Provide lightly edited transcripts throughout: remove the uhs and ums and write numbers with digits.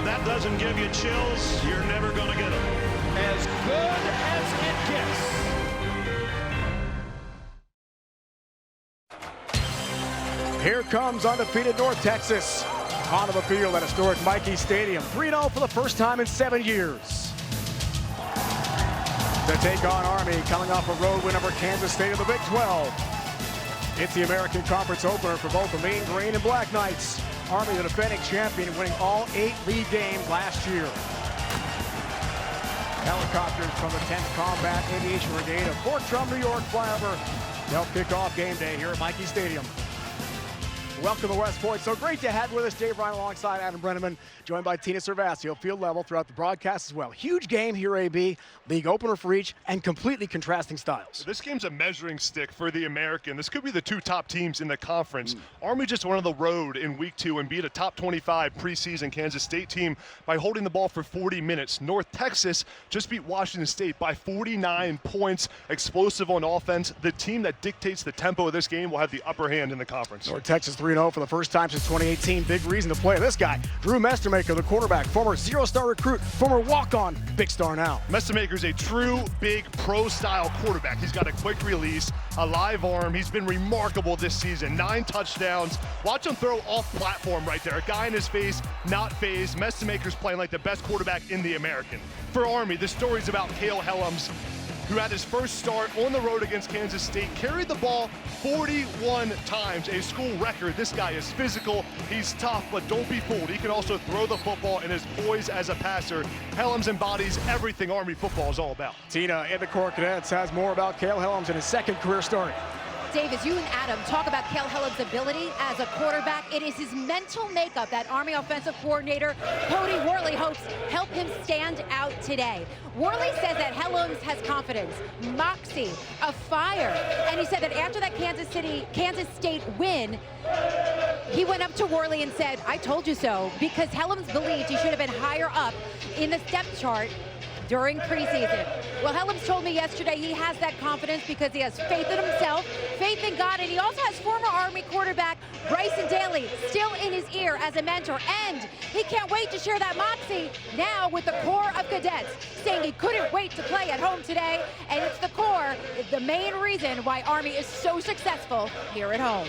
that doesn't give you chills, you're never going to get them. As good as it gets. Here comes undefeated North Texas onto the field at historic Michie Stadium. 3-0 for the first time in 7 years. To take on Army, coming off a road win over Kansas State in the Big 12. It's the American Conference opener for both the Mean Green and Black Knights. Army, the defending champion, winning all 8 league games last year. Helicopters from the 10th Combat Aviation Brigade of Fort Drum, New York, fly over to help kick off game day here at Michie Stadium. Welcome to West Point. So great to have with us Dave Ryan alongside Adam Brenneman, joined by Tina Servasio, field level throughout the broadcast as well. Huge game here, AB, league opener for each, and completely contrasting styles. This game's a measuring stick for the American. This could be the 2 top teams in the conference. Army just went on the road in week 2 and beat a top 25 preseason Kansas State team by holding the ball for 40 minutes. North Texas just beat Washington State by 49 points. Explosive on offense. The team that dictates the tempo of this game will have the upper hand in the conference. North Texas 3-0 for the first time since 2018. Big reason to play this guy. Drew Mestermaker, the quarterback, former zero-star recruit, former walk-on, big star now. Mestermaker's a true big pro-style quarterback. He's got a quick release, a live arm. He's been remarkable this season. 9 touchdowns. Watch him throw off platform right there. A guy in his face, not phased. Mestermaker's playing like the best quarterback in the American. For Army, the story's about Cale Helms, who had his first start on the road against Kansas State, carried the ball 41 times, a school record. This guy is physical, he's tough, but don't be fooled. He can also throw the football and is poised as a passer. Helms embodies everything Army football is all about. Tina in the Corps Cadets has more about Cale Helms in his second career start. Davis, you and Adam talk about Cale Helms' ability as a quarterback. It is his mental makeup that Army offensive coordinator Cody Worley hopes help him stand out today. Worley says that Helms has confidence, moxie, a fire, and he said that after that Kansas State win, he went up to Worley and said, "I told you so," because Helms believed he should have been higher up in the step chart during preseason. Well, Helms told me yesterday he has that confidence because he has faith in himself, faith in God, and he also has former Army quarterback Bryson Daly still in his ear as a mentor, and he can't wait to share that moxie now with the Corps of Cadets, saying he couldn't wait to play at home today, and it's the Corps, the main reason why Army is so successful here at home.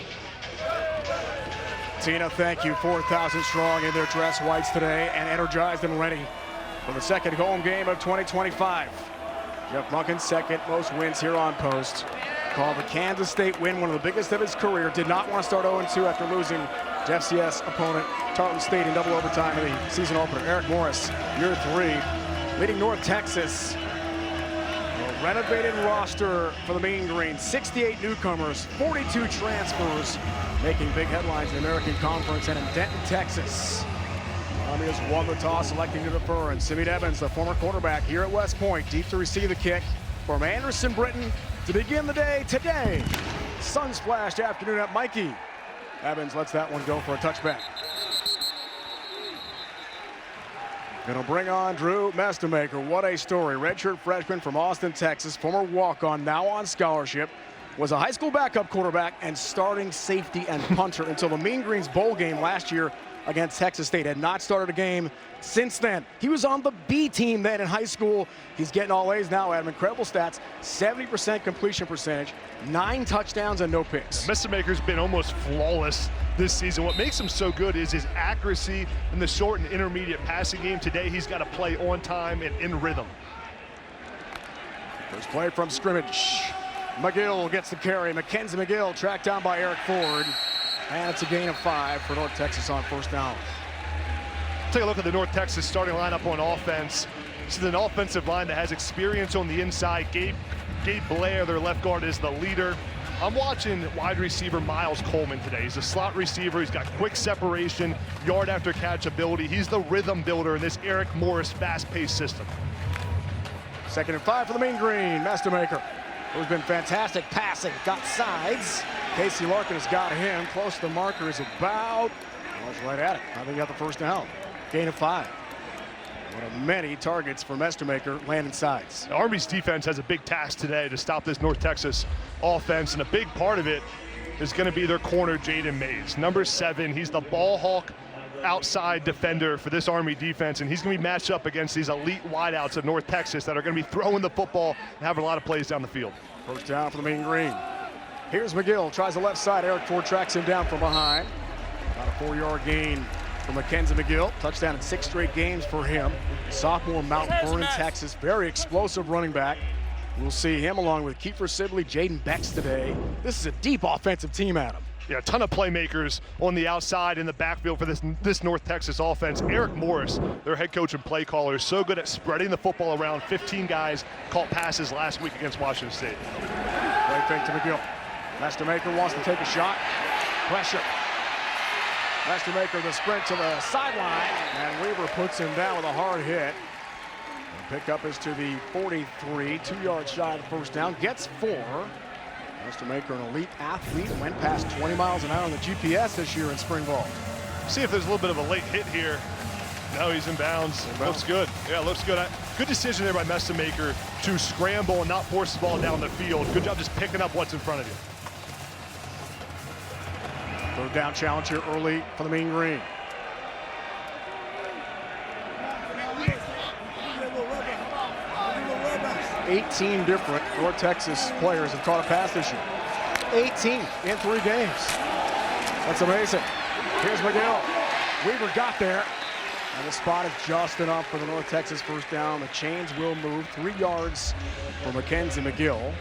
Tina, thank you. 4,000 strong in their dress whites today and energized and ready for the second home game of 2025. Jeff Monken's second most wins here on post. Called the Kansas State win, one of the biggest of his career. Did not want to start 0-2 after losing to FCS opponent Tarleton State in double overtime in the season opener. Eric Morris, year 3, leading North Texas. A renovated roster for the Mean Green. 68 newcomers, 42 transfers, making big headlines in the American Conference and in Denton, Texas. Army has won the toss, electing to defer, and Simeon Evans, the former quarterback here at West Point, deep to receive the kick from Anderson Britton to begin the day today. Sun-splashed afternoon at Michie. Evans lets that one go for a touchback. Gonna bring on Drew Mestermaker. What a story. Redshirt freshman from Austin, Texas, former walk-on, now on scholarship. Was a high school backup quarterback and starting safety and punter until the Mean Green's bowl game last year against Texas State. Had not started a game since then. He was on the B team then in high school. He's getting all A's now, Adam. Incredible stats. 70% completion percentage, 9 touchdowns and no picks. Mestermaker's been almost flawless this season. What makes him so good is his accuracy in the short and intermediate passing game. Today he's got to play on time and in rhythm. First play from scrimmage. McGill gets the carry. Mackenzie McGill tracked down by Eric Ford. And it's a gain of 5 for North Texas on first down. Take a look at the North Texas starting lineup on offense. This is an offensive line that has experience on the inside. Gabe Blair, their left guard, is the leader. I'm watching wide receiver Miles Coleman today. He's a slot receiver. He's got quick separation, yard after catch ability. He's the rhythm builder in this Eric Morris fast-paced system. 2nd and 5 for the Mean Green. Mestermaker, who's been fantastic passing, got sides. Casey Larkin has got him. Close to the marker is about, well, it's right at it. I think he got the first down. Gain of 5. One of many targets for Mestermaker, landing sides. The Army's defense has a big task today to stop this North Texas offense, and a big part of it is going to be their corner, Jaden Mays. Number 7, he's the ball hawk outside defender for this Army defense, and he's going to be matched up against these elite wideouts of North Texas that are going to be throwing the football and having a lot of plays down the field. First down for the Mean Green. Here's McGill, tries the left side. Eric Ford tracks him down from behind. About a 4-yard gain for Mackenzie McGill. Touchdown in 6 straight games for him. Sophomore, Mount Vernon, Texas. Very explosive running back. We'll see him along with Kiefer Sibley, Jaden Becks today. This is a deep offensive team, Adam. Yeah, a ton of playmakers on the outside in the backfield for this North Texas offense. Eric Morris, their head coach and play caller, is so good at spreading the football around. 15 guys caught passes last week against Washington State. Play fake to McGill. Mastermaker wants to take a shot. Pressure. Mastermaker the sprint to the sideline, and Weaver puts him down with a hard hit. The pickup is to the 43, 2 yards shy of the first down. Gets 4. Mastermaker, an elite athlete, went past 20 miles an hour on the GPS this year in spring ball. See if there's a little bit of a late hit here. No, he's in bounds. Looks good. Yeah, looks good. Good decision there by Mastermaker to scramble and not force the ball down the field. Good job just picking up what's in front of you. Third down challenge here early for the Mean Green. $18 different North Texas players have caught a pass this year. 18 in 3 games. That's amazing. Here's McGill. Weaver got there. And the spot is just enough for the North Texas first down. The chains will move. 3 yards for Mackenzie McGill.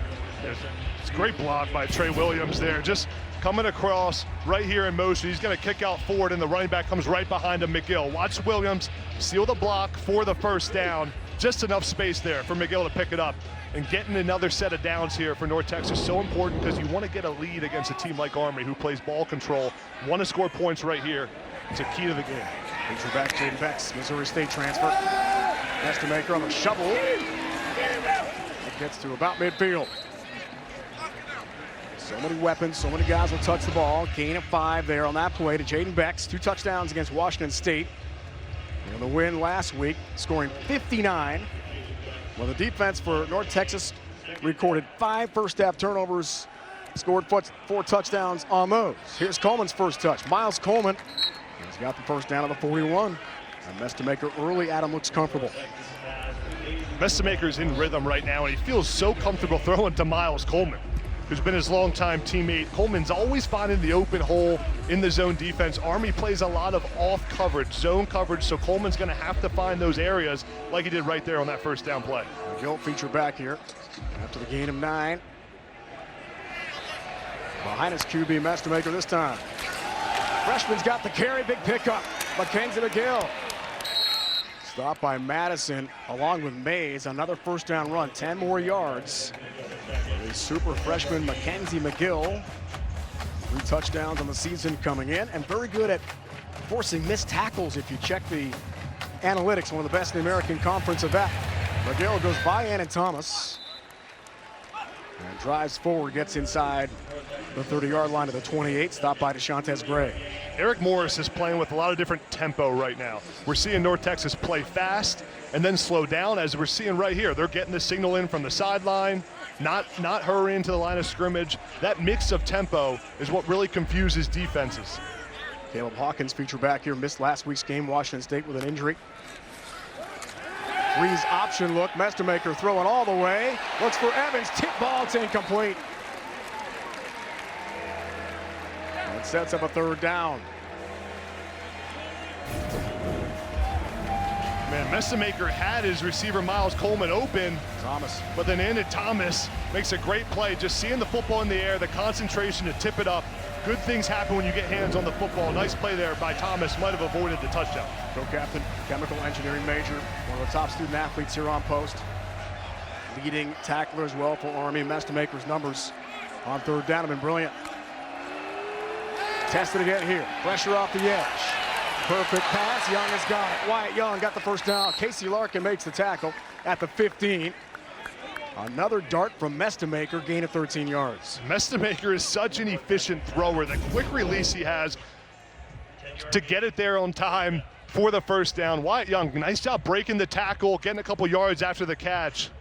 It's a great block by Trey Williams there. Just coming across right here in motion. He's going to kick out forward, and the running back comes right behind him, McGill. Watch Williams seal the block for the first down. Just enough space there for McGill to pick it up. And getting another set of downs here for North Texas, so important because you want to get a lead against a team like Army who plays ball control. Want to score points right here. It's a key to the game. Feature back Jaden Becks, Missouri State transfer. Mastermaker on the shovel. It gets to about midfield. So many weapons, so many guys will touch the ball. Gain of 5 there on that play to Jaden Becks. 2 touchdowns against Washington State. And the win last week, scoring 59. Well, the defense for North Texas recorded 5 first-half turnovers, scored 4 touchdowns on those. Here's Coleman's first touch. Miles Coleman, he's got the first down of the 41. And Mastermaker early, Adam looks comfortable. Mastermaker's in rhythm right now, and he feels so comfortable throwing to Miles Coleman, who's been his longtime teammate. Coleman's always finding the open hole in the zone defense. Army plays a lot of off coverage, zone coverage, so Coleman's going to have to find those areas like he did right there on that first down play. McGill feature back here after the gain of 9. Behind his QB, Mastermaker this time. Freshman's got the carry, big pickup. Mackenzie McGill. Stopped by Madison along with Mays. Another first down run, 10 more yards. The super freshman Mackenzie McGill. 3 touchdowns on the season coming in, and very good at forcing missed tackles if you check the analytics. One of the best in the American Conference of that. McGill goes by Annan Thomas and drives forward, gets inside the 30-yard line of the 28, stopped by DeShantez Gray. Eric Morris is playing with a lot of different tempo right now. We're seeing North Texas play fast and then slow down, as we're seeing right here. They're getting the signal in from the sideline, not hurrying to the line of scrimmage. That mix of tempo is what really confuses defenses. Caleb Hawkins, feature back here, missed last week's game, Washington State with an injury. Freeze option look, Mastermaker throwing all the way. Looks for Evans, tip ball, it's incomplete. It sets up a third down. Man, Mastermaker had his receiver Miles Coleman open. Thomas. But then ended Thomas makes a great play. Just seeing the football in the air, the concentration to tip it up. Good things happen when you get hands on the football. Nice play there by Thomas. Might have avoided the touchdown. Co-captain, chemical engineering major, one of the top student athletes here on post. Leading tackler as well for Army. Mastermaker's numbers on third down have been brilliant. Tested again here. Pressure off the edge. Perfect pass. Young has got it. Wyatt Young got the first down. Casey Larkin makes the tackle at the 15. Another dart from Mastermaker, gain of 13 yards. Mastermaker is such an efficient thrower. The quick release he has to get it there on time for the first down. Wyatt Young, nice job breaking the tackle, getting a couple yards after the catch.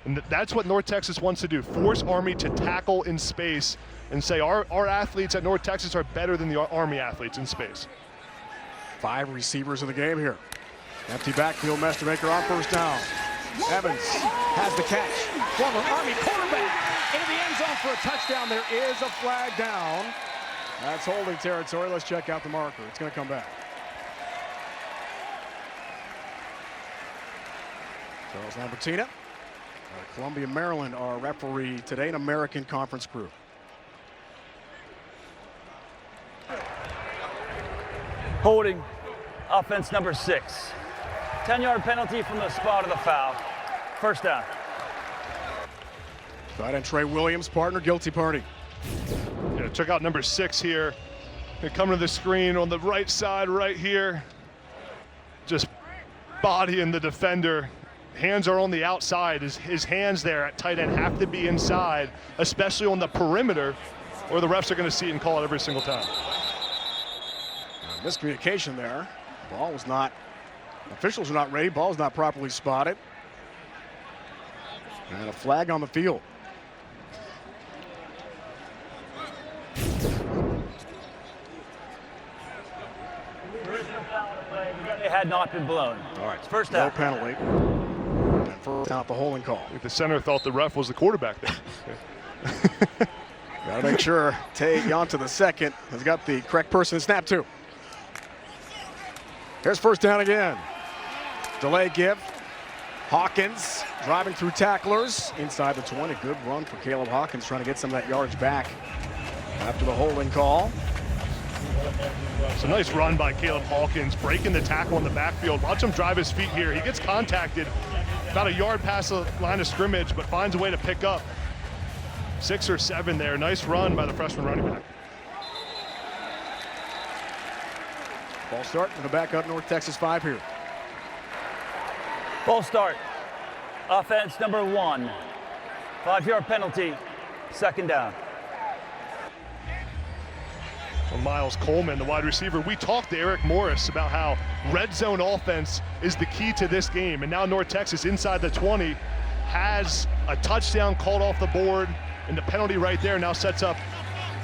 And that's what North Texas wants to do. Force Army to tackle in space and say our athletes at North Texas are better than the Army athletes in space. 5 receivers in the game here. Empty backfield, Mestermaker on first down. Evans has the catch. Former Army quarterback into the end zone for a touchdown. There is a flag down. That's holding territory. Let's check out the marker. It's going to come back. Charles Lambertina, out of Columbia, Maryland, our referee today, an American Conference crew. Holding, offense number 6. 10-yard penalty from the spot of the foul. First down. Tight end Trey Williams, partner, guilty party. Yeah, check out number 6 here. They come to the screen on the right side right here. Just bodying the defender. Hands are on the outside. His hands there at tight end have to be inside, especially on the perimeter, or the refs are going to see it and call it every single time. Miscommunication there. Ball was not, officials are not ready. Ball is not properly spotted. And a flag on the field. It had not been blown. All right, First down. no penalty. And first down, the holding call. I think the center thought the ref was the quarterback there. Got to make sure Tay Yonta the second has got the correct person to snap to. Here's first down again. Delay give. Hawkins driving through tacklers inside the 20. Good run for Caleb Hawkins, trying to get some of that yardage back after the holding call. It's a nice run by Caleb Hawkins, breaking the tackle in the backfield. Watch him drive his feet here. He gets contacted about a yard past the line of scrimmage, but finds a way to pick up 6 or 7 there. Nice run by the freshman running back. Ball start in the back up North Texas 5 here. Ball start. Offense number 1. 5-yard penalty. Second down. Well, Miles Coleman, the wide receiver. We talked to Eric Morris about how red zone offense is the key to this game. And now North Texas inside the 20 has a touchdown called off the board. And the penalty right there now sets up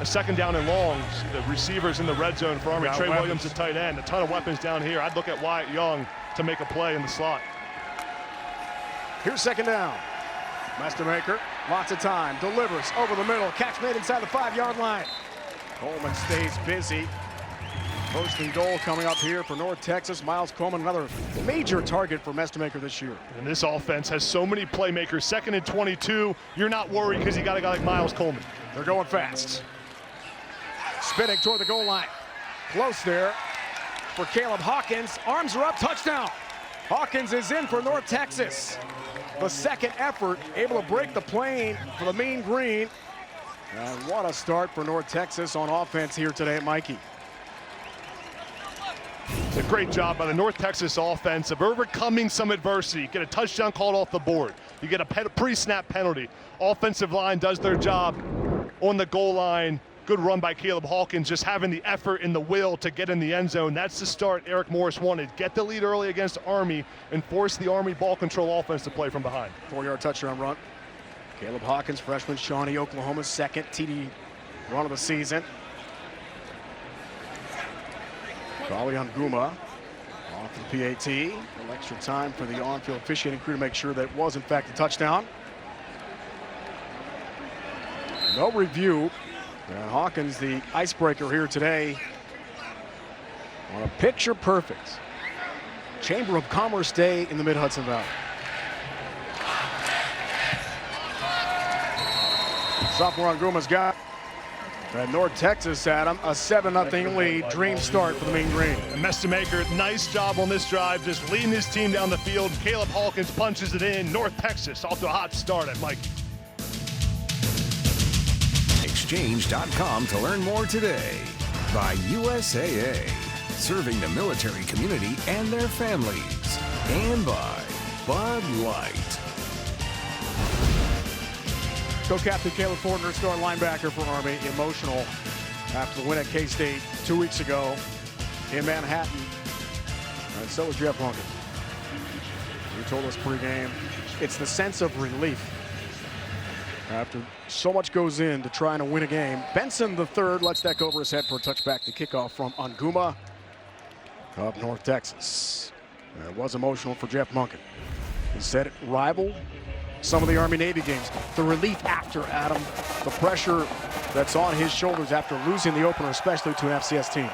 a second down and long. The receivers in the red zone for Army. Trey Williams at tight end. A ton of weapons down here. I'd look at Wyatt Young to make a play in the slot. Here's second down. Mestermaker, lots of time, delivers over the middle. Catch made inside the 5-yard line. Coleman stays busy. First and goal coming up here for North Texas. Miles Coleman, another major target for Mestermaker this year. And this offense has so many playmakers. Second and 22. You're not worried because you got a guy like Miles Coleman. They're going fast. Spinning toward the goal line. Close there for Caleb Hawkins. Arms are up, touchdown. Hawkins is in for North Texas. The second effort, able to break the plane for the Mean Green. And what a start for North Texas on offense here today at Mikey. It's a great job by the North Texas offense of overcoming some adversity. Get a touchdown called off the board. You get a pre-snap penalty. Offensive line does their job on the goal line. Good run by Caleb Hawkins, just having the effort and the will to get in the end zone. That's the start Eric Morris wanted. Get the lead early against Army and force the Army ball control offense to play from behind. 4-yard touchdown run. Caleb Hawkins, freshman, Shawnee, Oklahoma's second TD run of the season. Kali Onguma off the PAT. A little extra time for the on-field officiating crew to make sure that it was in fact a touchdown. No review. And Hawkins, the icebreaker here today, on a picture perfect Chamber of Commerce Day in the Mid-Hudson Valley. Sophomore Nguma's got North Texas, Adam, a 7-0 lead. Dream start for the Mean Green. And Mestermaker, nice job on this drive, just leading his team down the field. Caleb Hawkins punches it in. North Texas off to a hot start at Mikey. Exchange.com to learn more today. By USAA, serving the military community and their families. And by Bud Light. Co-captain Caleb Fortner, star linebacker for Army, emotional after the win at K-State 2 weeks ago in Manhattan. And so was Jeff Lunkin. He told us pregame, it's the sense of relief after so much goes in to trying to win a game. Benson the third lets that go over his head for a touchback to kickoff from Onguma. of North Texas. It was emotional for Jeff Monken. He said it rivaled some of the Army-Navy games. The relief after, Adam, the pressure that's on his shoulders after losing the opener, especially to an FCS team.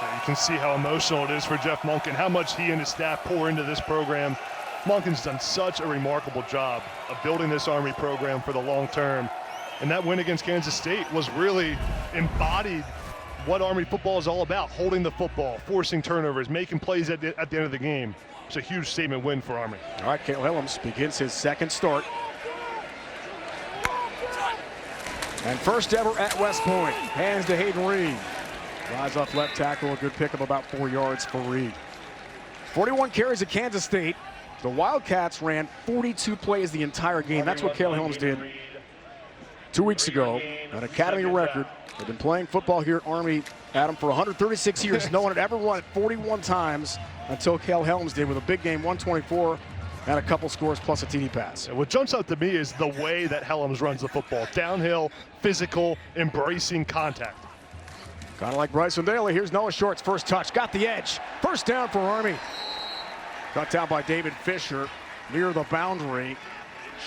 You can see how emotional it is for Jeff Monken, how much he and his staff pour into this program. Monken's done such a remarkable job of building this Army program for the long term. And that win against Kansas State was really embodied what Army football is all about, holding the football, forcing turnovers, making plays at the end of the game. It's a huge statement win for Army. All right, Cale Helms begins his second start. And first ever at West Point. Hands to Hayden Reed. Rise off left tackle, a good pick of about 4 yards for Reed. 41 carries at Kansas State. The Wildcats ran 42 plays the entire game. That's what Cale Helms did 2 weeks ago. An academy record. They've been playing football here at Army, Adam, for 136 years. No one had ever run it 41 times until Cale Helms did with a big game, 124, and a couple scores plus a TD pass. What jumps out to me is the way that Helms runs the football. Downhill, physical, embracing contact. Kind of like Bryson Daly. Here's Noah Short's first touch. Got the edge. First down for Army. Cut down by David Fisher near the boundary.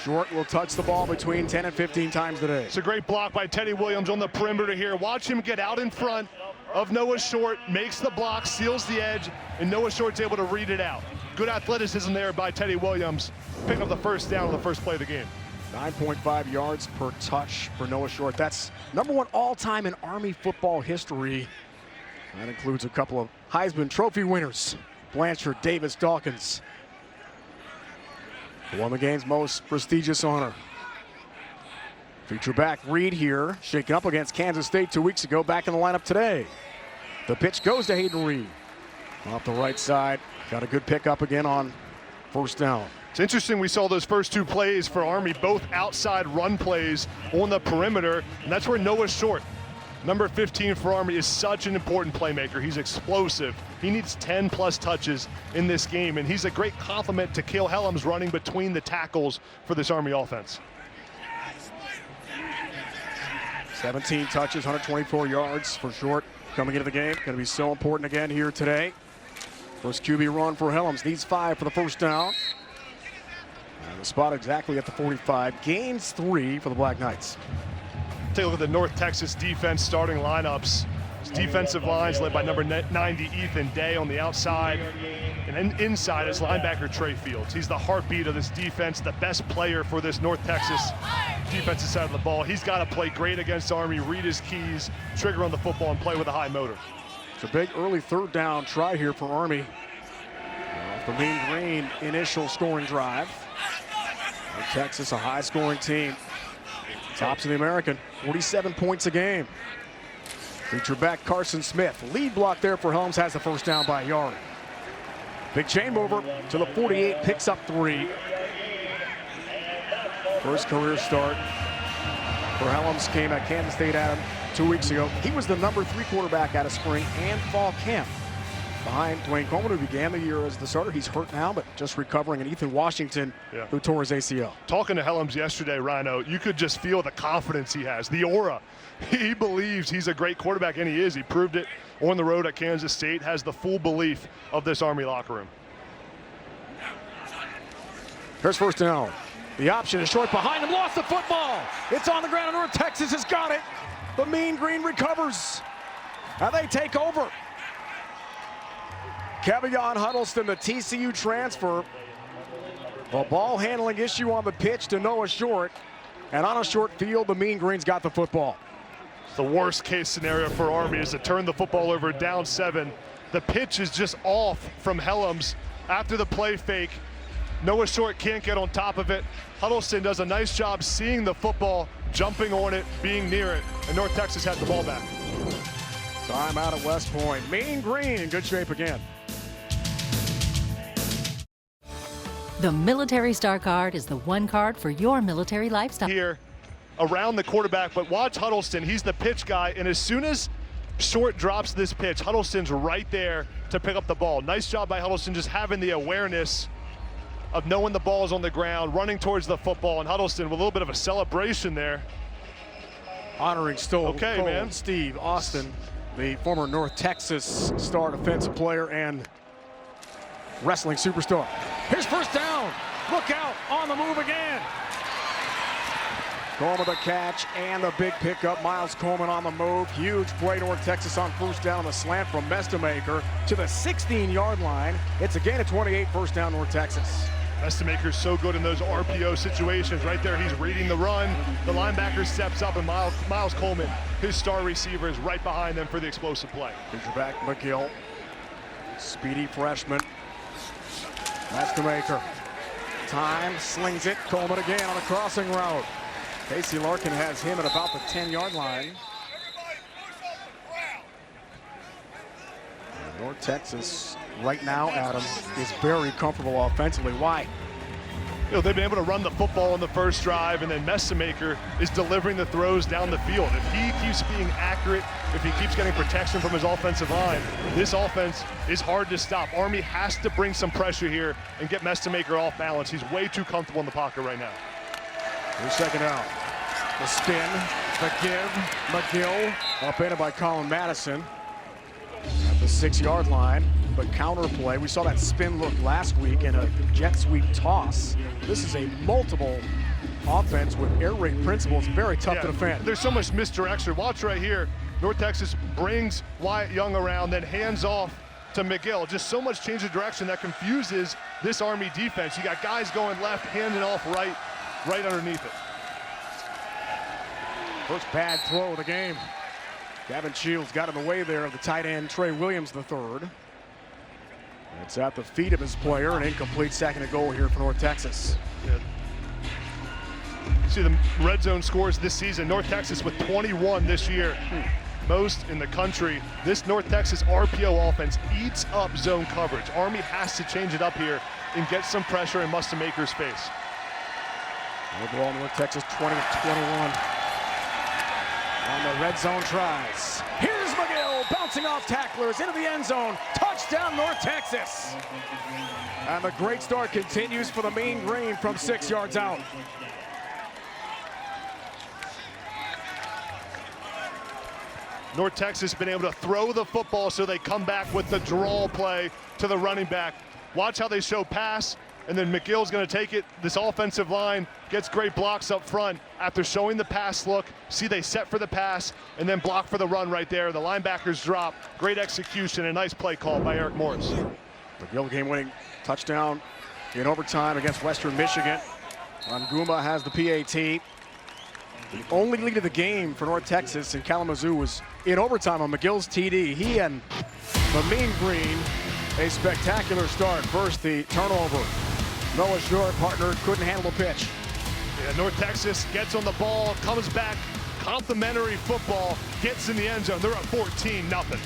Short will touch the ball between 10 and 15 times today. It's a great block by Teddy Williams on the perimeter here. Watch him get out in front of Noah Short, makes the block, seals the edge, and Noah Short's able to read it out. Good athleticism there by Teddy Williams, picking up the first down on the first play of the game. 9.5 yards per touch for Noah Short. That's #1 all-time in Army football history. That includes a couple of Heisman Trophy winners. Blanchard, Davis, Dawkins. Won the game's most prestigious honor. Feature back Reed here, shaken up against Kansas State 2 weeks ago, back in the lineup today. The pitch goes to Hayden Reed. Off the right side, got a good pickup again on first down. It's interesting we saw those first two plays for Army, both outside run plays on the perimeter, and that's where Noah Short, number 15 for Army, is such an important playmaker. He's explosive. He needs 10-plus touches in this game, and he's a great complement to Cale Helms running between the tackles for this Army offense. 17 touches, 124 yards for Short coming into the game. Going to be so important again here today. First QB run for Helms. Needs 5 for the first down. And the spot exactly at the 45. Gains 3 for the Black Knights. Take a look at the North Texas defense starting lineups. This defensive line's led by number 90, Ethan Day, on the outside. And then inside is linebacker Trey Fields. He's the heartbeat of this defense, the best player for this North Texas defensive side of the ball. He's got to play great against Army, read his keys, trigger on the football, and play with a high motor. It's a big early third down try here for Army. Off the Mean Green initial scoring drive. North Texas, a high-scoring team. Tops of the American, 47 points a game. Feature back Carson Smith. Lead block there for Helms, has the first down by a yard. Big chain mover to the 48, picks up 3. First career start for Helms came at Kansas State, Adam, 2 weeks ago. He was the number 3 quarterback out of spring and fall camp, behind Dwayne Coleman, who began the year as the starter. He's hurt now, but just recovering, and Ethan Washington, who tore his ACL. Talking to Helms yesterday, Rhino, you could just feel the confidence he has, the aura. He believes he's a great quarterback, and he is. He proved it on the road at Kansas State, has the full belief of this Army locker room. Here's first down. The option is Short behind him, lost the football. It's on the ground, and North Texas has got it. The Mean Green recovers. Now they take over. Kevion Huddleston, the TCU transfer. A ball handling issue on the pitch to Noah Short. And on a short field, the Mean Green's got the football. The worst case scenario for Army is to turn the football over down 7. The pitch is just off from Helms after the play fake. Noah Short can't get on top of it. Huddleston does a nice job seeing the football, jumping on it, being near it, and North Texas has the ball back. Time out at West Point. Mean Green in good shape again. The Military Star Card is the one card for your military lifestyle. Here, around the quarterback, but watch Huddleston. He's the pitch guy, and as soon as Short drops this pitch, Huddleston's right there to pick up the ball. Nice job by Huddleston, just having the awareness of knowing the ball is on the ground, running towards the football, and Huddleston with a little bit of a celebration there. Honoring Stoll, okay, Cole, man. Steve, Austin. the former North Texas star defensive player and wrestling superstar. Here's first down. Look out, on the move again. Coleman with the catch and the big pickup. Miles Coleman on the move. Huge play, North Texas on first down on the slant from Mestamaker to the 16-yard line. It's a gain of 28, first down, North Texas. Mestamaker's so good in those RPO situations. Right there, he's reading the run. The linebacker steps up, and Miles Coleman, his star receiver, is right behind them for the explosive play. Here's your back, McGill. Speedy freshman. Mestamaker. Time, slings it. Coleman again on a crossing route. Casey Larkin has him at about the 10-yard line. North Texas right now, Adam, is very comfortable offensively. Why? You know, they've been able to run the football in the first drive, and then Mestamaker is delivering the throws down the field. If he keeps being accurate, if he keeps getting protection from his offensive line, this offense is hard to stop. Army has to bring some pressure here and get Mestamaker off balance. He's way too comfortable in the pocket right now. Here's second down. The spin, the give, McGill, upended by Colin Madison at the 6-yard line. But counter play, we saw that spin look last week in a jet sweep toss. This is a multiple offense with air raid principles, very tough to defend. There's so much misdirection. Watch right here. North Texas brings Wyatt Young around, then hands off to McGill. Just so much change of direction that confuses this Army defense. You got guys going left, handing off right underneath it. First bad throw of the game. Gavin Shields got in the way there of the tight end, Trey Williams III. It's at the feet of his player, an incomplete second and goal here for North Texas. Yeah. See the red zone scores this season. North Texas with 21 this year. Most in the country. This North Texas RPO offense eats up zone coverage. Army has to change it up here and get some pressure in Mestamaker's face. Overall, North Texas 20 of 21 on the red zone tries. Here's McGill bouncing off tacklers into the end zone. Touchdown, North Texas. And the great start continues for the Mean Green from 6 yards out. North Texas been able to throw the football, so they come back with the draw play to the running back. Watch how they show pass, and then McGill's going to take it. This offensive line gets great blocks up front after showing the pass look. See, they set for the pass and then block for the run right there. The linebackers drop. Great execution, a nice play call by Eric Morris. McGill game-winning touchdown in overtime against Western Michigan. Anguma has the PAT. The only lead of the game for North Texas and Kalamazoo was in overtime on McGill's TD. He and the Mean Green, a spectacular start. First, the turnover. Noah Short, partner, couldn't handle the pitch. Yeah, North Texas gets on the ball, comes back, complimentary football, gets in the end zone. They're up 14-0.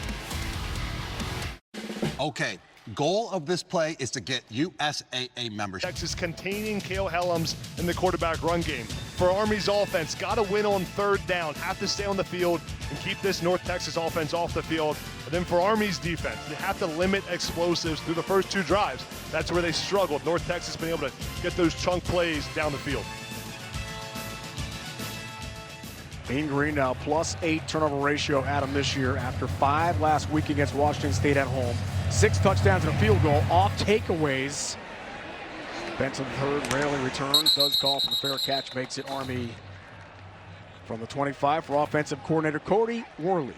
Okay, goal of this play is to get USAA membership. Texas containing Cale Helms in the quarterback run game. For Army's offense, got to win on third down, have to stay on the field and keep this North Texas offense off the field. And then for Army's defense, they have to limit explosives through the first 2 drives. That's where they struggled. North Texas has been able to get those chunk plays down the field. Mean Green now +8 turnover ratio, Adam, this year after 5 last week against Washington State at home. 6 touchdowns and a field goal off takeaways. Benson third, rarely returns, does call for the fair catch, makes it Army from the 25 for offensive coordinator Cody Worley.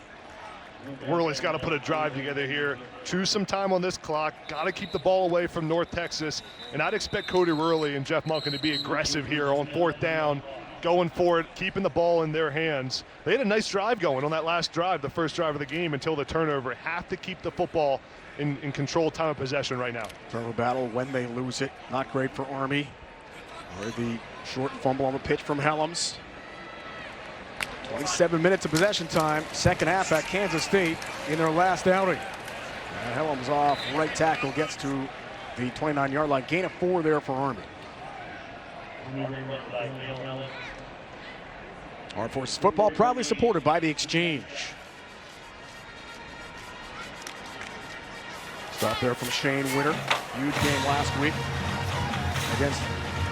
Worley's got to put a drive together here, choose some time on this clock, got to keep the ball away from North Texas, and I'd expect Cody Worley and Jeff Monken to be aggressive here on fourth down, going for it, keeping the ball in their hands. They had a nice drive going on that last drive, the first drive of the game until the turnover. Have to keep the football in control time of possession right now. Turnover battle when they lose it. Not great for Army. Or the short fumble on the pitch from Helms. 27 minutes of possession time. Second half at Kansas State in their last outing. And Helms off right tackle, gets to the 29-yard line. Gain of 4 there for Army. Armed Forces football proudly supported by the Exchange. Stop there from Shane Winter. Huge game last week against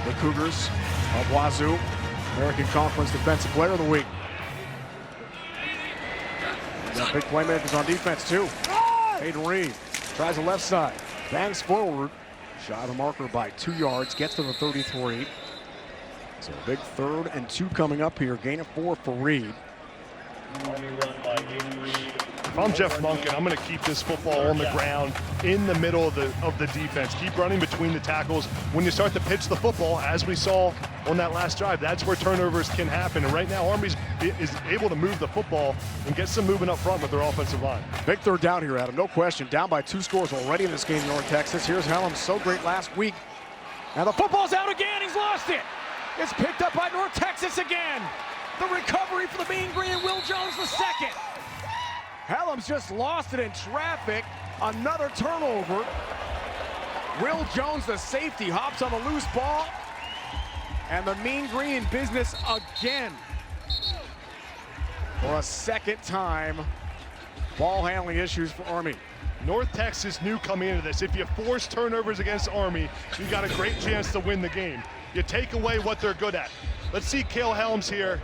the Cougars of Wazoo. American Conference Defensive Player of the Week. Got big playmakers on defense, too. Hayden Reed tries the left side. Bangs forward. Shy of the marker by 2 yards. Gets to the 33. So a big 3rd and 2 coming up here. Gain of 4 for Reed. If I'm Jeff Monken, I'm going to keep this football on the ground in the middle of the defense. Keep running between the tackles. When you start to pitch the football, as we saw on that last drive, that's where turnovers can happen. And right now, Army is able to move the football and get some movement up front with their offensive line. Big 3rd down here, Adam. No question. Down by 2 scores already in this game in North Texas. Here's Helms, so great last week. Now the football's out again. He's lost it. It's picked up by North Texas again. The recovery for the Mean Green and Will Jones the second. Helms just lost it in traffic. Another turnover. Will Jones, the safety, hops on the loose ball. And the Mean Green in business again. For a second time. Ball handling issues for Army. North Texas knew coming into this, if you force turnovers against Army, you got a great chance to win the game. You take away what they're good at. Let's see Cale Helms here.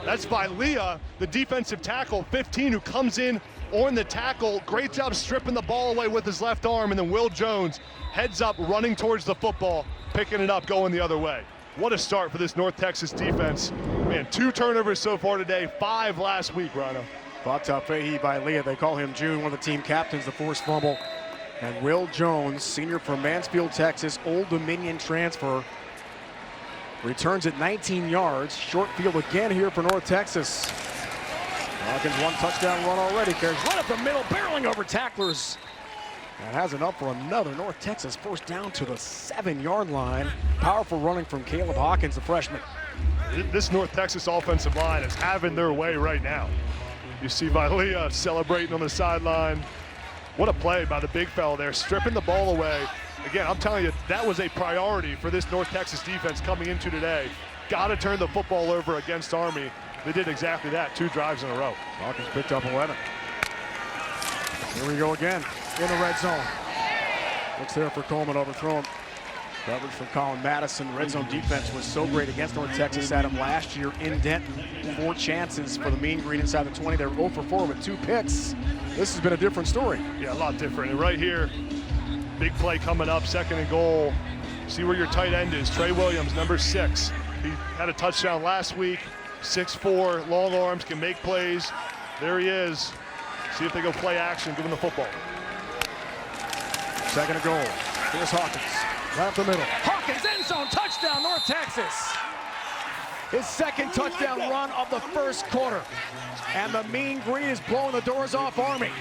That's by Leah, the defensive tackle, 15, who comes in on the tackle. Great job stripping the ball away with his left arm. And then Will Jones heads up, running towards the football, picking it up, going the other way. What a start for this North Texas defense. Man, 2 turnovers so far today, 5 last week, Rhino. Fata Fahey by Leah. They call him June, one of the team captains, the forced fumble. And Will Jones, senior from Mansfield, Texas, Old Dominion transfer, returns at 19 yards. Short field again here for North Texas. Hawkins 1 touchdown run already. Carries right up the middle, barreling over tacklers. And has enough for another North Texas first down to the 7-yard line. Powerful running from Caleb Hawkins, the freshman. This North Texas offensive line is having their way right now. You see Vilea celebrating on the sideline. What a play by the big fella there, stripping the ball away. Again, I'm telling you, that was a priority for this North Texas defense coming into today. Got to turn the football over against Army. They did exactly that, 2 drives in a row. Hawkins picked up 11. Here we go again in the red zone. Looks there for Coleman, overthrown. Coverage from Colin Madison. Red zone defense was so great against North Texas at him last year in Denton. 4 chances for the Mean Green inside the 20. They're 0 for 4 with 2 picks. This has been a different story. Yeah, a lot different. And right here, big play coming up, 2nd and goal. See where your tight end is. Trey Williams, number 6. He had a touchdown last week. 6'4", long arms, can make plays. There he is. See if they go play action, give him the football. 2nd and goal. Here's Hawkins. Right up the middle. Hawkins, end zone, touchdown, North Texas. His 2nd touchdown run of the 1st quarter. And the Mean Green is blowing the doors off Army.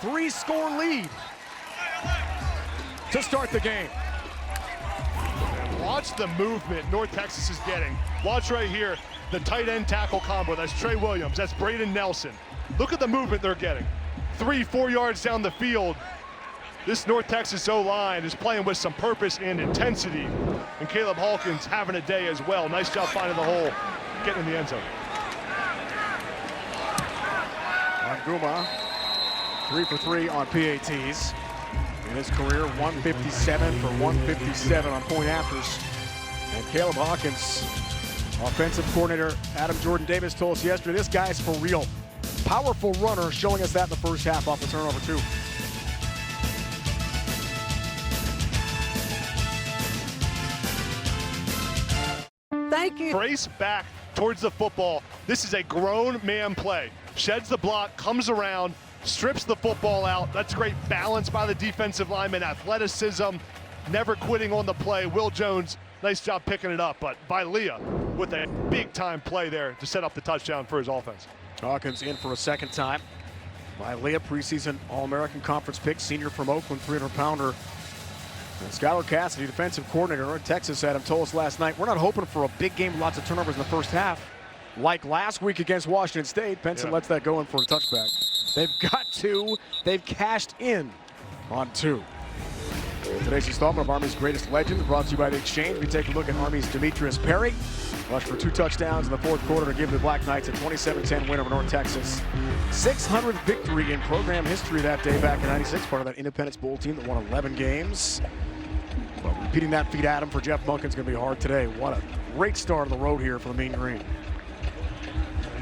3-score lead to start the game. Watch the movement North Texas is getting. Watch right here, the tight end tackle combo. That's Trey Williams, that's Braden Nelson. Look at the movement they're getting. 3-4 yards down the field. This North Texas O-line is playing with some purpose and intensity. And Caleb Hawkins having a day as well. Nice job finding the hole, getting in the end zone. Anguma, 3 for 3 on PATs. In his career, 157 for 157 on point afters. And Caleb Hawkins, offensive coordinator Adam Jordan Davis, told us yesterday, this guy's for real. Powerful runner, showing us that in the first half off the turnover too. Thank you. Brace back towards the football. This is a grown man play. Sheds the block, comes around, strips the football out. That's great balance by the defensive lineman, athleticism, never quitting on the play. Will Jones, nice job picking it up, but Vilea with a big-time play there to set up the touchdown for his offense. Hawkins in for a 2nd time. Vilea, preseason All-American Conference pick, senior from Oakland, 300-pounder. And Skylar Cassidy, defensive coordinator, North Texas, Adam told us last night, we're not hoping for a big game with lots of turnovers in the first half. Like last week against Washington State, Benson lets that go in for a touchback. They've got 2. They've cashed in on 2. Today's installment of Army's Greatest Legends brought to you by The Exchange. We take a look at Army's Demetrius Perry. Rushed for 2 touchdowns in the 4th quarter to give the Black Knights a 27-10 win over North Texas. 600th victory in program history that day back in '96, part of that Independence Bowl team that won 11 games. But repeating that feat, Adam, for Jeff Monken's going to be hard today. What a great start of the road here for the Mean Green.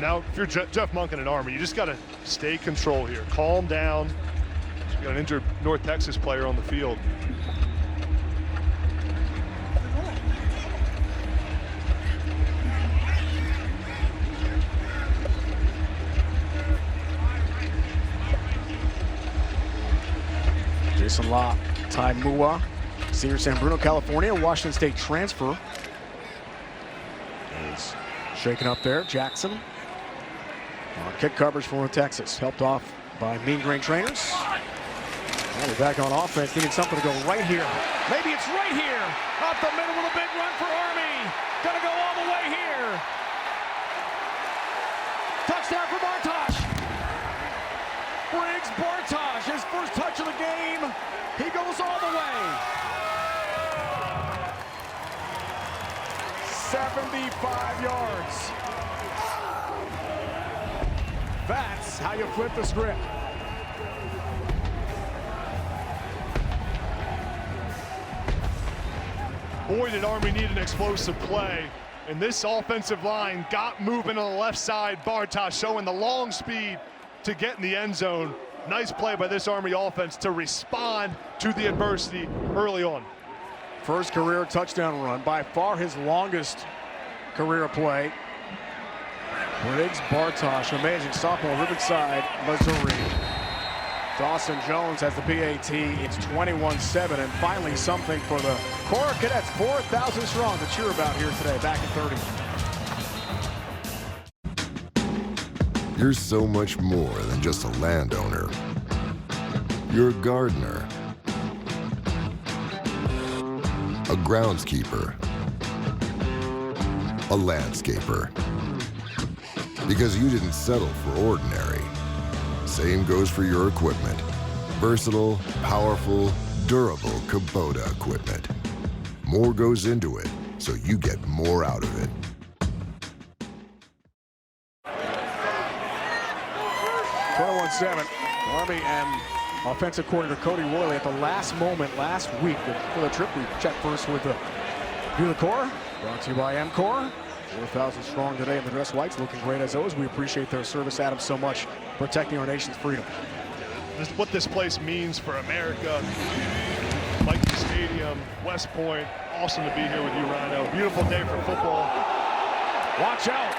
Now, if you're Jeff Monken and Army, you just got to stay control here. Calm down. You got an injured North Texas player on the field. Jason La Taimua, senior San Bruno, California, Washington State transfer. Is shaken up there. Jackson on kick coverage for Texas, helped off by Mean Green trainers. And we're back on offense, needing something to go right here. Maybe it's right here. Up the middle with a big run for Army. Gonna go all the way here. Touchdown for Bartosh. Briggs Bartosh, his first touch of the game. He goes all the way. 75 yards. That's how you flip the script. Boy, did Army need an explosive play. And this offensive line got moving on the left side. Bartosh showing the long speed to get in the end zone. Nice play by this Army offense to respond to the adversity early on. First career touchdown run, by far his longest career play. Briggs Bartosh, amazing sophomore, Riverside, Missouri. Dawson Jones has the PAT. It's 21-7, and finally something for the Cora Cadets. 4,000 strong to cheer about here today, back at 30. You're so much more than just a landowner. You're a gardener, a groundskeeper, a landscaper. Because you didn't settle for ordinary. Same goes for your equipment. Versatile, powerful, durable Kubota equipment. More goes into it, so you get more out of it. Army and offensive coordinator Cody Worley at the last moment last week for the trip. We checked first with the Core, brought to you by M-Core. 4,000 strong today in the dress whites, looking great as always. We appreciate their service, Adam, so much, protecting our nation's freedom. This is what this place means for America. Mikey Stadium, West Point, awesome to be here with you, Rhino. Beautiful day for football. Watch out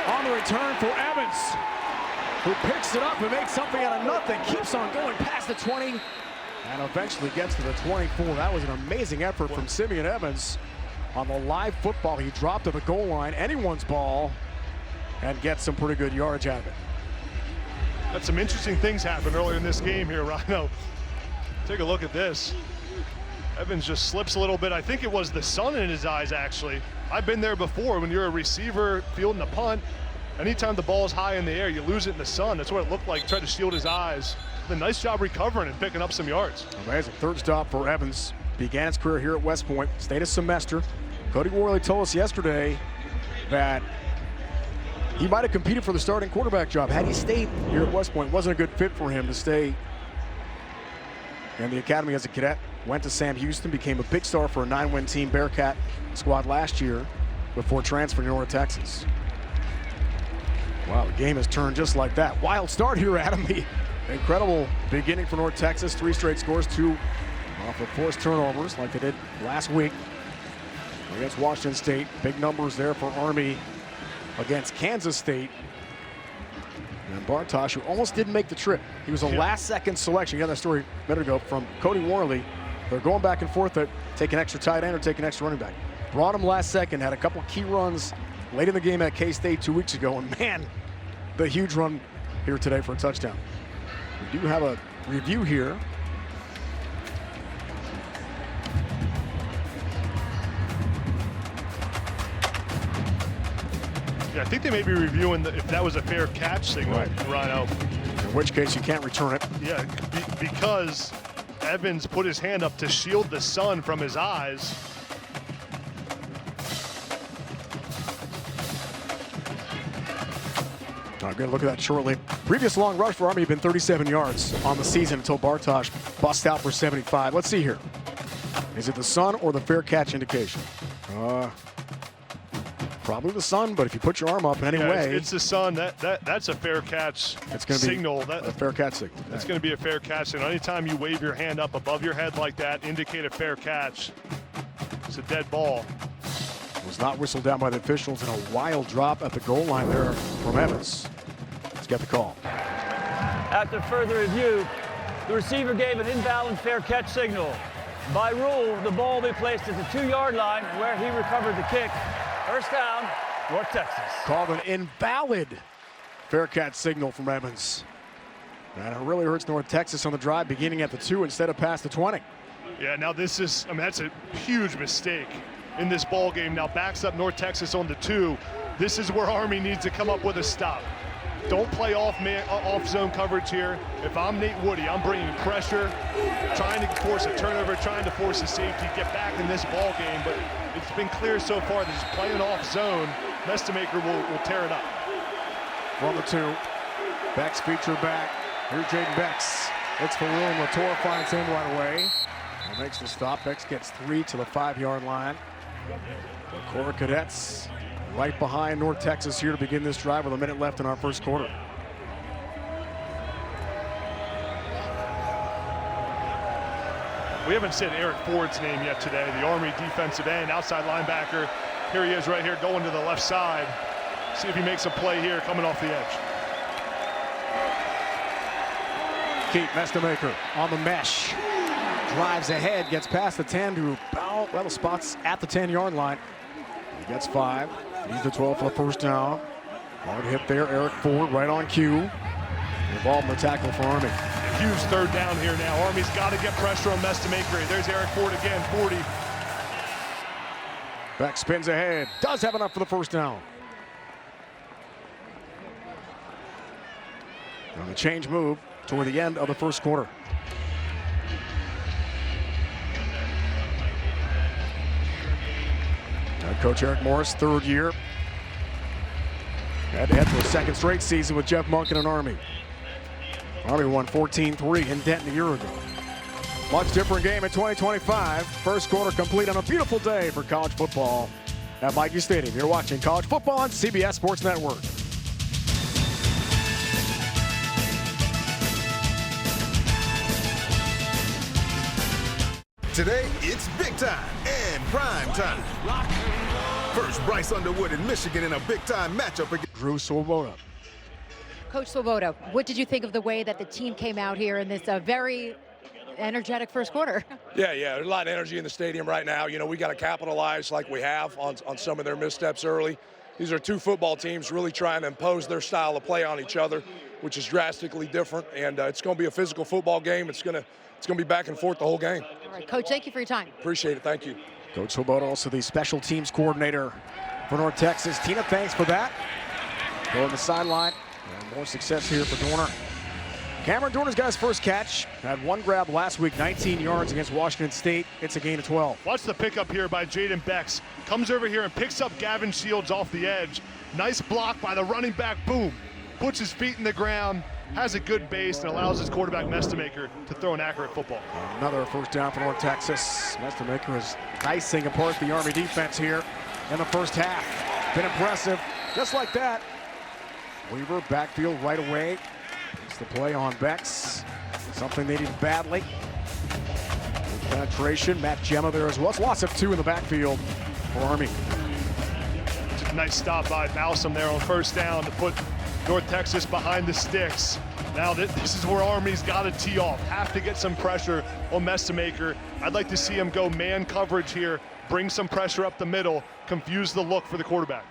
on the return for Evans, who picks it up and makes something out of nothing, keeps on going past the 20, and eventually gets to the 24. That was an amazing effort from Simeon Evans. On the live football, he dropped to the goal line, anyone's ball, and gets some pretty good yardage out of it. Had some interesting things happen earlier in this game here, Rhino. Take a look at this. Evans just slips a little bit. I think it was the sun in his eyes, actually. I've been there before. When you're a receiver fielding a punt, anytime the ball is high in the air, you lose it in the sun. That's what it looked like. Tried to shield his eyes. Did a nice job recovering and picking up some yards. Amazing. Third stop for Evans. Began his career here at West Point. Stayed a semester. Cody Worley told us yesterday that he might have competed for the starting quarterback job. Had he stayed here at West Point, it wasn't a good fit for him to stay in the academy as a cadet. Went to Sam Houston, became a big star for a 9-win team Bearcat squad last year before transferring to North Texas. Wow, the game has turned just like that. Wild start here, Adam. The incredible beginning for North Texas. 3 straight scores, 2 off of forced turnovers like they did last week against Washington State. Big numbers there for Army against Kansas State. And Bartosh, who almost didn't make the trip. He was a last-second selection. You got that story a minute ago from Cody Worley. They're going back and forth to take an extra tight end or take an extra running back. Brought him last second, had a couple key runs late in the game at K-State 2 weeks ago. And man, the huge run here today for a touchdown. We do have a review here. Yeah, I think they may be reviewing if that was a fair catch signal, Rhino. In which case you can't return it. Yeah, because Evans put his hand up to shield the sun from his eyes. I'm going to look at that shortly. Previous long rush for Army had been 37 yards on the season until Bartosh bust out for 75. Let's see here. Is it the sun or the fair catch indication? probably the sun, but if you put your arm up in any Yeah, way. it's the sun. That's a fair catch signal. That's a fair catch signal. That's going to be a fair catch. And anytime you wave your hand up above your head like that, indicate a fair catch. It's a dead ball. Was not whistled down by the officials, and a wild drop at the goal line there from Evans. Let's get the call. After further review, the receiver gave an invalid fair catch signal. By rule, the ball will be placed at the 2-yard line where he recovered the kick. First down, North Texas. Called an invalid fair catch signal from Evans. And it really hurts North Texas on the drive, beginning at the 2 instead of past the 20. Yeah, now this is, that's a huge mistake in this ball game. Now backs up North Texas on the 2. This is where Army needs to come up with a stop. Don't play off zone coverage here. If I'm Nate Woody, I'm bringing pressure, trying to force a turnover, trying to force a safety, get back in this ball game. But it's been clear so far that just playing off zone, Mestemaker will tear it up. From the 2, Beck's feature back. Here's Jaden Bex. It's for room. Latour finds him right away. And makes the stop. Bex gets 3 to the 5-yard line. The Cora Cadets right behind North Texas here to begin this drive with a minute left in our first quarter. We haven't said Eric Ford's name yet today, the Army defensive end, outside linebacker. Here he is right here going to the left side. See if he makes a play here coming off the edge. Keith Mestemaker on the mesh. Drives ahead, gets past the 10 to about, well, the spot's at the 10-yard line. He gets 5. He's the 12 for the first down. Hard hit there, Eric Ford right on cue. Involved in the tackle for Army. Huge third down here now. Army's got to get pressure on Mestemaker. There's Eric Ford again, 40. Beck spins ahead. Does have enough for the first down. On the change move toward the end of the first quarter. Coach Eric Morris, 3rd year. Had to head for a 2nd straight season with Jeff Monken and Army. Army won 14-3 in Denton a year ago. Much different game in 2025. First quarter complete on a beautiful day for college football at Mikey Stadium. You're watching college football on CBS Sports Network. Today, it's big time and prime time. First, Bryce Underwood in Michigan in a big-time matchup against Drew Swoboda. Coach Swoboda, what did you think of the way that the team came out here in this very energetic first quarter? Yeah, there's a lot of energy in the stadium right now. You know, we got to capitalize like we have on some of their missteps early. These are 2 football teams really trying to impose their style of play on each other, which is drastically different. And it's going to be a physical football game. It's going to be back and forth the whole game. All right, Coach, thank you for your time. Appreciate it. Thank you. Coach Swoboda, also the special teams coordinator for North Texas. Tina, thanks for that. Go on the sideline. And more success here for Dorner. Cameron Dorner's got his first catch. Had 1 grab last week, 19 yards against Washington State. It's a gain of 12. Watch the pickup here by Jaden Bex. Comes over here and picks up Gavin Shields off the edge. Nice block by the running back. Boom. Puts his feet in the ground. Has a good base and allows his quarterback Mestemaker to throw an accurate football. Another first down for North Texas. Mestemaker is dicing apart the Army defense here in the first half. Been impressive. Just like that. Weaver backfield right away. It's the play on Bex. Something they needed badly. Good penetration. Matt Gemma there as well. It's loss of 2 in the backfield for Army. Nice stop by Balsam there on first down to put North Texas behind the sticks. Now this is where Army's got to tee off. Have to get some pressure on Mestemaker. I'd like to see him go man coverage here, bring some pressure up the middle, confuse the look for the quarterback.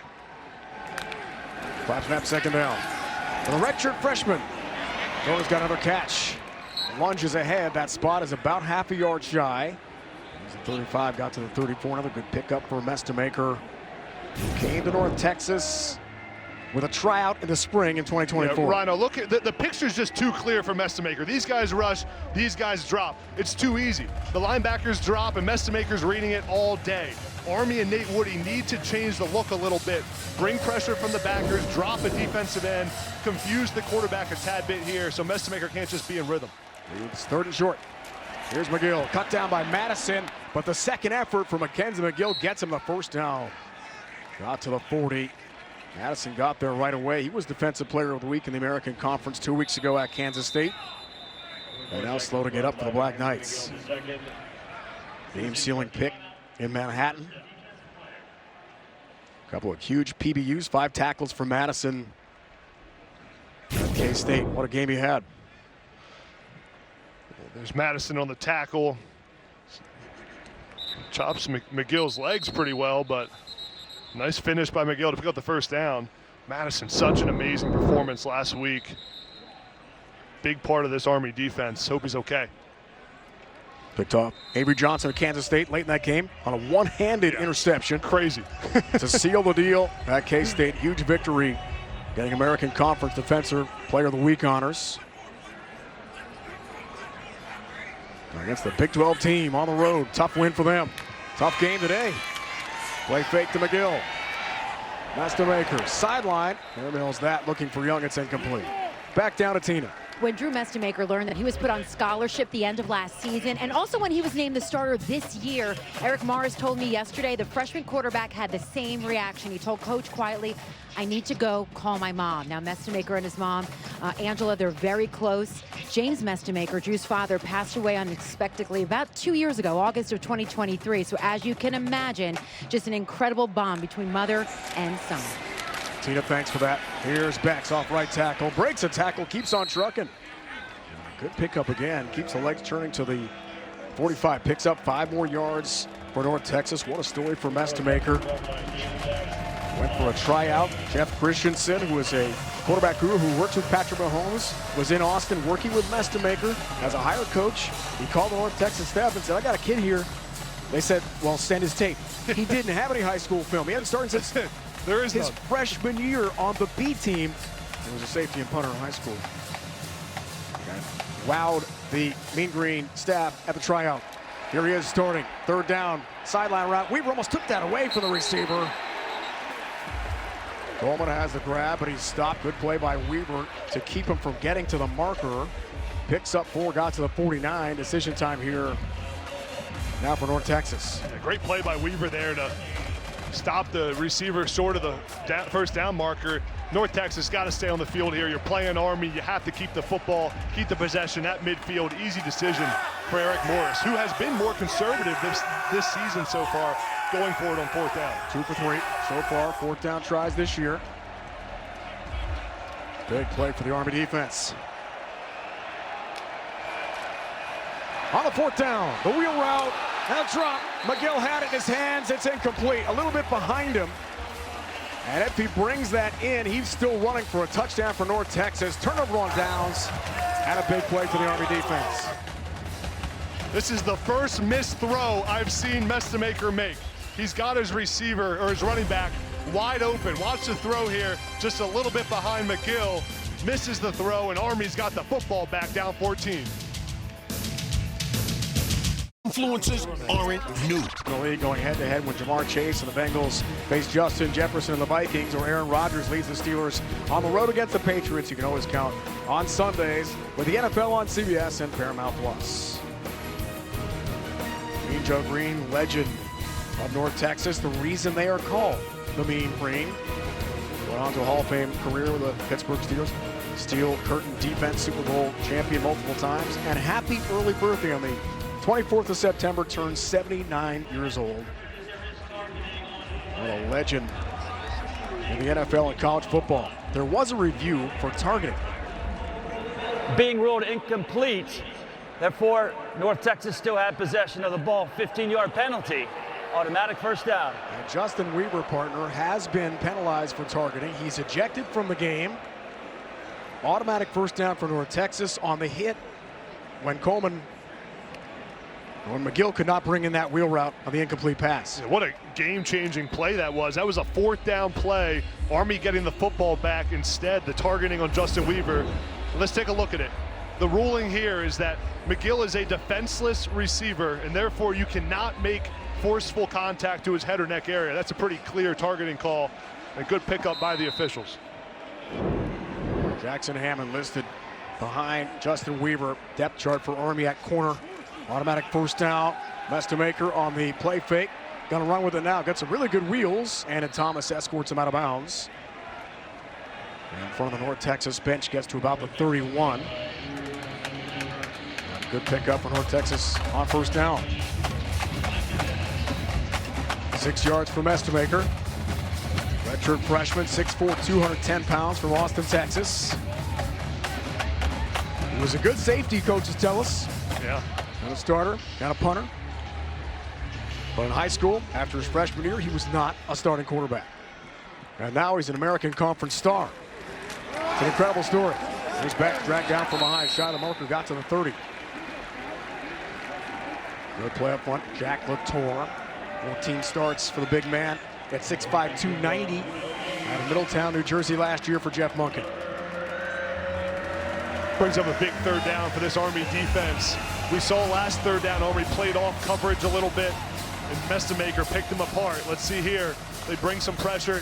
5 snap, second down. For the redshirt freshman. Dorner's got another catch. Lunges ahead. That spot is about half a yard shy. He's at 35, got to the 34. Another good pickup for Mestemaker, who came to North Texas with a tryout in the spring in 2024. Yeah, Rhino, look at the picture's just too clear for Mestemaker. These guys rush, these guys drop. It's too easy. The linebackers drop and Mestemaker's reading it all day. Army and Nate Woody need to change the look a little bit. Bring pressure from the backers, drop a defensive end, confuse the quarterback a tad bit here so Mestemaker can't just be in rhythm. It's 3rd and short. Here's McGill, cut down by Madison, but the second effort for Mackenzie McGill gets him the first down. Got to the 40. Madison got there right away. He was Defensive Player of the Week in the American Conference 2 weeks ago at Kansas State. And now slow to get up for the Black Knights. Game-sealing pick in Manhattan. A couple of huge PBUs, 5 tackles for Madison. K-State, what a game he had. There's Madison on the tackle. Chops McGill's legs pretty well, but nice finish by McGill to pick up the first down. Madison, such an amazing performance last week. Big part of this Army defense. Hope he's okay. Picked off Avery Johnson of Kansas State late in that game on a one-handed interception. Crazy. To seal the deal at K-State. Huge victory, getting American Conference Defensive Player of the Week honors. Against the Big 12 team on the road. Tough win for them. Tough game today. Play fake to McGill. Mestemaker, sideline. There mills that, looking for Young. It's incomplete. Back down to Tina. When Drew Mestemaker learned that he was put on scholarship the end of last season, and also when he was named the starter this year, Eric Morris told me yesterday the freshman quarterback had the same reaction. He told Coach quietly, "I need to go call my mom." Now, Mestemaker and his mom, Angela, they're very close. James Mestemaker, Drew's father, passed away unexpectedly about 2 years ago, August of 2023. So as you can imagine, just an incredible bond between mother and son. Tina, thanks for that. Here's Bex off right tackle. Breaks a tackle, keeps on trucking. Good pickup again. Keeps the legs turning to the 45. Picks up 5 more yards for North Texas. What a story for Mestemaker. Went for a tryout. Jeff Christensen, who is a quarterback guru who works with Patrick Mahomes, was in Austin working with Mestemaker as a hired coach. He called the North Texas staff and said, "I got a kid here." They said, "Well, send his tape." He didn't have any high school film. He hadn't started since there is his none. freshman year on the B team. He was a safety and punter in high school. Wowed the Mean Green staff at the tryout. Here he is starting. 3rd down, sideline route. Weaver almost took that away from the receiver. Coleman has the grab, but he's stopped. Good play by Weaver to keep him from getting to the marker. Picks up 4, got to the 49. Decision time here now for North Texas. Yeah, great play by Weaver there to stop the receiver short of the first down marker. North Texas got to stay on the field here. You're playing Army. You have to keep the football, keep the possession at midfield. Easy decision for Eric Morris, who has been more conservative this season so far, going for it on 4th down. 2 for 3 so far. 4th down tries this year. Big play for the Army defense. On the 4th down, the wheel route and a drop. McGill had it in his hands. It's incomplete. A little bit behind him. And if he brings that in, he's still running for a touchdown for North Texas. Turnover on downs and a big play for the Army defense. This is the first missed throw I've seen Mestemaker make. He's got his receiver, or his running back, wide open. Watch the throw here, just a little bit behind McGill. Misses the throw, and Army's got the football back, down 14. Influences aren't new. The league going head-to-head when Jamar Chase and the Bengals face Justin Jefferson and the Vikings, or Aaron Rodgers leads the Steelers on the road against the Patriots. You can always count on Sundays with the NFL on CBS and Paramount Plus. Mean Joe Green, legend of North Texas, the reason they are called the Mean Green. Went on to a Hall of Fame career with the Pittsburgh Steelers. Steel curtain defense Super Bowl champion multiple times. And happy early birthday on the 24th of September, turned 79 years old. What a legend in the NFL and college football. There was a review for targeting. Being ruled incomplete. Therefore, North Texas still had possession of the ball. 15-yard penalty. Automatic first down. And Justin Weaver, partner, has been penalized for targeting. He's ejected from the game. Automatic first down for North Texas on the hit when McGill could not bring in that wheel route on the incomplete pass. Yeah, what a game-changing play that was. That was a 4th down play. Army getting the football back instead, the targeting on Justin Weaver. Let's take a look at it. The ruling here is that McGill is a defenseless receiver, and therefore you cannot make forceful contact to his head or neck area. That's a pretty clear targeting call, and good pickup by the officials. Jackson Hammond listed behind Justin Weaver. Depth chart for Army at corner. Automatic first down. Mestemaker on the play fake. Gonna run with it now. Got some really good wheels. And Thomas escorts him out of bounds. And in front of the North Texas bench, gets to about the 31. Good pickup for North Texas on first down. 6 yards from Estemaker. Redshirt freshman, 6'4", 210 pounds from Austin, Texas. He was a good safety, coaches tell us. Yeah. Got a starter, got a punter. But in high school, after his freshman year, he was not a starting quarterback. And now he's an American Conference star. It's an incredible story. He's back, dragged down from behind. Shot of Marker, got to the 30. Good play up front, Jack Latour. 14 starts for the big man at 6'5", 290 out of Middletown, New Jersey last year for Jeff Monken. Brings up a big third down for this Army defense. We saw last third down, Army played off coverage a little bit, and Estemaker picked them apart. Let's see here. They bring some pressure.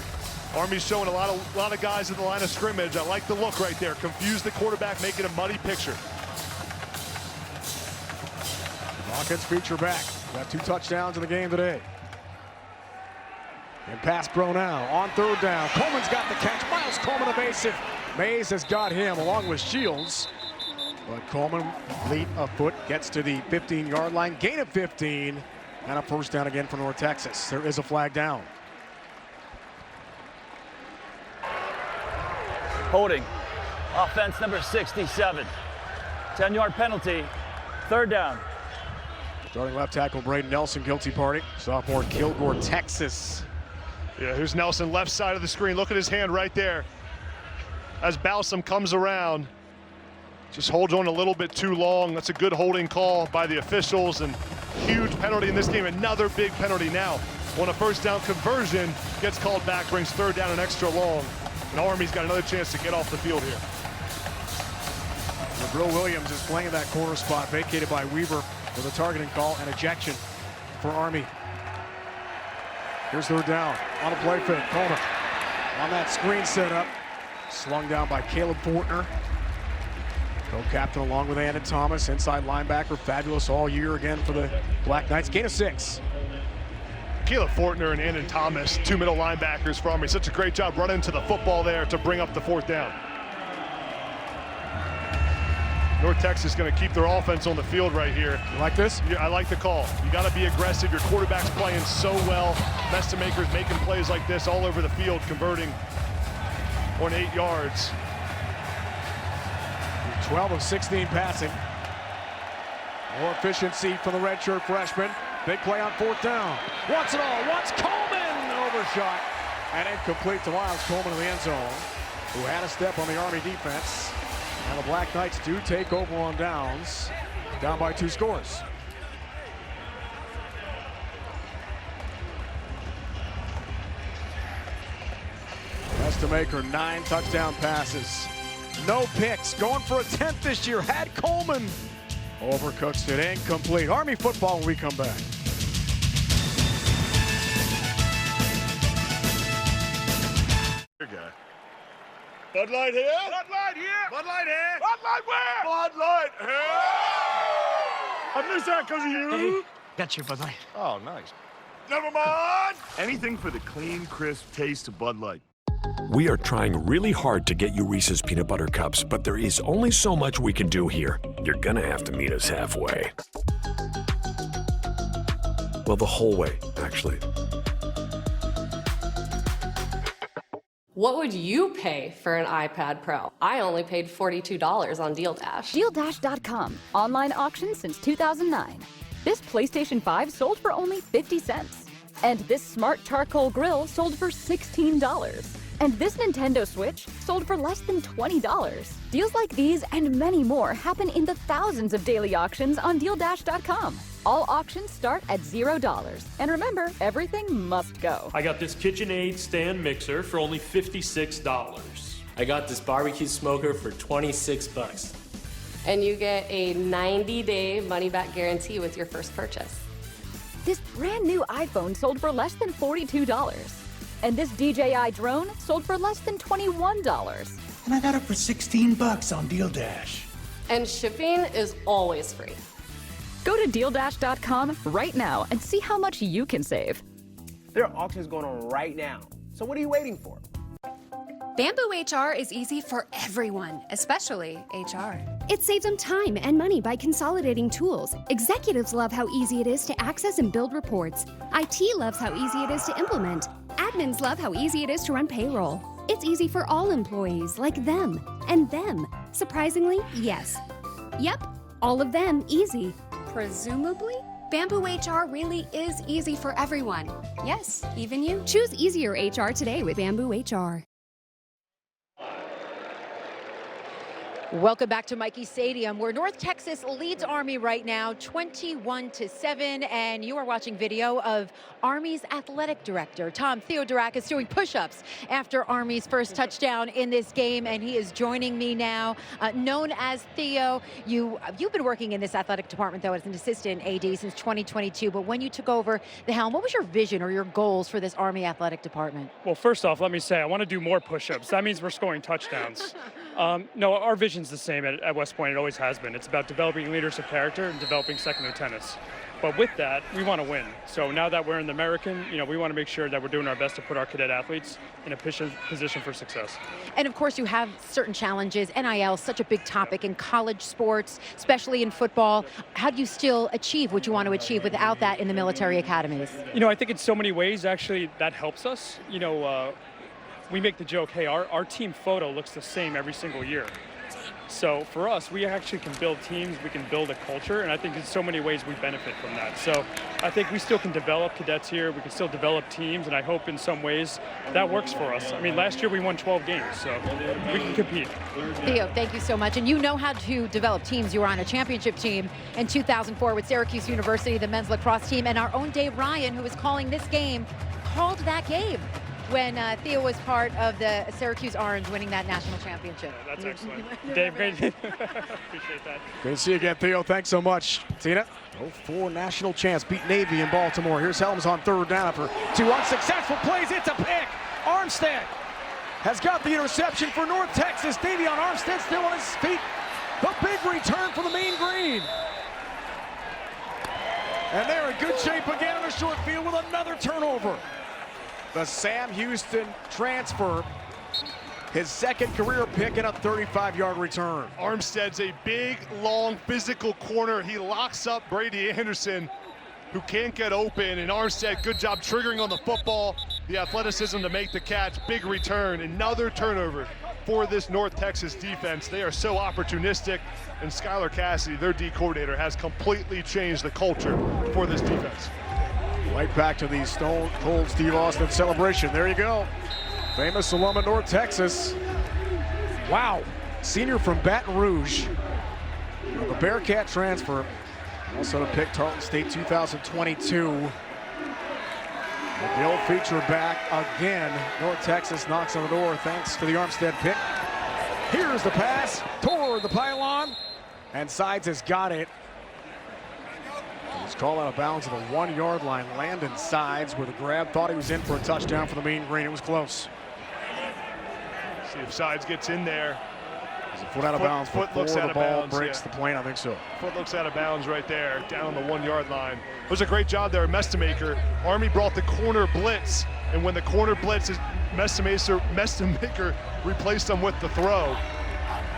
Army's showing a lot of guys at the line of scrimmage. I like the look right there. Confuse the quarterback, make it a muddy picture. Hawkins feature back. Got 2 touchdowns in the game today. And pass pro now on third down. Coleman's got the catch. Miles Coleman evasive. Mays has got him along with Shields. But Coleman, fleet of foot, gets to the 15-yard line. Gain of 15. And a first down again for North Texas. There is a flag down. Holding. Offense number 67. 10-yard penalty. Third down. Starting left tackle Braden Nelson, guilty party. Sophomore, Kilgore, Texas. Yeah, here's Nelson, left side of the screen. Look at his hand right there. As Balsam comes around, just holds on a little bit too long. That's a good holding call by the officials, and huge penalty in this game. Another big penalty now. When a first down conversion gets called back, brings third down and extra long. And Army's got another chance to get off the field here. Jabril Williams is playing that corner spot, vacated by Weaver with a targeting call and ejection for Army. Here's third down on a play fake. Coleman on that screen setup. Slung down by Caleb Fortner. Co-captain along with Andon Thomas. Inside linebacker, fabulous all year again for the Black Knights. Gain of 6. Caleb Fortner and Andon Thomas, 2 middle linebackers for Army. Such a great job running to the football there to bring up the fourth down. North Texas is going to keep their offense on the field right here. You like this? Yeah, I like the call. You got to be aggressive. Your quarterback's playing so well. Estemaker's making plays like this all over the field, converting on 8 yards. 12 of 16 passing. More efficiency for the redshirt freshman. Big play on fourth down. Wants it all. Wants Coleman. Overshot. And incomplete to Miles Coleman in the end zone, who had a step on the Army defense. And the Black Knights do take over on downs. Down by 2 scores. Estemaker, 9 touchdown passes. No picks. Going for a 10th this year. Had Coleman. Overcooks it. Incomplete. Army football when we come back. Bud Light here. Bud Light here. Bud Light here. Bud Light where? Bud Light here. I missed that because of you. Hey, got your Bud Light. Oh, nice. Never mind. Anything for the clean, crisp taste of Bud Light. We are trying really hard to get you Reese's Peanut Butter Cups, but there is only so much we can do here. You're gonna have to meet us halfway. Well, the whole way, actually. What would you pay for an iPad Pro? I only paid $42 on Deal Dash. DealDash.com. Online auction since 2009. This PlayStation 5 sold for only 50 cents. And this smart charcoal grill sold for $16. And this Nintendo Switch sold for less than $20. Deals like these and many more happen in the thousands of daily auctions on DealDash.com. All auctions start at $0. And remember, everything must go. I got this KitchenAid stand mixer for only $56. I got this barbecue smoker for $26. And you get a 90-day money-back guarantee with your first purchase. This brand new iPhone sold for less than $42. And this DJI drone sold for less than $21. And I got it for $16 on Deal Dash. And shipping is always free. Go to DealDash.com right now and see how much you can save. There are auctions going on right now. So what are you waiting for? Bamboo HR is easy for everyone, especially HR. It saves them time and money by consolidating tools. Executives love how easy it is to access and build reports. IT loves how easy it is to implement. Admins love how easy it is to run payroll. It's easy for all employees, like them and them. Surprisingly, yes. Yep, all of them easy. Presumably? Bamboo HR really is easy for everyone. Yes, even you. Choose easier HR today with Bamboo HR. Welcome back to Michie Stadium, where North Texas leads Army right now 21-7, and you are watching video of Army's athletic director, Tom Theodorakis, doing push-ups after Army's first touchdown in this game, and he is joining me now, known as Theo. You've been working in this athletic department, though, as an assistant AD since 2022, but when you took over the helm, what was your vision or your goals for this Army athletic department? Well, first off, let me say, I want to do more push-ups. That means we're scoring touchdowns. No, our vision's the same at West Point. It always has been. It's about developing leaders of character and developing second lieutenants. But with that, we want to win. So now that we're in the American, we want to make sure that we're doing our best to put our cadet athletes in a position for success. And of course, you have certain challenges. NIL is such a big topic in college sports, especially in football. How do you still achieve what you want to achieve without that in the military academies? I think in so many ways, actually, that helps us. We make the joke, hey, our team photo looks the same every single year. So for us, we actually can build teams, we can build a culture, and I think in so many ways we benefit from that. So I think we still can develop cadets here, we can still develop teams, and I hope in some ways that works for us. I mean, last year we won 12 games, so we can compete. Theo, thank you so much. And you know how to develop teams. You were on a championship team in 2004 with Syracuse University, the men's lacrosse team, and our own Dave Ryan, who is calling this game, called that game when Theo was part of the Syracuse Orange winning that national championship. Yeah, that's excellent. Dave, great. Appreciate that. Good to see you again, Theo. Thanks so much. Tina, 04 national champs beat Navy in Baltimore. Here's Helms on third down after two unsuccessful plays. It's a pick. Armstead has got the interception for North Texas. Navy on Armstead still on his feet. The big return for the Mean Green. And they're in good shape again on the short field with another turnover. The Sam Houston transfer, his second career pick and a 35-yard return. Armstead's a big, long, physical corner. He locks up Brady Anderson, who can't get open, and Armstead, good job triggering on the football, the athleticism to make the catch, big return, another turnover for this North Texas defense. They are so opportunistic, and Skylar Cassidy, their D coordinator, has completely changed the culture for this defense. Right back to the Stone Cold Steve Austin celebration. There you go. Famous alum of North Texas. Wow. Senior from Baton Rouge. The Bearcat transfer. Also to pick Tarleton State 2022. The old feature back again. North Texas knocks on the door thanks to the Armstead pick. Here's the pass toward the pylon. And Sides has got it. He's called out of bounds at the 1 yard line. Landon Sides, where the grab thought he was in for a touchdown for the Mean Green. It was close. See if Sides gets in there. Is a foot out of bounds before the ball breaks the plane? I think so. Foot looks out of bounds right there, down on the 1 yard line. It was a great job there, Mestamaker. Army brought the corner blitz, and when the corner blitz, Mestamaker replaced them with the throw.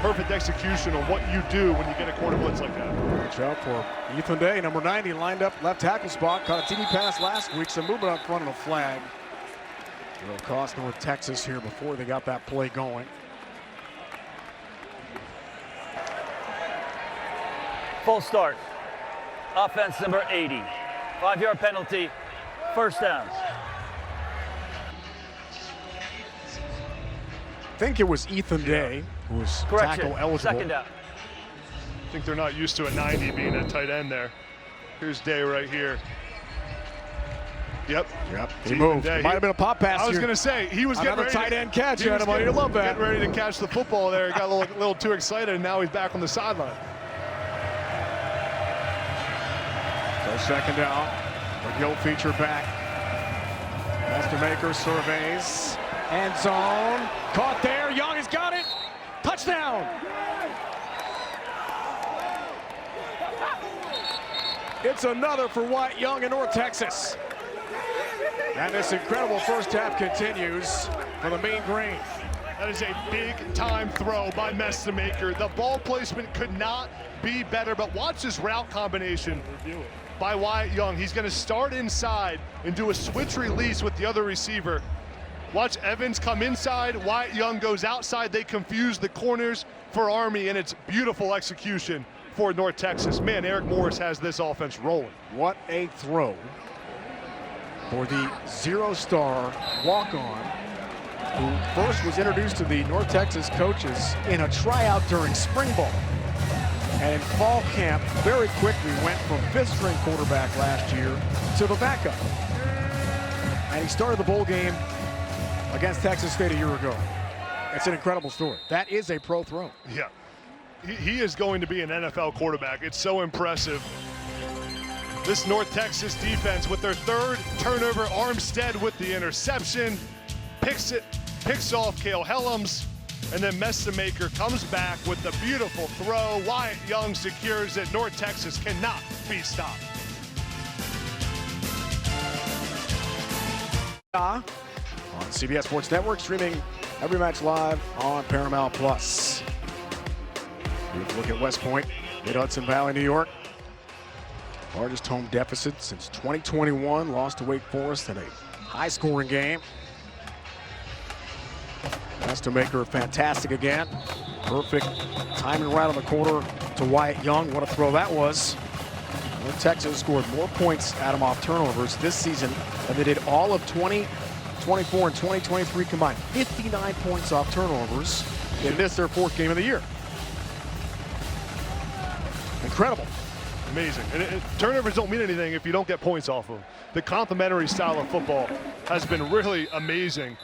Perfect execution on what you do when you get a corner blitz like that. Watch out for Ethan Day, number 90, lined up left tackle spot. Caught a TD pass last week, some movement up front of the flag. It'll cost North Texas here before they got that play going. Full start. Offense number 80. 5-yard penalty. First down. I think it was Ethan Day who was tackle eligible. Second down. I think they're not used to a 90 being a tight end there. Here's Day right here. Yep. He moved. It might have been a pop pass. I was going to say, he was getting ready. Tight end catch, Anybody you love that. Getting ready to catch the football there. He got a little too excited, and now he's back on the sideline. So second down. McGill feature back. Mestamaker surveys. End zone. Caught there. Young has got it. Touchdown. It's another for Wyatt Young in North Texas. And this incredible first half continues for the Mean Green. That is a big-time throw by Messamaker. The ball placement could not be better, but watch this route combination by Wyatt Young. He's going to start inside and do a switch release with the other receiver. Watch Evans come inside, Wyatt Young goes outside. They confuse the corners for Army, and it's beautiful execution for North Texas. Man, Eric Morris has this offense rolling. What a throw for the zero-star walk-on, who first was introduced to the North Texas coaches in a tryout during spring ball. And in fall camp, very quickly went from fifth-string quarterback last year to the backup. And he started the bowl game against Texas State a year ago. It's an incredible story. That is a pro throw. Yeah, he is going to be an NFL quarterback. It's so impressive. This North Texas defense with their third turnover, Armstead with the interception, picks off Cale Helms, and then Messamaker comes back with the beautiful throw. Wyatt Young secures it. North Texas cannot be stopped. On CBS Sports Network, streaming every match live on Paramount Plus. Beautiful look at West Point, Mid-Hudson Valley, New York. Largest home deficit since 2021, lost to Wake Forest in a high-scoring game. Messamaker fantastic again. Perfect timing right on the corner to Wyatt Young. What a throw that was. North Texas scored more points at him off turnovers this season than they did all of 2024 and 2023 combined. 59 points off turnovers in this, their fourth game of the year. Incredible. Amazing. And turnovers don't mean anything if you don't get points off of them. The complementary style of football has been really amazing.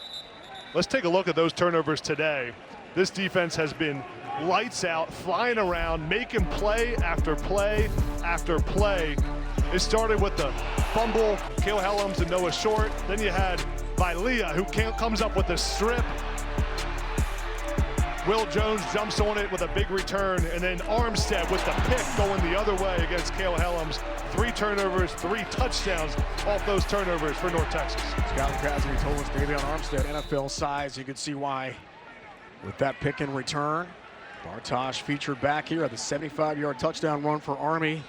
Let's take a look at those turnovers today. This defense has been lights out, flying around, making play after play after play. It started with the fumble, Cale Helms and Noah Short. Then you had Vilea, who comes up with a strip. Will Jones jumps on it with a big return, and then Armstead with the pick going the other way against Cale Helms. 3 turnovers, 3 touchdowns off those turnovers for North Texas. Scott Crosby told us Davion Armstead, NFL size. You can see why with that pick and return. Bartosh featured back here at the 75-yard touchdown run for Army.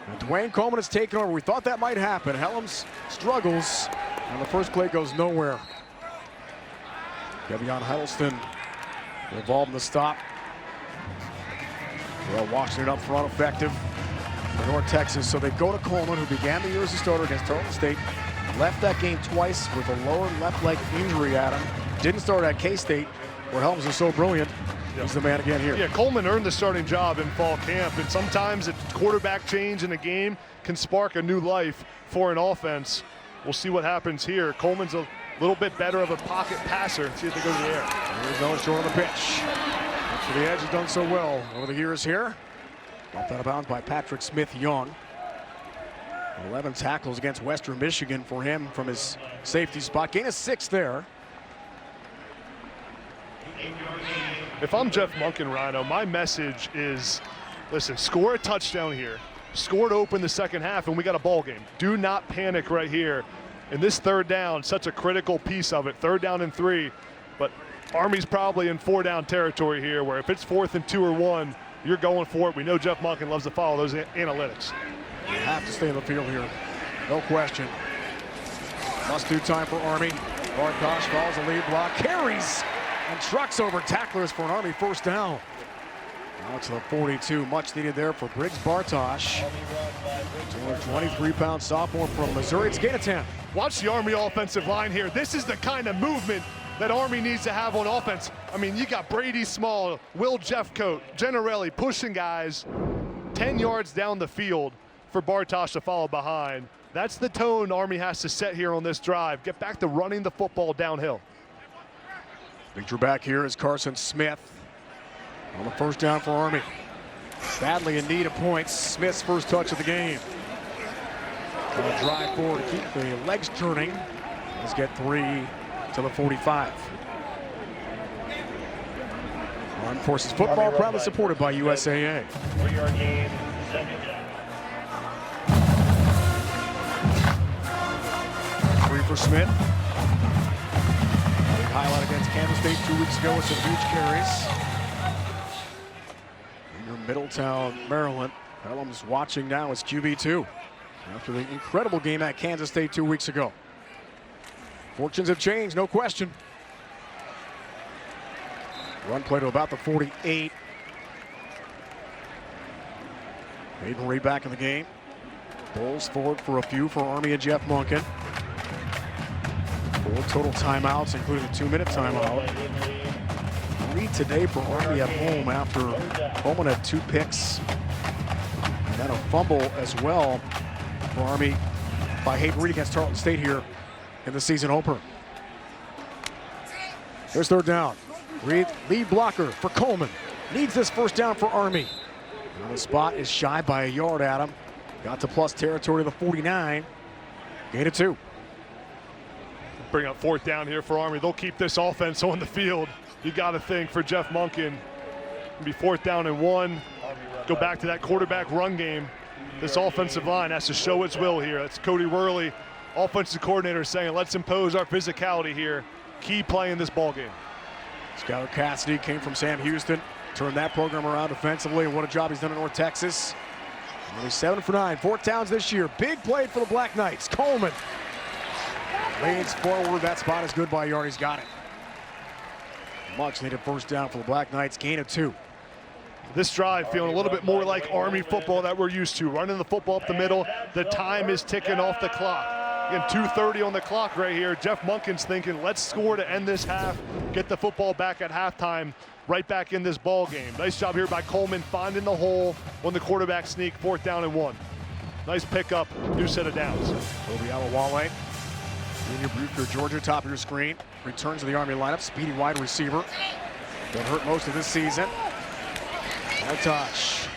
And Dwayne Coleman has taken over. We thought that might happen. Helms struggles, and the first play goes nowhere. Kevion Huddleston involved in the stop. Well, Washington up front, effective for North Texas. So they go to Coleman, who began the year as a starter against Tarleton State. Left that game twice with a lower left leg injury at him. Didn't start at K-State, where Helms is so brilliant. He's the man again here. Yeah, Coleman earned the starting job in fall camp, and sometimes a quarterback change in a game can spark a new life for an offense. We'll see what happens here. Coleman's a little bit better of a pocket passer. Let's see if they go to the air. Here's Noah Short on the pitch. For the edge, has done so well over the years here. Bumped out of bounds by Patrick Smith-Young. 11 tackles against Western Michigan for him from his safety spot. Gain of 6 there. If I'm Jeff Monken, Rhino, my message is, listen, score a touchdown here. Score to open the second half, and we got a ball game. Do not panic right here. And this third down, such a critical piece of it. 3rd down and 3. But Army's probably in 4-down territory here, where if it's 4th and 2 or 1, you're going for it. We know Jeff Monken loves to follow those analytics. You have to stay in the field here. No question. Must-do time for Army. Bartosh follows the lead block. Carries and trucks over tacklers for an Army first down. Now to the 42. Much needed there for Briggs Bartosh. 223-pound sophomore from Missouri. It's gain of 10. Watch the Army offensive line here. This is the kind of movement that Army needs to have on offense. I mean, you got Brady Small, Will Jeffcoat, Gennarelli pushing guys 10 yards down the field for Bartosh to follow behind. That's the tone Army has to set here on this drive. Get back to running the football downhill. Picture back here is Carson Smith on the first down for Army. Badly in need of points. Smith's first touch of the game. Gonna drive forward to keep the legs turning. Let's get 3 to the 45. Armed Forces football proudly supported by USAA. 3-yard gain, 2nd down. for Smith. Big highlight against Kansas State 2 weeks ago with some huge carries. In your Middletown, Maryland. Pelham's watching now as QB2 after the incredible game at Kansas State 2 weeks ago. Fortunes have changed, no question. Run play to about the 48. Hayden Reed back in the game. Bulls forward for a few for Army and Jeff Monken. 4 total timeouts, including a 2-minute timeout. 3 today for Army at home after Coleman had 2 picks. And then a fumble as well for Army by Hayden Reed against Tarleton State here in the season opener. Here's third down. Reed, lead blocker for Coleman. Needs this first down for Army. And the spot is shy by a yard, Adam. Got to plus territory to the 49. Gain of 2. Bring up fourth down here for Army. They'll keep this offense on the field. You got to think for Jeff Monken. It'll be 4th down and 1. Go back to that quarterback run game. This offensive line has to show its will here. That's Cody Worley, offensive coordinator, saying, let's impose our physicality here. Key play in this ball game. Skylar Cassidy came from Sam Houston, turned that program around defensively, and what a job he's done in North Texas. Only 7 for 9, 4 downs this year. Big play for the Black Knights. Coleman leans forward. That spot is good by a yard. He's got it. Much needed first down for the Black Knights. Gain of 2. This drive feeling a little bit more like Army football that we're used to. Running the football up the middle. The time is ticking off the clock. Again, 2:30 on the clock right here. Jeff Monken's thinking, let's score to end this half. Get the football back at halftime. Right back in this ball game. Nice job here by Coleman finding the hole on the quarterback sneak. 4th down and 1. Nice pickup. New set of downs. Toby Alawale, junior Bucher, Georgia, top of your screen. Returns to the Army lineup. Speedy wide receiver. Been hurt most of this season. Bartosh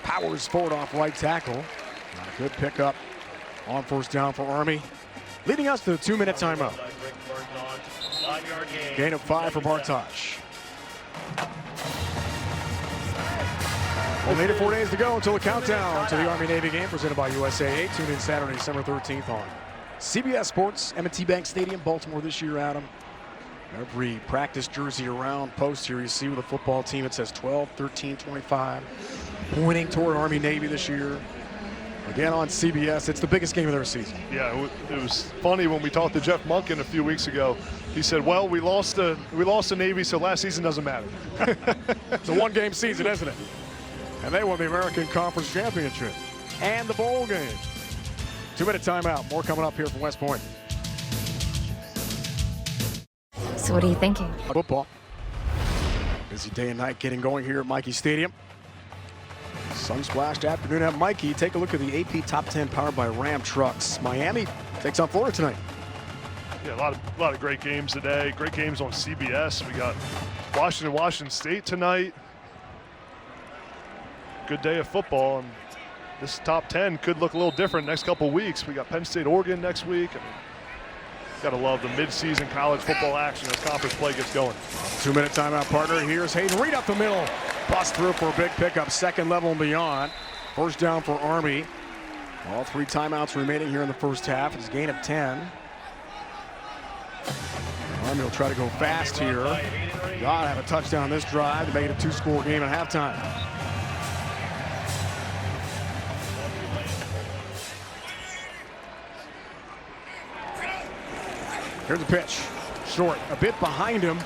powers forward off right tackle. A good pickup on first down for Army. Leading us to the 2-minute timeout. Gain of 5 for Bartosh. Only 4 days to go until the countdown to the Army-Navy game presented by USAA. Tune in Saturday, December 13th on CBS Sports, M&T Bank Stadium, Baltimore this year, Adam. Every practice jersey around post here you see with the football team, it says 12, 13, 25. Pointing toward Army-Navy this year. Again on CBS, it's the biggest game of their season. Yeah, it was funny when we talked to Jeff Monken a few weeks ago. He said, well, we lost the Navy, so last season doesn't matter. It's a 1-game season, isn't it? And they won the American Conference Championship and the bowl game. 2-minute timeout. More coming up here from West Point. So what are you thinking? Football. Busy day and night getting going here at Mikey Stadium. Sun-splashed afternoon at Mikey. Take a look at the AP Top 10 powered by Ram Trucks. Miami takes on Florida tonight. Yeah, a lot of great games today. Great games on CBS. We got Washington State tonight. Good day of football, and this top 10 could look a little different next couple weeks. We got Penn State, Oregon next week. I mean, gotta love the mid-season college football action as conference play gets going. 2-minute timeout, partner. Here's Hayden Reed up the middle. Bust through for a big pickup, second level and beyond. First down for Army. All 3 timeouts remaining here in the first half. It's a gain of 10. Army will try to go fast here. Gotta have a touchdown this drive to make it a 2-score game at halftime. Here's the pitch. Short, a bit behind him.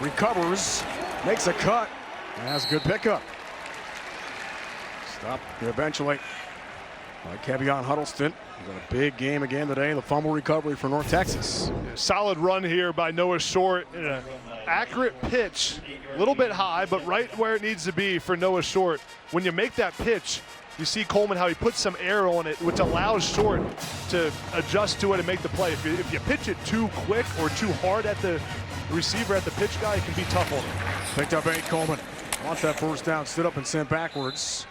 Recovers, makes a cut. Has a good pickup. Stopped eventually by Kevion Huddleston. He's got a big game again today. The fumble recovery for North Texas. Solid run here by Noah Short. An accurate pitch. A little bit high, but right where it needs to be for Noah Short. When you make that pitch, you see Coleman how he puts some air on it, which allows Short to adjust to it and make the play. If you pitch it too quick or too hard at the receiver, at the pitch guy, it can be tough on him. Picked up 8, Coleman. Wants that first down, stood up and sent backwards.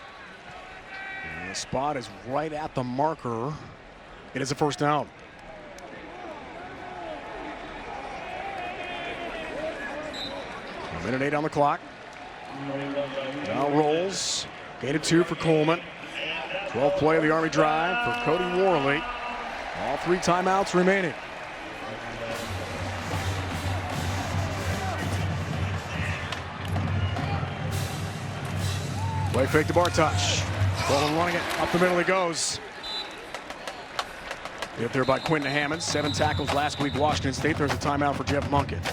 And the spot is right at the marker. It is a first down. A minute 8 on the clock. Now rolls. Gain of 2 for Coleman. 12th play of the Army drive for Cody Worley. All 3 timeouts remaining. Play fake to Bartosh. Coleman running it. Up the middle he goes. Hit there by Quentin Hammond. 7 tackles last week, Washington State. There's a timeout for Jeff Monken.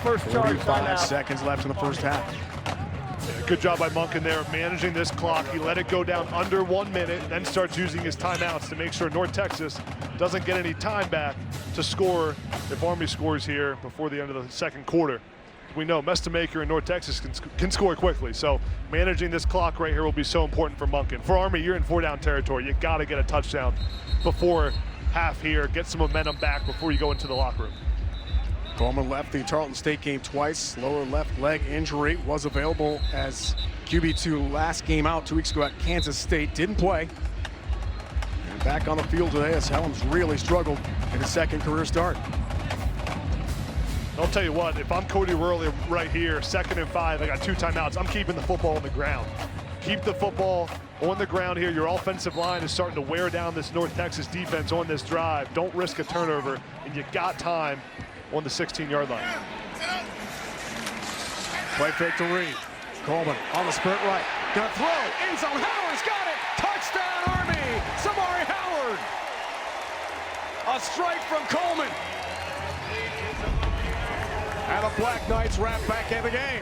First charge 45 seconds left in the first half. Yeah, good job by Monken there managing this clock. He let it go down under 1 minute, then starts using his timeouts to make sure North Texas doesn't get any time back to score if Army scores here before the end of the second quarter. We know Mestamaker and North Texas can score quickly, so managing this clock right here will be so important for Monken. For Army, you're in 4-down territory. You got to get a touchdown before half here. Get some momentum back before you go into the locker room. Coleman left the Tarleton State game twice. Lower left leg injury, was available as QB2 last game out 2 weeks ago at Kansas State. Didn't play. And back on the field today as Helms really struggled in his second career start. I'll tell you what, if I'm Cody Worley right here, 2nd and 5, I got 2 timeouts, I'm keeping the football on the ground. Keep the football on the ground here. Your offensive line is starting to wear down this North Texas defense on this drive. Don't risk a turnover, and you got time on the 16-yard line. Play fake to Reed. Coleman on the sprint right. Gonna throw. End zone. Howard's got it. Touchdown, Army. Samari Howard. A strike from Coleman. And the Black Knights wrap back in the game.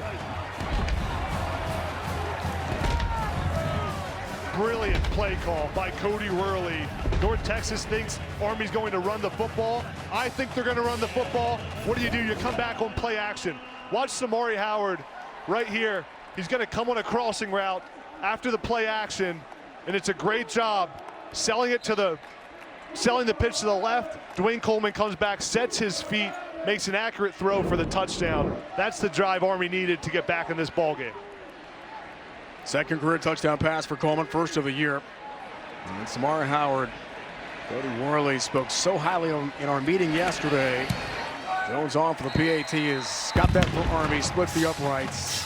Brilliant play call by Cody Worley. North Texas thinks Army's going to run the football. I think they're going to run the football. What do? You come back on play action. Watch Samari Howard right here. He's going to come on a crossing route after the play action, and it's a great job selling the pitch to the left. Dwayne Coleman comes back, sets his feet, makes an accurate throw for the touchdown. That's the drive Army needed to get back in this ball game. Second career touchdown pass for Coleman, first of the year. And Samari Howard, Cody Worley spoke so highly in our meeting yesterday. Jones on for the PAT has got that for Army, splits the uprights.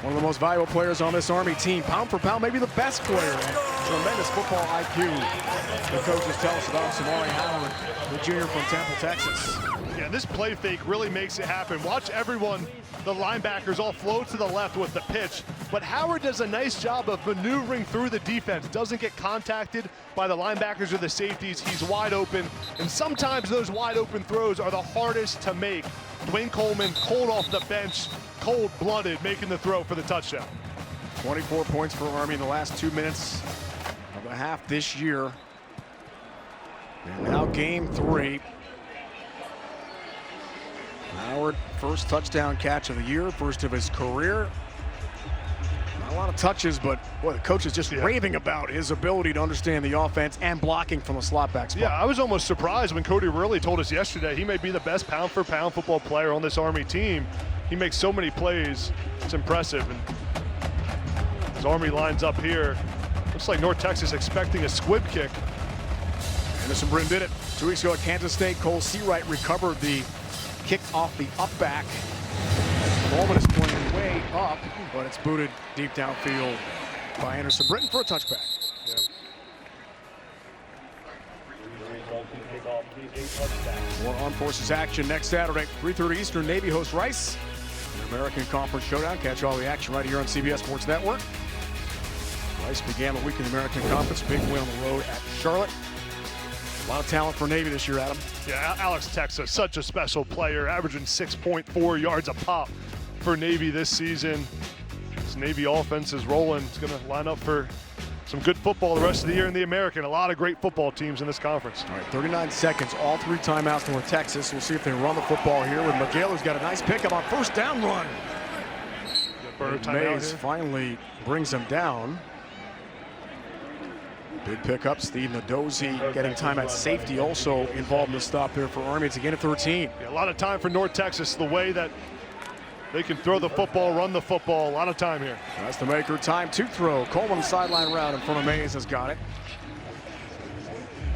One of the most valuable players on this Army team. Pound for pound, maybe the best player. Tremendous football IQ. The coaches tell us about Samari Howard, the junior from Temple, Texas. Yeah, this play fake really makes it happen. Watch everyone, the linebackers all flow to the left with the pitch, but Howard does a nice job of maneuvering through the defense, doesn't get contacted by the linebackers or the safeties. He's wide open, and sometimes those wide open throws are the hardest to make. Dwayne Coleman, cold off the bench, cold-blooded, making the throw for the touchdown. 24 points for Army in the last 2 minutes of the half this year. And now game 3. Howard, first touchdown catch of the year, first of his career. Not a lot of touches, but boy, the coach is just raving about his ability to understand the offense and blocking from the slot back spot. Yeah, I was almost surprised when Cody Worley told us yesterday he may be the best pound-for-pound football player on this Army team. He makes so many plays, it's impressive. And as Army lines up here, looks like North Texas expecting a squib kick. Anderson Britton did it 2 weeks ago at Kansas State. Cole Seawright recovered the kick off the up back. Coleman is playing way up, but it's booted deep downfield by Anderson Britton for a touchback. Yeah. More Armed Forces action next Saturday, 3:30 Eastern. Navy hosts Rice. The American Conference Showdown. Catch all the action right here on CBS Sports Network. Rice began the week in the American Conference. Big win on the road at Charlotte. A lot of talent for Navy this year, Adam. Yeah, Alex Texas, such a special player, averaging 6.4 yards a pop for Navy this season. This Navy offense is rolling. It's going to line up for some good football the rest of the year in the American. A lot of great football teams in this conference. All right, 39 seconds, all 3 timeouts North Texas. We'll see if they run the football here with Miguel, who's got a nice pickup on first down run. Mays finally brings him down. Big pickup. Steve Nadozi getting time at safety, also involved in the stop there for Army. It's again at 13. Yeah, a lot of time for North Texas. The way that they can throw the football, run the football, a lot of time here. That's the maker. Time to throw. Coleman sideline route in front of Mays has got it.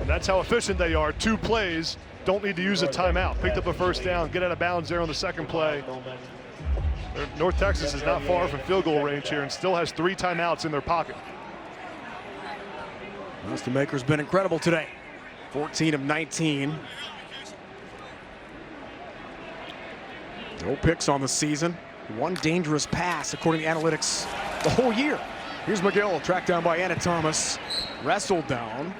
And that's how efficient they are. 2 plays. Don't need to use a timeout. Picked up a first down. Get out of bounds there on the second play. North Texas is not far from field goal range here and still has 3 timeouts in their pocket. The maker's been incredible today. 14 of 19. No picks on the season. 1 dangerous pass, according to analytics, the whole year. Here's McGill, tracked down by Anna Thomas. Wrestled down.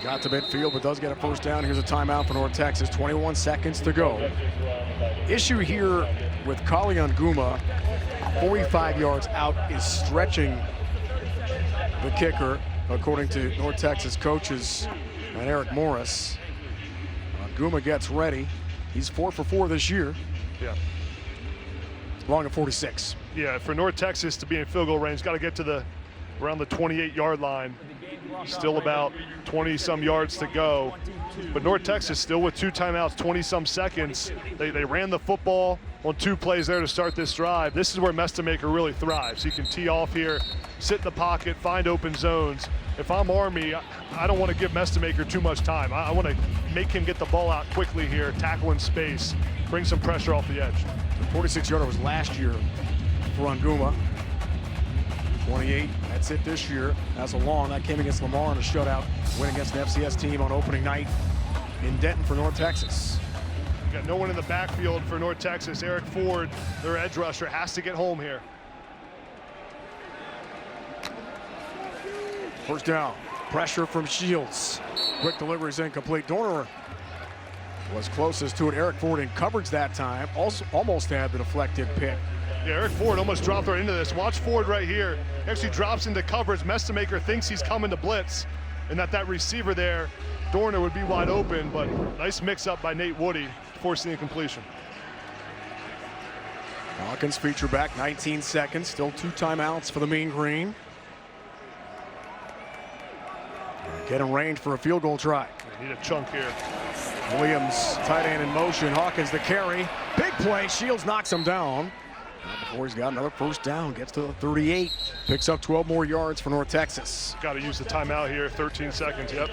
Got to midfield, but does get a first down. Here's a timeout for North Texas. 21 seconds to go. Issue here with Kali Nguma, 45 yards out, is stretching the kicker, according to North Texas coaches and Eric Morris. Nguma gets ready. He's 4 for 4 this year. Yeah. Long at 46. Yeah, for North Texas to be in field goal range, got to get to around the 28-yard line. Still about 20-some yards to go. But North Texas still with 2 timeouts, 20-some seconds. They ran the football on 2 plays there to start this drive. This is where Mestemaker really thrives. He can tee off here, sit in the pocket, find open zones. If I'm Army, I don't want to give Mestemaker too much time. I want to make him get the ball out quickly here, tackle in space, bring some pressure off the edge. The 46-yarder was last year for Nguma. 28, that's it this year. That's a long. That came against Lamar in a shutout win against an FCS team on opening night in Denton for North Texas. You got no one in the backfield for North Texas. Eric Ford, their edge rusher, has to get home here. First down, pressure from Shields. Quick delivery is incomplete. Dorner was closest to it. Eric Ford in coverage that time. Also almost had the deflected pick. Yeah, Eric Ford almost dropped right into this. Watch Ford right here. Actually drops into coverage. Mestemaker thinks he's coming to blitz, and that receiver there, Dorner, would be wide open, but nice mix-up by Nate Woody, forcing the incompletion. Hawkins feature back, 19 seconds. Still 2 timeouts for the Mean Green. Get in range for a field goal try. Need a chunk here. Williams, tight end in motion. Hawkins the carry. Big play. Shields knocks him down. Before he's got another first down, gets to the 38. Picks up 12 more yards for North Texas. Got to use the timeout here, 13 seconds, yep.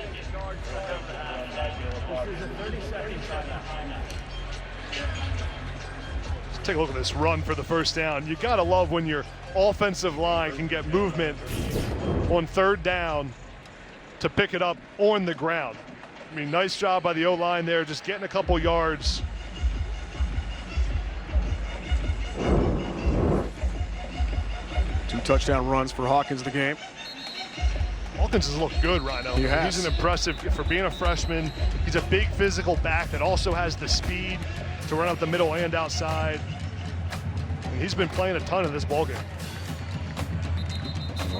Let's take a look at this run for the first down. You got to love when your offensive line can get movement on 3rd down to pick it up on the ground. I mean, nice job by the O-line there, just getting a couple yards. Two touchdown runs for Hawkins the game. Hawkins has looked good, Rhino. He has. He's an impressive, for being a freshman, he's a big physical back that also has the speed to run up the middle and outside. And he's been playing a ton of this ballgame.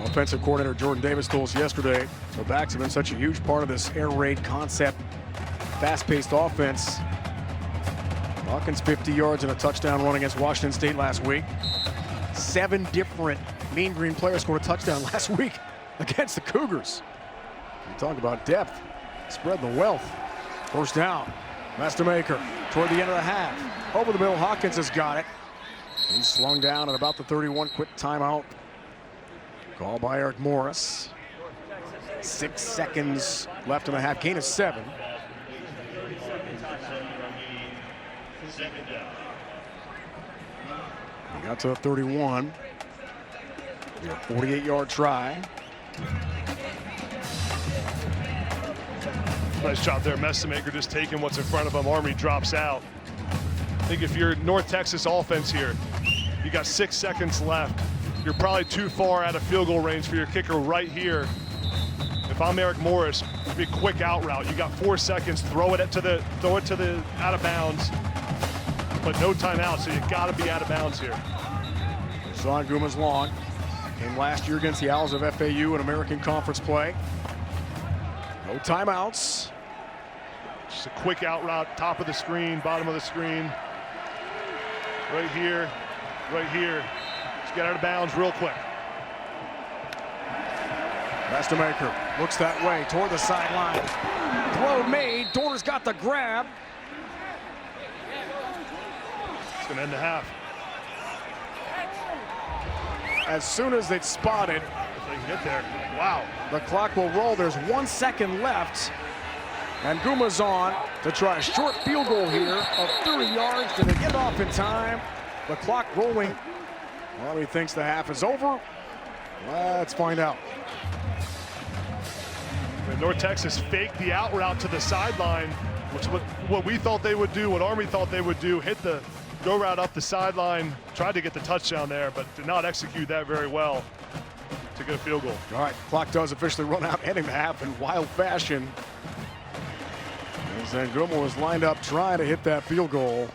Offensive coordinator Jordan Davis told us yesterday the backs have been such a huge part of this air raid concept, fast-paced offense. Hawkins 50 yards and a touchdown run against Washington State last week. 7 different Mean Green players scored a touchdown last week against the Cougars. You talk about depth, spread the wealth. First down, Mestemaker toward the end of the half. Over the middle, Hawkins has got it. He's slung down at about the 31, quick timeout. Call by Eric Morris. 6 seconds left in the half, gain of 7. He got to the 31. 48-yard try. Nice job there, Mestemaker just taking what's in front of him. Army drops out. I think if you're North Texas offense here, you got 6 seconds left. You're probably too far out of field goal range for your kicker right here. If I'm Eric Morris, be quick out route. You got 4 seconds. Throw it to the out of bounds, but no timeout. So you got to be out of bounds here. Sean Nguma's long. Came last year against the Owls of FAU in American Conference play. No timeouts. Just a quick out route, top of the screen, bottom of the screen. Right here, right here. Just get out of bounds real quick. Mestemaker looks that way toward the sideline. Throw made. Dorner's got the grab. It's going to end the half. As soon as it's spotted, if they can get there, wow. The clock will roll. There's 1 second left. And Nguma's on to try a short field goal here of 30 yards. Did it get off in time? The clock rolling. Army thinks the half is over. Let's find out. And North Texas faked the out route to the sideline, which is what we thought they would do, what Army thought they would do, hit the go route up the sideline, tried to get the touchdown there, but did not execute that very well to get a field goal. All right, clock does officially run out, ending the half in wild fashion. As Nguma was lined up trying to hit that field goal.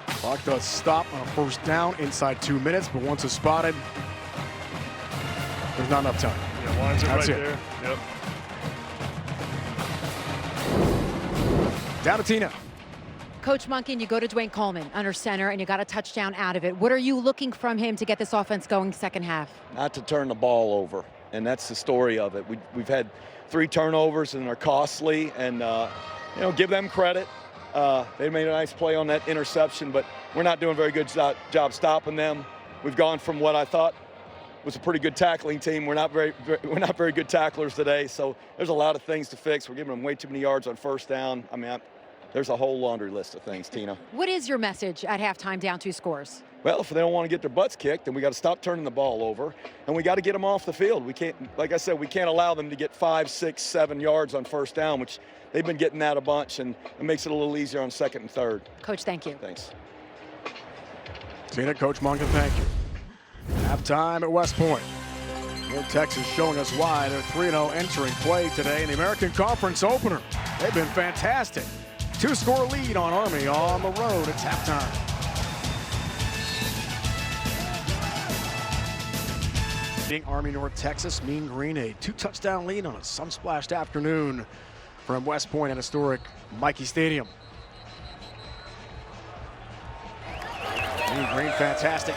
Clock does stop on a first down inside 2 minutes, but once it's spotted, there's not enough time. Yeah, lines are right there. Yep. Down to Tina. Coach Monken, you go to Dwayne Coleman under center, and you got a touchdown out of it. What are you looking from him to get this offense going second half? Not to turn the ball over, and that's the story of it. We've had 3 turnovers, and they're costly, and give them credit. They made a nice play on that interception, but we're not doing a very good job stopping them. We've gone from what I thought was a pretty good tackling team. We're not very good tacklers today, so there's a lot of things to fix. We're giving them way too many yards on first down. I mean, there's a whole laundry list of things, Tina. What is your message at halftime down 2 scores? Well, if they don't want to get their butts kicked, then we got to stop turning the ball over, and we got to get them off the field. We can't, like I said, we can't allow them to get 5, 6, 7 yards on first down, which they've been getting that a bunch, and it makes it a little easier on second and third. Coach, thank you. Thanks. Tina, Coach Monken, thank you. Halftime at West Point. North Texas showing us why they're 3-0 entering play today in the American Conference opener. They've been fantastic. 2-score lead on Army on the road. It's halftime. Army North Texas, Mean Green, a 2-touchdown lead on a sun-splashed afternoon from West Point at historic Michie Stadium. Mean Green, fantastic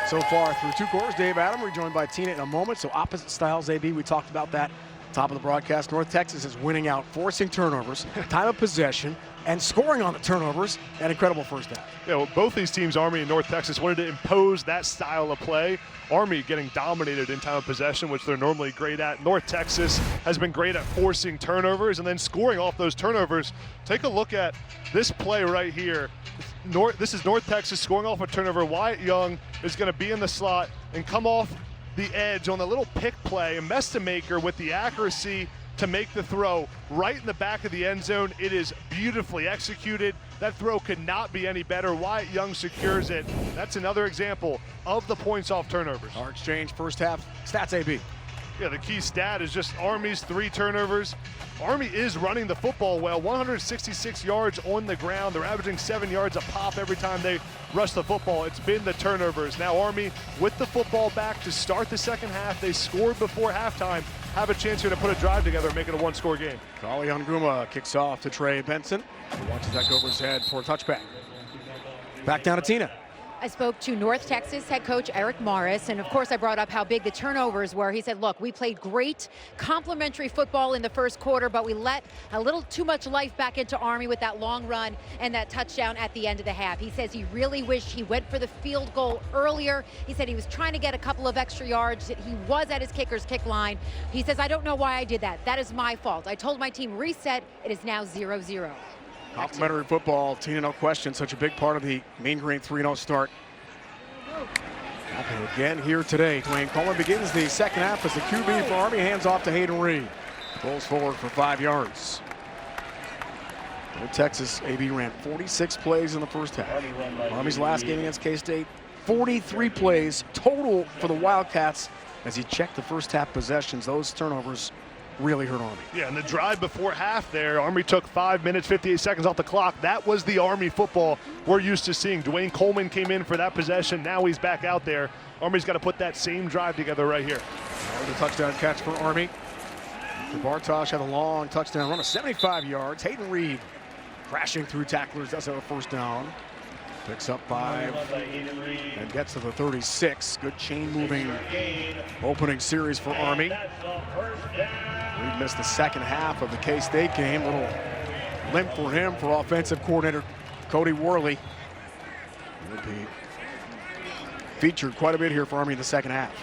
so far through 2 quarters. Dave Adam rejoined by Tina in a moment. So opposite styles, AB, we talked about that top of the broadcast. North Texas is winning out, forcing turnovers, time of possession, and scoring on the turnovers. An incredible first half. Yeah, well, both these teams, Army and North Texas, wanted to impose that style of play. Army getting dominated in time of possession, which they're normally great at. North Texas has been great at forcing turnovers and then scoring off those turnovers. Take a look at this play right here. This is North Texas scoring off a turnover. Wyatt Young is going to be in the slot and come off the edge on the little pick play, and Mestamaker with the accuracy to make the throw right in the back of the end zone. It is beautifully executed. That throw could not be any better. Wyatt Young secures it. That's another example of the points off turnovers. Our exchange first half stats, AB. Yeah, the key stat is just Army's 3 turnovers. Army is running the football well, 166 yards on the ground. They're averaging 7 yards a pop every time they rush the football. It's been the turnovers. Now Army with the football back to start the second half. They scored before halftime. Have a chance here to put a drive together and make it a 1-score game. Kali Nguma kicks off to Trey Benson. He watches that go over his head for a touchback. Back down to Tina. I spoke to North Texas head coach Eric Morris, and of course I brought up how big the turnovers were. He said, look, we played great complimentary football in the first quarter, but we let a little too much life back into Army with that long run and that touchdown at the end of the half. He says he really wished he went for the field goal earlier. He said he was trying to get a couple of extra yards. He was at his kicker's kick line. He says, I don't know why I did that. That is my fault. I told my team reset. It is now 0-0. Complimentary football, Tina, no question, such a big part of the Mean Green 3-0 start. Happening again here today. Dwayne Coleman begins the second half as the QB for Army, hands off to Hayden Reed. Rolls forward for 5 yards. North Texas, AB ran 46 plays in the first half. Army's last game against K-State, 43 plays total for the Wildcats as he checked the first half possessions. Those turnovers really hurt Army. Yeah, and the drive before half there, Army took 5 minutes, 58 seconds off the clock. That was the Army football we're used to seeing. Dwayne Coleman came in for that possession. Now he's back out there. Army's got to put that same drive together right here. The touchdown catch for Army. Bartosh had a long touchdown run of 75 yards. Hayden Reed crashing through tacklers. That's a first down. Picks up 5 and gets to the 36. Good chain moving opening series for Army. Reed missed the second half of the K-State game. Little limp for him for offensive coordinator Cody Worley. Will be featured quite a bit here for Army in the second half.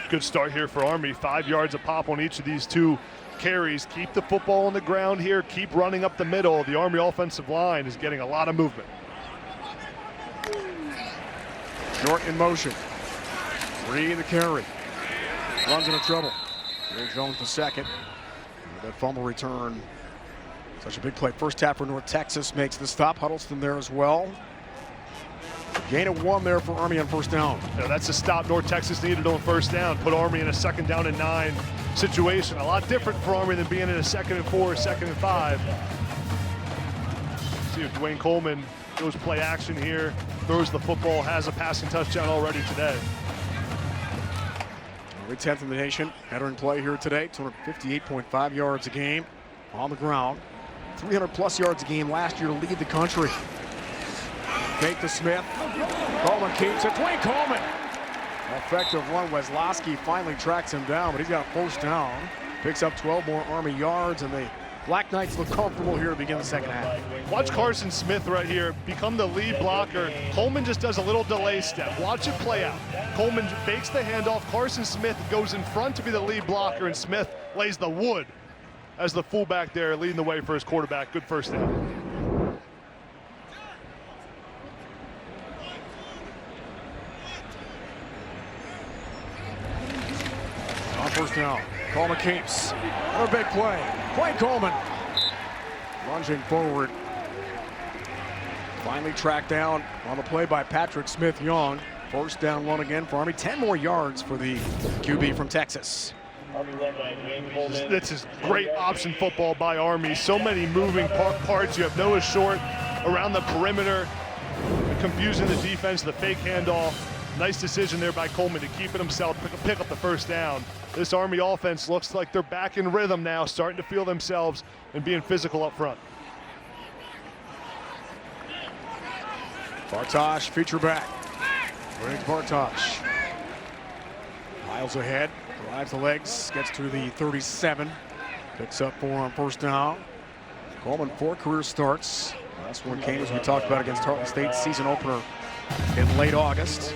Good start here for Army. 5 yards a pop on each of these 2 carries. Keep the football on the ground here. Keep running up the middle. The Army offensive line is getting a lot of movement. Short in motion. Reed the carry. Runs into trouble. Will Jones the second. That fumble return. Such a big play. First half for North Texas makes the stop. Huddleston there as well. Gain of 1 there for Army on first down. Yeah, that's a stop North Texas needed on first down. Put Army in a 2nd down and 9 situation. A lot different for Army than being in a 2nd and 4 or 2nd and 5. See if Dwayne Coleman goes play action here, throws the football, has a passing touchdown already today. Every 10th in the nation. Veteran play here today. 258.5 yards a game on the ground. 300+ yards a game last year to lead the country. Fake to Smith. Coleman keeps it. Dwayne Coleman. Effective run. Weslowski finally tracks him down, but he's got a first down. Picks up 12 more Army yards, and the Black Knights look comfortable here to begin the second half. Watch Carson Smith right here become the lead blocker. Coleman just does a little delay step. Watch it play out. Coleman fakes the handoff. Carson Smith goes in front to be the lead blocker, and Smith lays the wood as the fullback there, leading the way for his quarterback. Good first down. On first down, Coleman keeps. Another big play. Dwayne Coleman lunging forward. Finally tracked down on the play by Patrick Smith-Young. First down run again for Army. 10 more yards for the QB from Texas. This is great option football by Army. So many moving parts. You have Noah Short around the perimeter, confusing the defense, the fake handoff. Nice decision there by Coleman to keep it himself, pick up the first down. This Army offense looks like they're back in rhythm now, starting to feel themselves and being physical up front. Bartosh, feature back. Brings Bartosh. Miles ahead, drives the legs, gets to the 37. Picks up 4 on first down. Coleman, 4 career starts. Last one came, as we talked about, against Tarleton State, season opener in late August.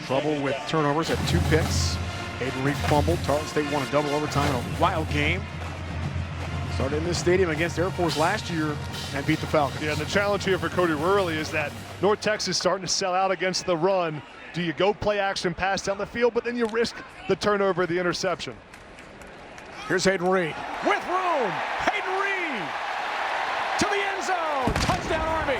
Trouble with turnovers, had 2 picks. Hayden Reed fumbled. Tarleton State won a double overtime in a wild game. Started in this stadium against Air Force last year and beat the Falcons. Yeah, and the challenge here for Cody Worley is that North Texas starting to sell out against the run. Do you go play action pass down the field, but then you risk the turnover, the interception? Here's Hayden Reed with room. Hayden Reed to the end zone. Touchdown Army.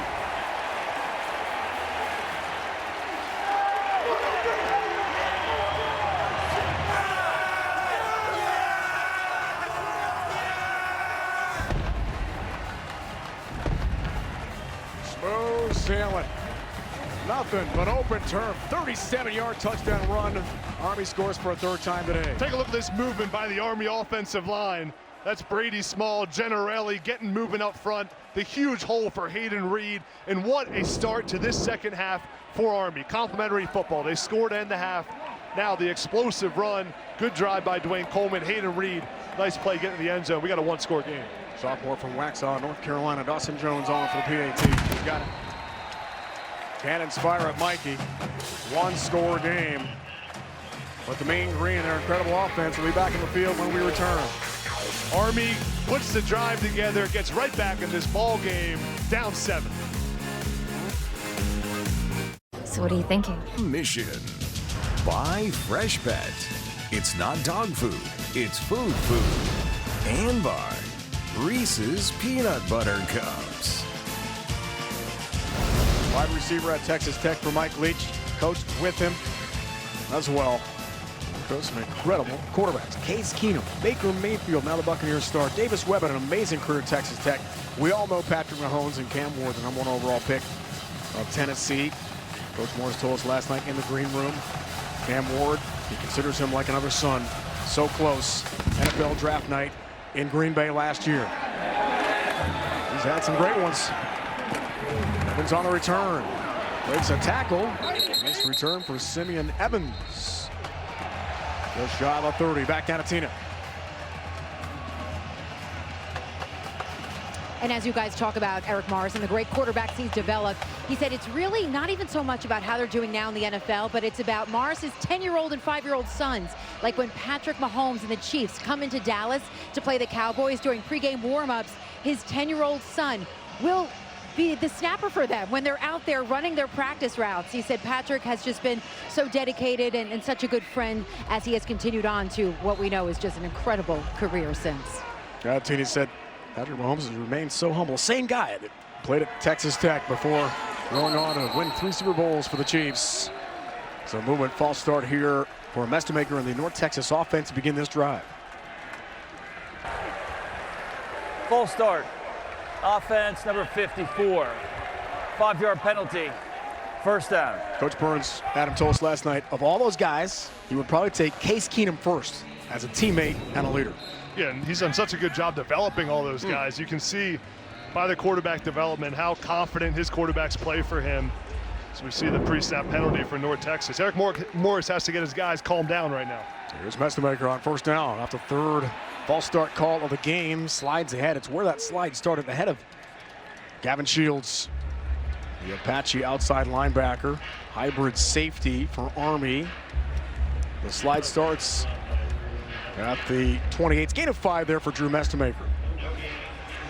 Smooth sailing. Nothing but open turf. 37-yard touchdown run. Army scores for a 3rd time today. Take a look at this movement by the Army offensive line. That's Brady Small, Generelli getting moving up front. The huge hole for Hayden Reed. And what a start to this second half for Army. Complimentary football. They scored to end the half. Now the explosive run. Good drive by Dwayne Coleman. Hayden Reed, nice play getting to the end zone. We got a 1-score game. Sophomore from Waxhaw, North Carolina, Dawson Jones on for the PAT. We've got it. Cannons fire at Mikey. 1-score game. But the Mean Green, their incredible offense, will be back in the field when we return. Army puts the drive together, gets right back in this ball game, down 7. So what are you thinking? Mission. Buy Fresh Bet. It's not dog food, it's food food. And by Reese's Peanut Butter Cups. Wide receiver at Texas Tech for Mike Leach. Coached with him as well. Coached some incredible quarterbacks. Case Keenum, Baker Mayfield, now the Buccaneers star. Davis Webb had an amazing career at Texas Tech. We all know Patrick Mahomes and Cam Ward, the #1 overall pick of Tennessee. Coach Morris told us last night in the green room, Cam Ward, he considers him like another son. So close. NFL draft night in Green Bay last year. He's had some great ones. Evans on the return. Breaks a tackle. Nice return for Simeon Evans. Just shy of a 30. Back down to Tina. And as you guys talk about Eric Morris and the great quarterbacks he's developed, he said it's really not even so much about how they're doing now in the NFL, but it's about Morris's 10-year-old and 5-year-old sons. Like when Patrick Mahomes and the Chiefs come into Dallas to play the Cowboys during pregame warm-ups, his 10-year-old son will be the snapper for them when they're out there running their practice routes. He said Patrick has just been so dedicated and such a good friend as he has continued on to what we know is just an incredible career since. Tina said Patrick Mahomes has remained so humble. Same guy that played at Texas Tech before going on to win 3 Super Bowls for the Chiefs. So movement, false start here for Mestemaker in the North Texas offense to begin this drive. Full start. Offense number 54. 5-yard penalty. First down. Coach Burns, Adam told us last night, of all those guys, he would probably take Case Keenum first as a teammate and a leader. Yeah, and he's done such a good job developing all those guys. You can see by the quarterback development how confident his quarterbacks play for him. So we see the pre-snap penalty for North Texas. Eric Morris has to get his guys calmed down right now. Here's Mestemaker on first down off the 3rd false start call of the game. Slides ahead. It's where that slide started ahead of Gavin Shields. The Apache outside linebacker. Hybrid safety for Army. The slide starts at the 28th. Gain of 5 there for Drew Mestemaker.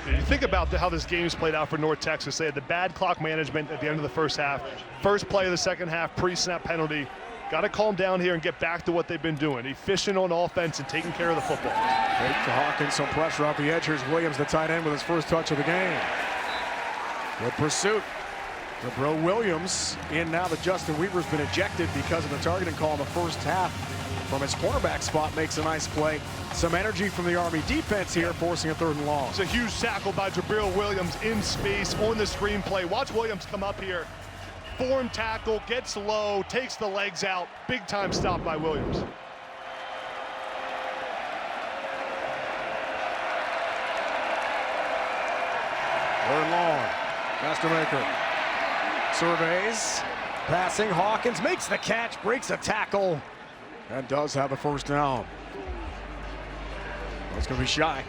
You think about how this game's played out for North Texas. They had the bad clock management at the end of the first half. First play of the second half, pre-snap penalty. Got to calm down here and get back to what they've been doing. Efficient on offense and taking care of the football. Fake to Hawkins, some pressure off the edge. Here's Williams, the tight end, with his first touch of the game. Good pursuit. Bro Williams in now that Justin Weaver's been ejected because of the targeting call in the first half. From his cornerback spot, makes a nice play. Some energy from the Army defense here, forcing a 3rd and long. It's a huge tackle by Jabril Williams in space on the screenplay. Watch Williams come up here. Form tackle, gets low, takes the legs out. Big time stop by Williams. 3rd and long. Mestemaker surveys. Passing. Hawkins makes the catch, breaks a tackle, and does have the first down. It's going to be shy.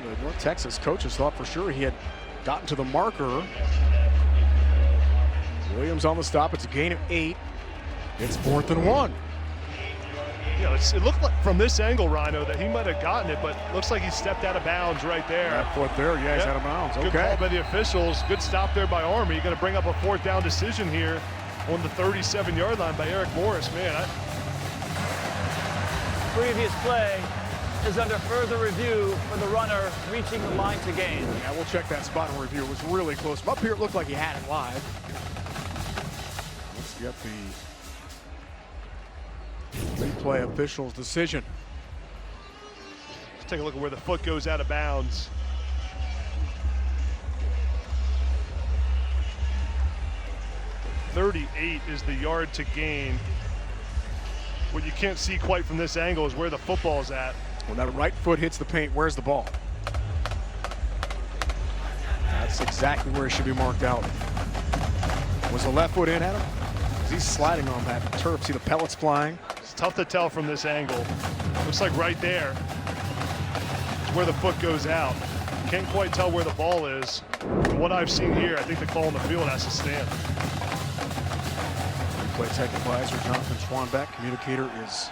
Well, the North Texas coaches thought for sure he had gotten to the marker. Williams on the stop. It's a gain of 8. It's 4th and 1. Yeah, it looked like from this angle, Rhino, that he might have gotten it, but looks like he stepped out of bounds right there. That foot there, yeah, he's out of bounds. Good Okay. call by the officials. Good stop there by Army. You're going to bring up a 4th down decision here on the 37-yard line by Eric Morris. Man, Previous play is under further review for the runner reaching the line to gain. Yeah, we'll check that spot and review. It was really close. Up here, it looked like he had it live. Let's get the replay official's decision. let's take a look at where the foot goes out of bounds. .38 is the yard to gain. What you can't see quite from this angle is where the football's at. When that right foot hits the paint, where's the ball? That's exactly where it should be marked out. Was the left foot in, Adam? He's sliding on that turf. See the pellets flying? It's tough to tell from this angle. Looks like right there is where the foot goes out. Can't quite tell where the ball is. From what I've seen here, I think the call on the field has to stand. Replay tech advisor Jonathan Schwanbeck. Communicator is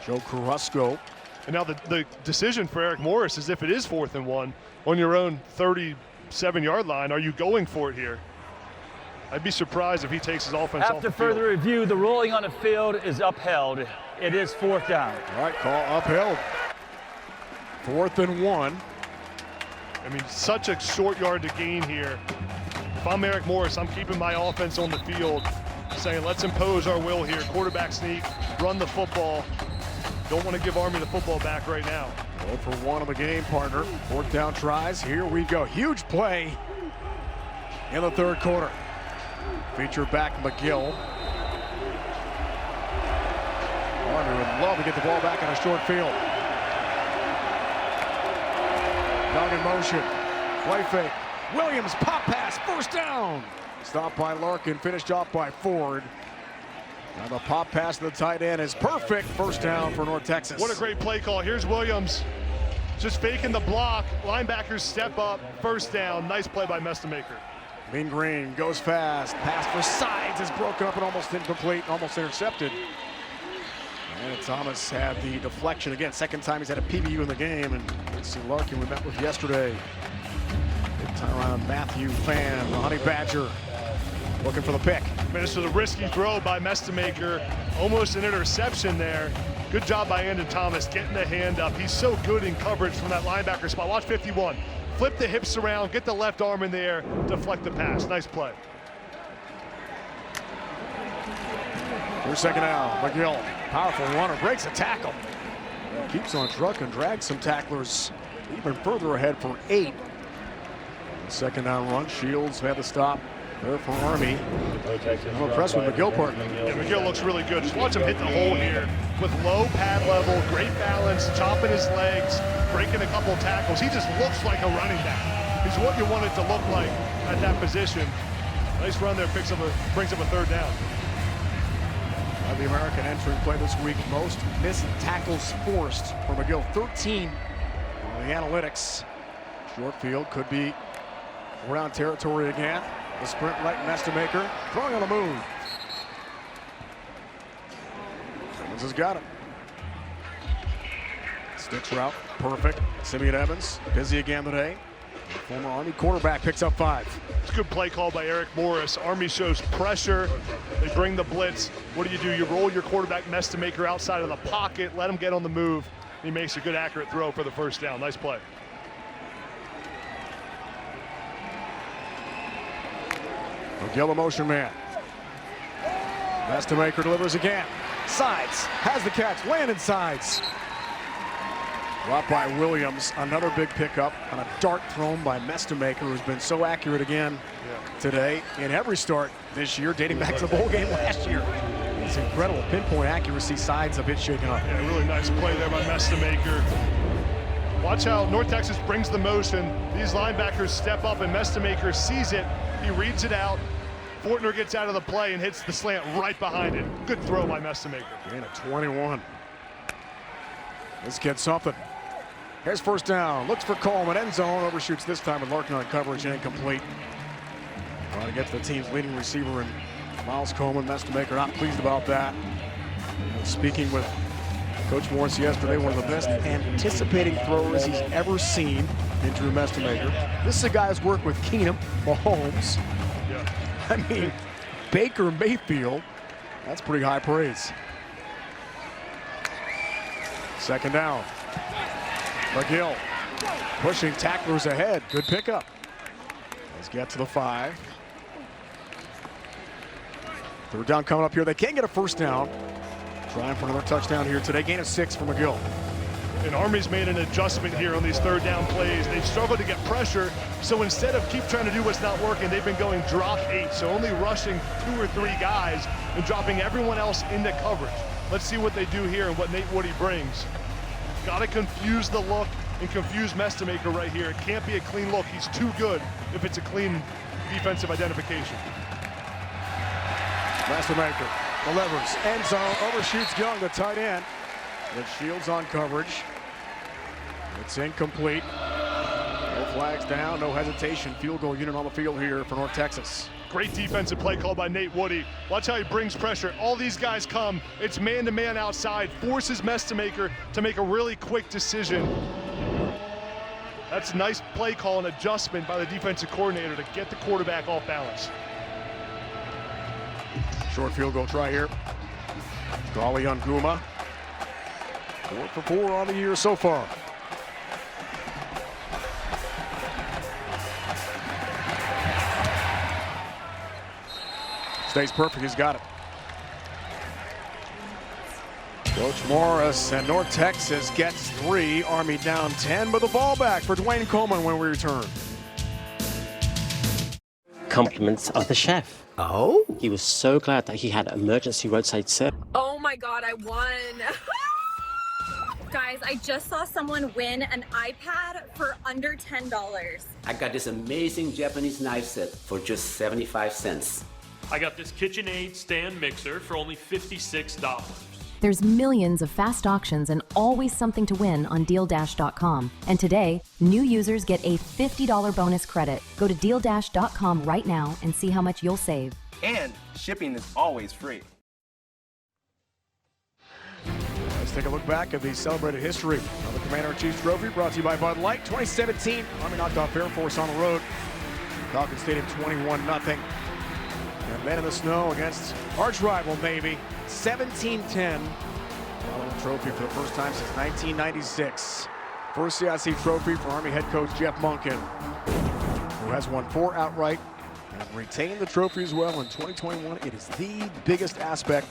Joe Carrasco. And now the decision for Eric Morris is if it is 4th and 1 on your own 37-yard line, are you going for it here? I'd be surprised if he takes his offense off the After further field. review, the ruling on the field is upheld. It is 4th down. All right, call upheld. 4th and 1. I mean, such a short yard to gain here. If I'm Eric Morris, I'm keeping my offense on the field, saying let's impose our will here. Quarterback sneak, run the football. Don't want to give Army the football back right now. 0 for 1 on the game, partner. 4th down tries. Here we go. Huge play in the 3rd quarter. Feature back McGill. Army would love to get the ball back in a short field. Young in motion. Play fake. Williams pop pass. 1st down. Stopped by Larkin. Finished off by Ford. Now the pop pass to the tight end is perfect. 1st down for North Texas. What a great play call. Here's Williams. Just faking the block. Linebackers step up. 1st down. Nice play by Mestemaker. Mean Green goes fast. Pass for sides is broken up and almost incomplete, almost intercepted. And Thomas had the deflection again. 2nd time he's had a PBU in the game. And let's see Larkin we met with yesterday. Big time around Matthew Fan, the Honey Badger, looking for the pick. Man, this was a risky throw by Mestemaker. Almost an interception there. Good job by Andon Thomas getting the hand up. He's so good in coverage from that linebacker spot. Watch 51. Flip the hips around, get the left arm in there, deflect the pass. Nice play. For second down, McGill, powerful runner, breaks a tackle. Keeps on truck and drags some tacklers even further ahead for 8. Second down run, Shields had to stop there for Army. I'm impressed with McGill partner. Yeah, McGill looks really good. Just watch him hit the hole here with low pad level, great balance, chopping his legs, breaking a couple tackles. He just looks like a running back. He's what you want it to look like at that position. Nice run there, brings up a third down. The American entering play this week, most missed tackles forced for McGill, 13 on the analytics. Short field could be around territory again. The sprint right, Mestemaker throwing on the move. Evans has got it. Sticks route, perfect. Simeon Evans, busy again today. Former Army quarterback picks up 5. It's a good play call by Eric Morris. Army shows pressure. They bring the blitz. What do? You roll your quarterback Mestemaker outside of the pocket, let him get on the move. He makes a good, accurate throw for the first down. Nice play. McGill, a motion man. Mestemaker delivers again. Sides, has the catch, Landon sides. Dropped by Williams, another big pickup on a dart thrown by Mestemaker, who's been so accurate again today in every start this year, dating back to the bowl game last year. It's incredible pinpoint accuracy, sides a bit shaken up. Yeah, really nice play there by Mestemaker. Watch how North Texas brings the motion. These linebackers step up and Mestemaker sees it. He reads it out. Fortner gets out of the play and hits the slant right behind it. Good throw by Mestemaker. Gain of 21. This gets something. Here's first down. Looks for Coleman. End zone. Overshoots this time with Larkin on coverage and incomplete. Trying to get to the team's leading receiver and Miles Coleman. Mestemaker not pleased about that. Speaking with Coach Morris yesterday, one of the best anticipating throwers he's ever seen in Drew Mestemaker. This is a guy who's worked with Keenum, Mahomes. Yeah. I mean, Baker Mayfield. That's pretty high praise. Second down. McGill pushing tacklers ahead. Good pickup. Let's get to the 5. Third down coming up here. They can't get a first down. Trying for another touchdown here today. Gain of 6 for McGill. And Army's made an adjustment here on these third down plays. They've struggled to get pressure, so instead of keep trying to do what's not working, they've been going drop 8, so only rushing 2 or 3 guys and dropping everyone else into coverage. Let's see what they do here and what Nate Woody brings. Got to confuse the look and confuse Mestemaker right here. It can't be a clean look. He's too good if it's a clean defensive identification. Mestemaker delivers. End zone. Overshoots Young, the tight end. With Shields on coverage. It's incomplete. No flags down, no hesitation. Field goal unit on the field here for North Texas. Great defensive play called by Nate Woody. Watch how he brings pressure. All these guys come. It's man-to-man outside. Forces Mestemaker to make a really quick decision. That's a nice play call and adjustment by the defensive coordinator to get the quarterback off balance. Short field goal try here. Gali Unguma. 4 for 4 on the year so far. Stays perfect, he's got it. Coach Morris and North Texas gets 3. Army down 10, but the ball back for Dwayne Coleman when we return. Compliments of the chef. Oh? He was so glad that he had emergency roadside service. Oh my God, I won. Guys, I just saw someone win an iPad for under $10. I got this amazing Japanese knife set for just 75 cents. I got this KitchenAid stand mixer for only $56. There's millions of fast auctions and always something to win on DealDash.com. And today, new users get a $50 bonus credit. Go to DealDash.com right now and see how much you'll save. And shipping is always free. Let's take a look back at the celebrated history of the Commander-in-Chief's Trophy, brought to you by Bud Light. 2017, Army knocked off Air Force on the road. Falcon Stadium 21-0. And then in the snow against arch rival Navy, 17-10. The trophy for the first time since 1996. First CIC trophy for Army head coach Jeff Monken, who has won 4 outright and retained the trophy as well in 2021. It is the biggest aspect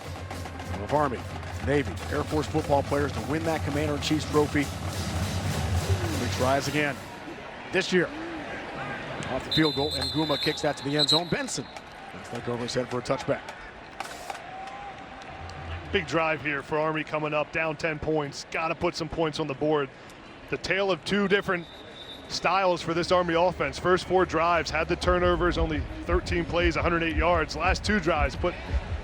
of Army, Navy, Air Force football players to win that Commander-in-Chief's trophy. He tries again this year. Off the field goal, and Guma kicks that to the end zone. Benson lets that go over his head for a touchback. Big drive here for Army coming up, down 10 points. Got to put some points on the board. The tale of two different styles for this Army offense. First 4 drives had the turnovers, only 13 plays, 108 yards. Last 2 drives put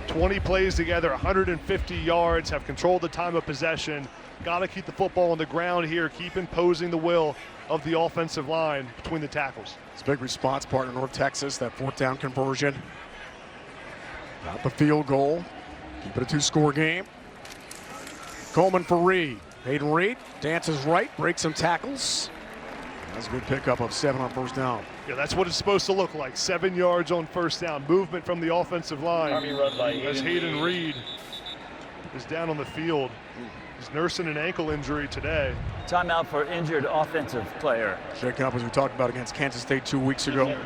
20 plays together, 150 yards, have controlled the time of possession. Got to keep the football on the ground here, keep imposing the will of the offensive line between the tackles. It's a big response partner, North Texas, that 4th down conversion. Got the field goal. Keep it a 2-score game. Coleman for Reed. Hayden Reed dances right, breaks some tackles. That's a good pickup of 7 on first down. Yeah, that's what it's supposed to look like. 7 yards on first down. Movement from the offensive line. Army run by as Hayden Reed is down on the field. He's nursing an ankle injury today. Timeout for injured offensive player. Shake up as we talked about against Kansas State 2 weeks ago.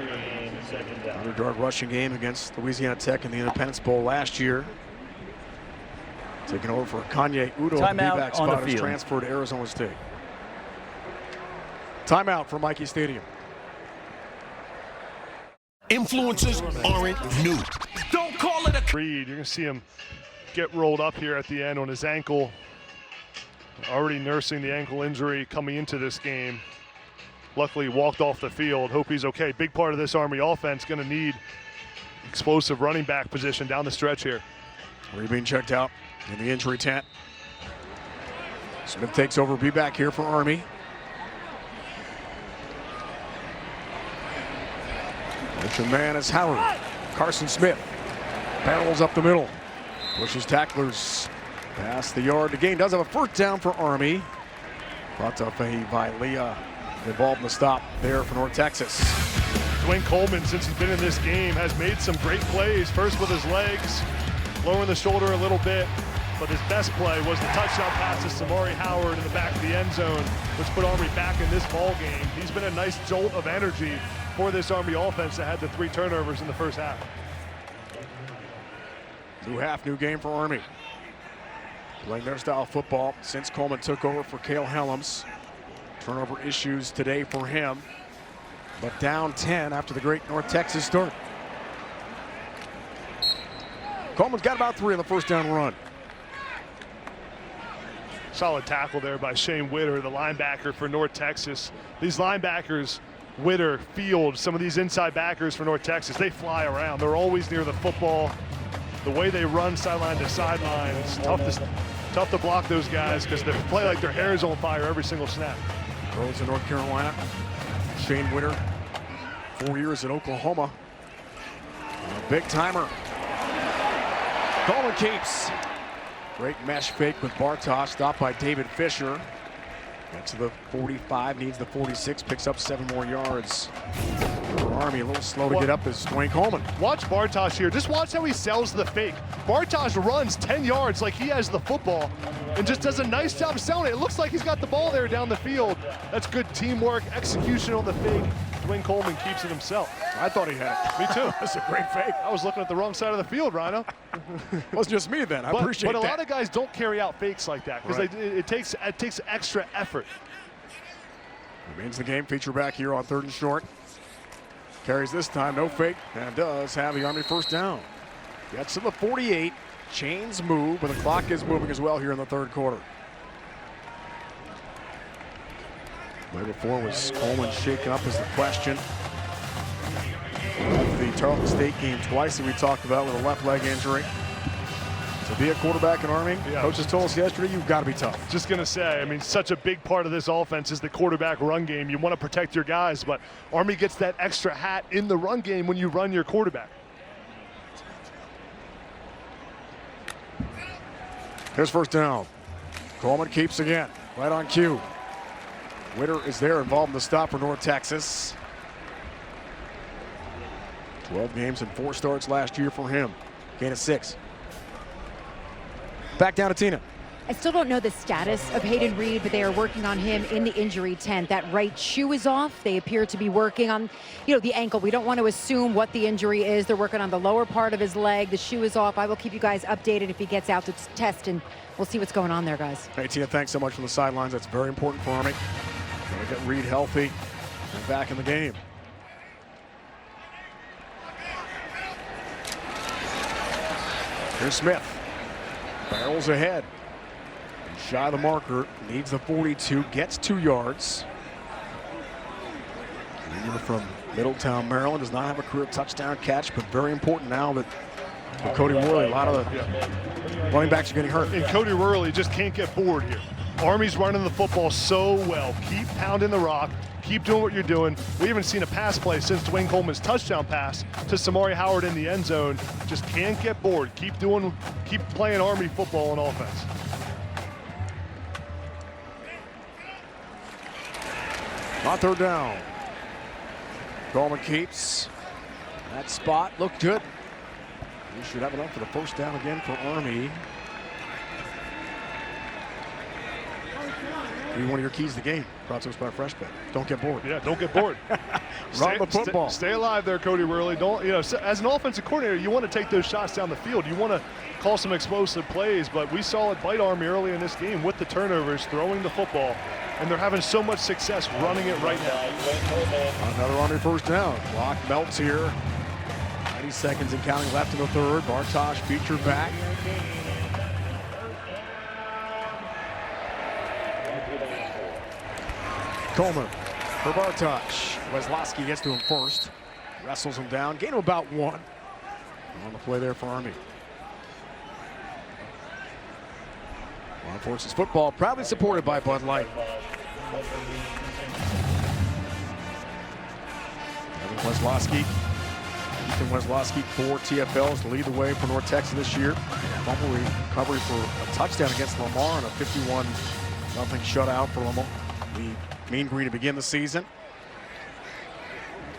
Underdog rushing game against Louisiana Tech in the Independence Bowl last year. Taking over for Kanye Udo. Timeout the back on the spot is field. transferred to Arizona State. Timeout for Mikey Stadium. Influencers aren't new. Don't call it a Reed, you're going to see him get rolled up here at the end on his ankle. Already nursing the ankle injury coming into this game. Luckily walked off the field. Hope he's okay. Big part of this Army offense going to need explosive running back position down the stretch here. Reed being checked out in the injury tent. Smith takes over, be back here for Army. Motion man is Howard. Carson Smith barrels up the middle. Pushes tacklers past the yard to gain. Does have a 1st down for Army. Brought up by Leah. Involved in the stop there for North Texas. Dwayne Coleman, since he's been in this game, has made some great plays. First with his legs, lowering the shoulder a little bit. But his best play was the touchdown pass to Samari Howard in the back of the end zone, which put Army back in this ball game. He's been a nice jolt of energy for this Army offense that had the 3 turnovers in the first half. 2-half new game for Army. Playing their style of football since Coleman took over for Cale Helms. Turnover issues today for him, but down 10 after the great North Texas start. Coleman's got about 3 on the 1st down run. Solid tackle there by Shane Witter, the linebacker for North Texas. These linebackers, Witter, Field, some of these inside backers for North Texas, they fly around. They're always near the football. The way they run sideline to sideline, it's tough to block those guys because they play like their hair is on fire every single snap. Girls in North Carolina. Shane Witter, 4 years at Oklahoma. A big timer. Coleman keeps. Great mesh fake with Bartosh, stopped by David Fisher. Gets to the 45, needs the 46, picks up 7 more yards. For Army, a little slow to get up is Dwayne Coleman. Watch Bartosh here. Just watch how he sells the fake. Bartosh runs 10 yards like he has the football and just does a nice job selling it. It looks like he's got the ball there down the field. That's good teamwork, execution on the fake. Dwayne Coleman keeps it himself. I thought he had it. Me too. That's a great fake. I was looking at the wrong side of the field, Rhino. It wasn't just me then. I appreciate that. But a lot of guys don't carry out fakes like that because Right. it takes extra effort. Remains the game. Feature back here on 3rd and short. Carries this time, no fake, and does have the Army 1st down. Gets to the 48. Chains move, but the clock is moving as well here in the 3rd quarter. Way before was Coleman shaken up is the question. The Tarleton State game twice that we talked about with a left leg injury. To be a quarterback in Army, coaches told us yesterday, you've got to be tough. Just going to say, I mean, such a big part of this offense is the quarterback run game. You want to protect your guys, but Army gets that extra hat in the run game when you run your quarterback. Here's 1st down. Coleman keeps again, right on cue. Witter is there, involved in the stop for North Texas. 12 games and 4 starts last year for him. Gain of 6. Back down to Tina. I still don't know the status of Hayden Reed, but they are working on him in the injury tent. That right shoe is off. They appear to be working on, the ankle. We don't want to assume what the injury is. They're working on the lower part of his leg. The shoe is off. I will keep you guys updated if he gets out to test, and we'll see what's going on there, guys. Hey, Tia, thanks so much for the sidelines. That's very important for Army. Gotta get Reed healthy and back in the game. Here's Smith. Barrels ahead. Shy of the marker, needs the 42, gets 2 yards. Leader from Middletown, Maryland, does not have a career touchdown catch, but very important now that for Cody Worley, a lot of the running backs are getting hurt. And Cody Worley just can't get bored here. Army's running the football so well. Keep pounding the rock. Keep doing what you're doing. We haven't seen a pass play since Dwayne Coleman's touchdown pass to Samari Howard in the end zone. Just can't get bored. Keep playing Army football on offense. On third down. Coleman keeps that spot. Looked good. We should have enough for the first down again for Army. One of your keys to the game, brought to us by Fresh Bet. Don't get bored. Yeah, don't get bored. Run the football. Stay alive there, Cody Worley. Don't, as an offensive coordinator, you want to take those shots down the field. You want to call some explosive plays, but we saw it bite Army early in this game with the turnovers, throwing the football, and they're having so much success running it right now. Another Army first down. Clock melts here. 90 seconds and counting left in the third. Bartosh featured back. Coleman for Bartosh. Weslowski gets to him first. Wrestles him down. Gain of about 1. On the play there for Army. Armed Forces football proudly supported by Bud Light. Evan Weslowski. Ethan Weslowski, 4 TFLs to lead the way for North Texas this year. Fumble recovery for a touchdown against Lamar and a 51-0 shutout for Lamar. The Mean Green to begin the season.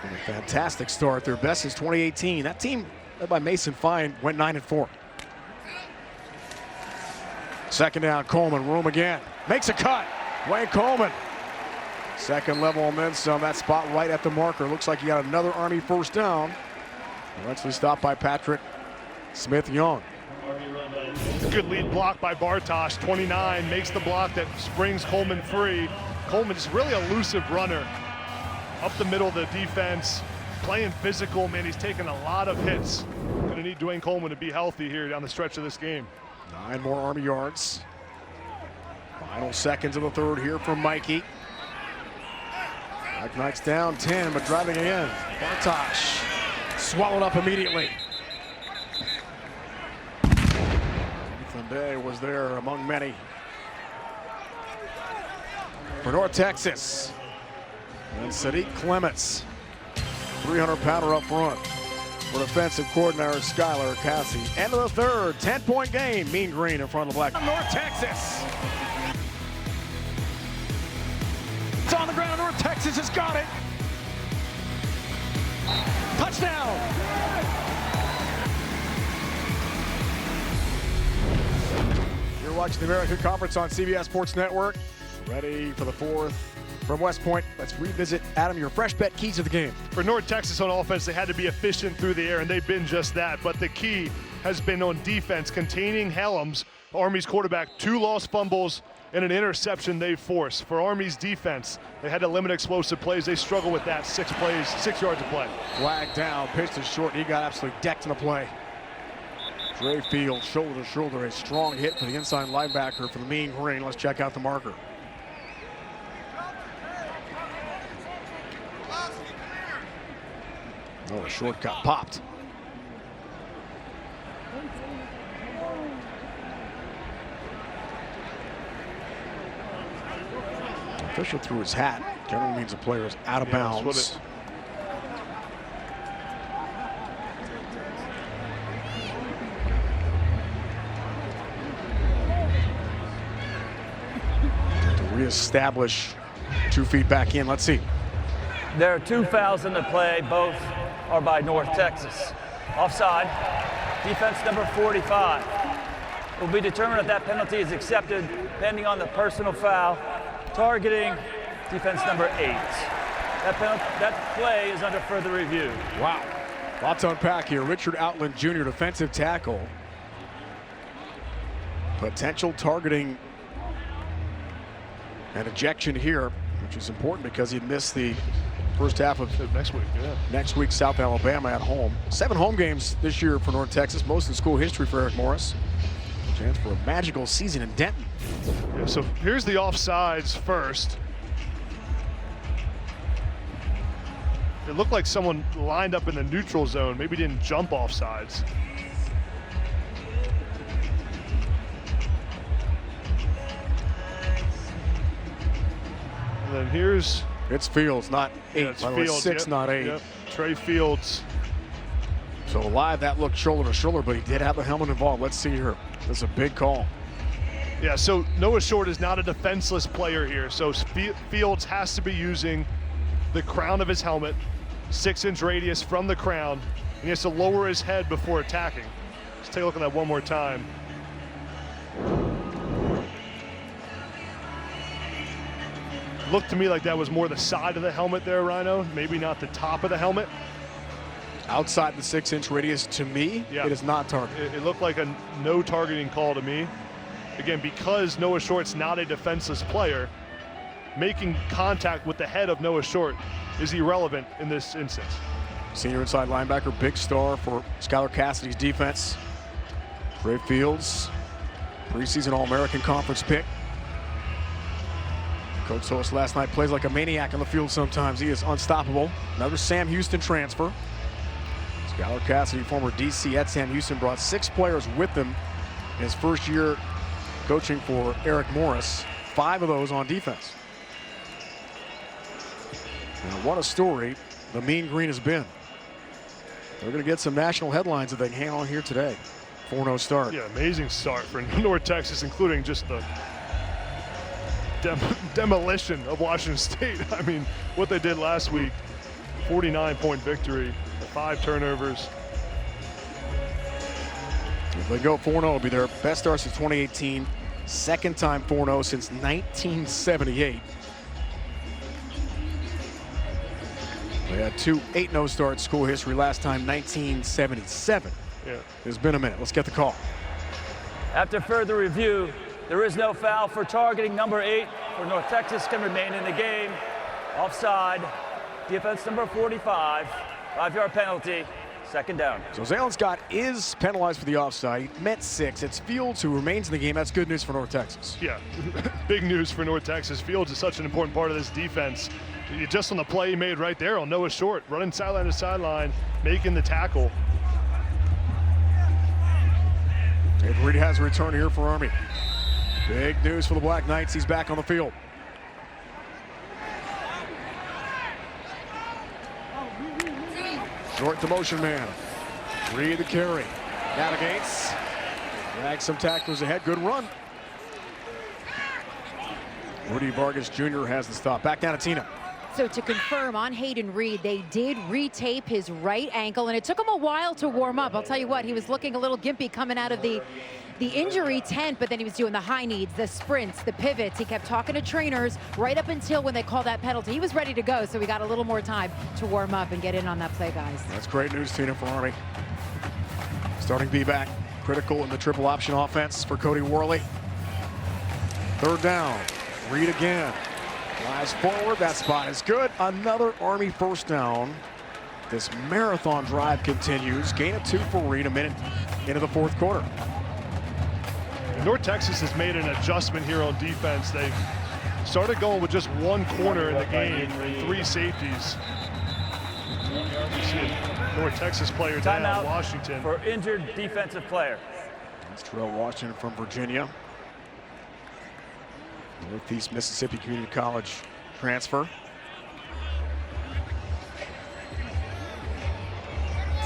And a fantastic start. Their best since 2018. That team, led by Mason Fine, went 9-4. Second down, Coleman, room again. Makes a cut. Wayne Coleman. Second level and then some. That spot right at the marker. Looks like he got another Army first down. Eventually stopped by Patrick Smith-Young. Good lead block by Bartosh. 29 makes the block that springs Coleman free. Coleman is really a elusive runner. Up the middle of the defense, playing physical, man. He's taken a lot of hits. Gonna need Dwayne Coleman to be healthy here down the stretch of this game. 9 more Army yards. Final seconds of the third here from Mikey. Mike Knight's down 10, but driving again. Bartosh swallowed up immediately. Ethan Day was there among many. For North Texas. And Sadiq Clements, 300-pounder up front. For defensive coordinator Skylar Cassie. End of the third, 10-point game. Mean Green in front of the Black. North Texas. It's on the ground. North Texas has got it. Touchdown. You're watching the American Conference on CBS Sports Network. Ready for the fourth. From West Point, let's revisit, Adam, your Fresh Bet keys of the game. For North Texas on offense, they had to be efficient through the air, and they've been just that. But the key has been on defense, containing Helms, Army's quarterback. 2 lost fumbles and an interception they forced. For Army's defense, they had to limit explosive plays. They struggle with that. 6 plays, 6 yards of play. Flag down, pitch is short, and he got absolutely decked in the play. Dre Field, shoulder to shoulder, a strong hit for the inside linebacker for the Mean Green. Let's check out the marker. Oh, a short cut popped. Official threw his hat. Generally means the player is out of bounds. To reestablish 2 feet back in. Let's see. There are 2 fouls in the play. Both are by North Texas. Offside. Defense number 45. will be determined if that penalty is accepted, depending on the personal foul, targeting defense number 8. That play is under further review. Wow. Lots to unpack here. Richard Outland Jr., defensive tackle. Potential targeting and ejection here, which is important because he missed the first half of next week, South Alabama at home. 7 home games this year for North Texas, most in school history for Eric Morris. Chance for a magical season in Denton. Yeah, so here's the offsides first. It looked like someone lined up in the neutral zone, maybe didn't jump offsides. And then here's... It's Fields, not 8. Yeah, it's By the way, Fields, 6, not 8. Yep. Trey Fields. So live, that looked shoulder to shoulder, but he did have the helmet involved. Let's see here. This is a big call. Yeah, so Noah Short is not a defenseless player here. So Fields has to be using the crown of his helmet, 6-inch radius from the crown, and he has to lower his head before attacking. Let's take a look at that one more time. Looked to me like that was more the side of the helmet there, Rhino, maybe not the top of the helmet. Outside the 6-inch radius, to me, yeah, it is not targeted. It looked like a no targeting call to me. Again, because Noah Short's not a defenseless player, making contact with the head of Noah Short is irrelevant in this instance. Senior inside linebacker, big star for Skylar Cassidy's defense. Trey Fields, preseason All-American Conference pick. Coach told us last night, plays like a maniac on the field sometimes. He is unstoppable. Another Sam Houston transfer. Skylar Cassidy, former DC at Sam Houston, brought 6 players with him in his first year coaching for Eric Morris. 5 of those on defense. And what a story the Mean Green has been. They're going to get some national headlines if they can hang on here today. 4-0 start. Yeah, amazing start for North Texas, including just the demolition of Washington State. I mean, what they did last week, 49-point victory, 5 turnovers. If they go 4-0, it'll be their best start since 2018. Second time 4-0 since 1978. They had 2 8-0 starts school history, last time 1977. Yeah. It's been a minute. Let's get the call. After further review, there is no foul for targeting number 8 for North Texas, can remain in the game. Offside, defense number 45, 5-yard penalty, second down. So Zalon Scott is penalized for the offside. He meant 6. It's Fields who remains in the game. That's good news for North Texas. Yeah, big news for North Texas. Fields is such an important part of this defense. Just on the play he made right there on Noah Short, running sideline to sideline, making the tackle. Ed Reed has a return here for Army. Big news for the Black Knights. He's back on the field. Short to motion man. Reed the carry. Navigates. Drags some tacklers ahead. Good run. Rudy Vargas Jr. has the stop. Back down to Tina. So to confirm on Hayden Reed, they did retape his right ankle, and it took him a while to warm up. I'll tell you what, he was looking a little gimpy coming out of the injury tent, but then he was doing the high needs, the sprints, the pivots. He kept talking to trainers right up until when they called that penalty. He was ready to go, so we got a little more time to warm up and get in on that play, guys. That's great news, Tina, for Army. Starting B back, critical in the triple option offense for Cody Worley. Third down, Reed again. Flies forward, that spot is good. Another Army first down. This marathon drive continues. Gain of 2 for Reed, a minute into the fourth quarter. And North Texas has made an adjustment here on defense. They started going with just 1 corner in the game and 3 safeties. You see a North Texas player down, Washington. For injured defensive player. That's Terrell Washington from Virginia. Northeast Mississippi Community College transfer.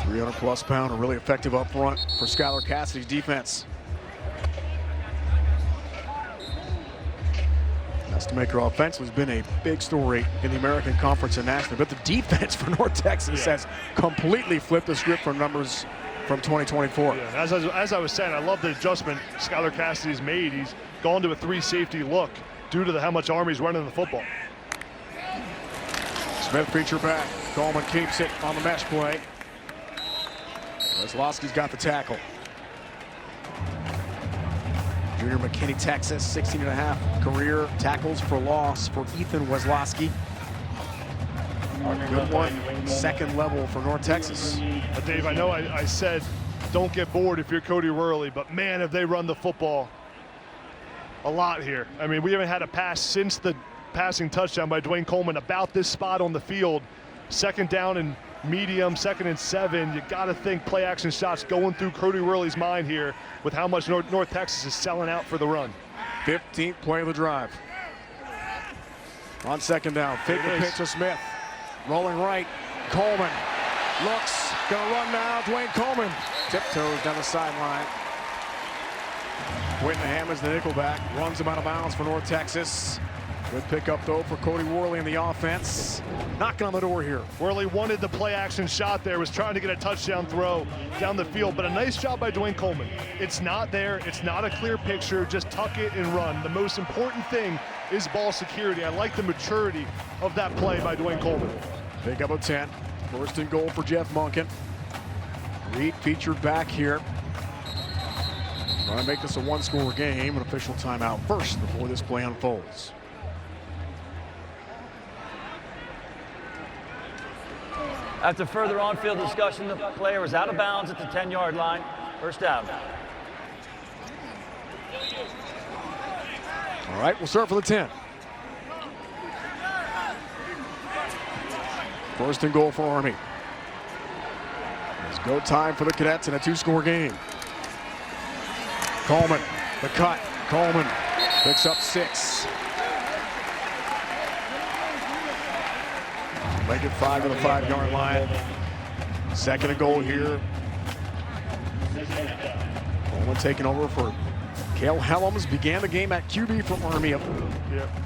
300-plus pound, a really effective up front for Skylar Cassidy's defense. Nestamaker offense has been a big story in the American Conference and nationally, but the defense for North Texas has completely flipped the script for numbers from 2024. Yeah, as I was saying, I love the adjustment Skylar Cassidy's made. He's gone to a 3-safety look due to how much Army's running the football. Smith feature back. Coleman keeps it on the mesh play. Wesloski's got the tackle. Junior McKinney, Texas, 16.5 career tackles for loss for Ethan Wesloski. Good one, second level for North Texas. Dave, I know I said don't get bored if you're Cody Worley, but man, have they run the football a lot here. I mean, we haven't had a pass since the passing touchdown by Dwayne Coleman about this spot on the field. Second down and medium, 2nd and 7. You got to think play action shots going through Cody Worley's mind here with how much North Texas is selling out for the run. 15th play of the drive. On 2nd down, fake the pitch to Smith. Rolling right, Coleman looks, gonna run now, Dwayne Coleman. Tiptoes down the sideline. Whittingham is the nickelback, runs him out of bounds for North Texas. Good pickup though for Cody Worley in the offense. Knocking on the door here. Worley wanted the play action shot there, was trying to get a touchdown throw down the field, but a nice job by Dwayne Coleman. It's not there, it's not a clear picture, just tuck it and run. The most important thing is ball security. I like the maturity of that play by Dwayne Coleman. Pick up a 10. 1st and goal for Jeff Monken. Reed featured back here. Trying to make this a 1-score game. An official timeout first before this play unfolds. After further on-field discussion, the player was out of bounds at the 10-yard line. First down. All right, we'll start for the 10. 1st and goal for Army. It's go time for the Cadets in a 2-score game. Coleman, the cut. Coleman picks up 6. Make it 5 to the 5-yard line. 2nd and goal here. Coleman taking over for Cale Helms. Began the game at QB for Army.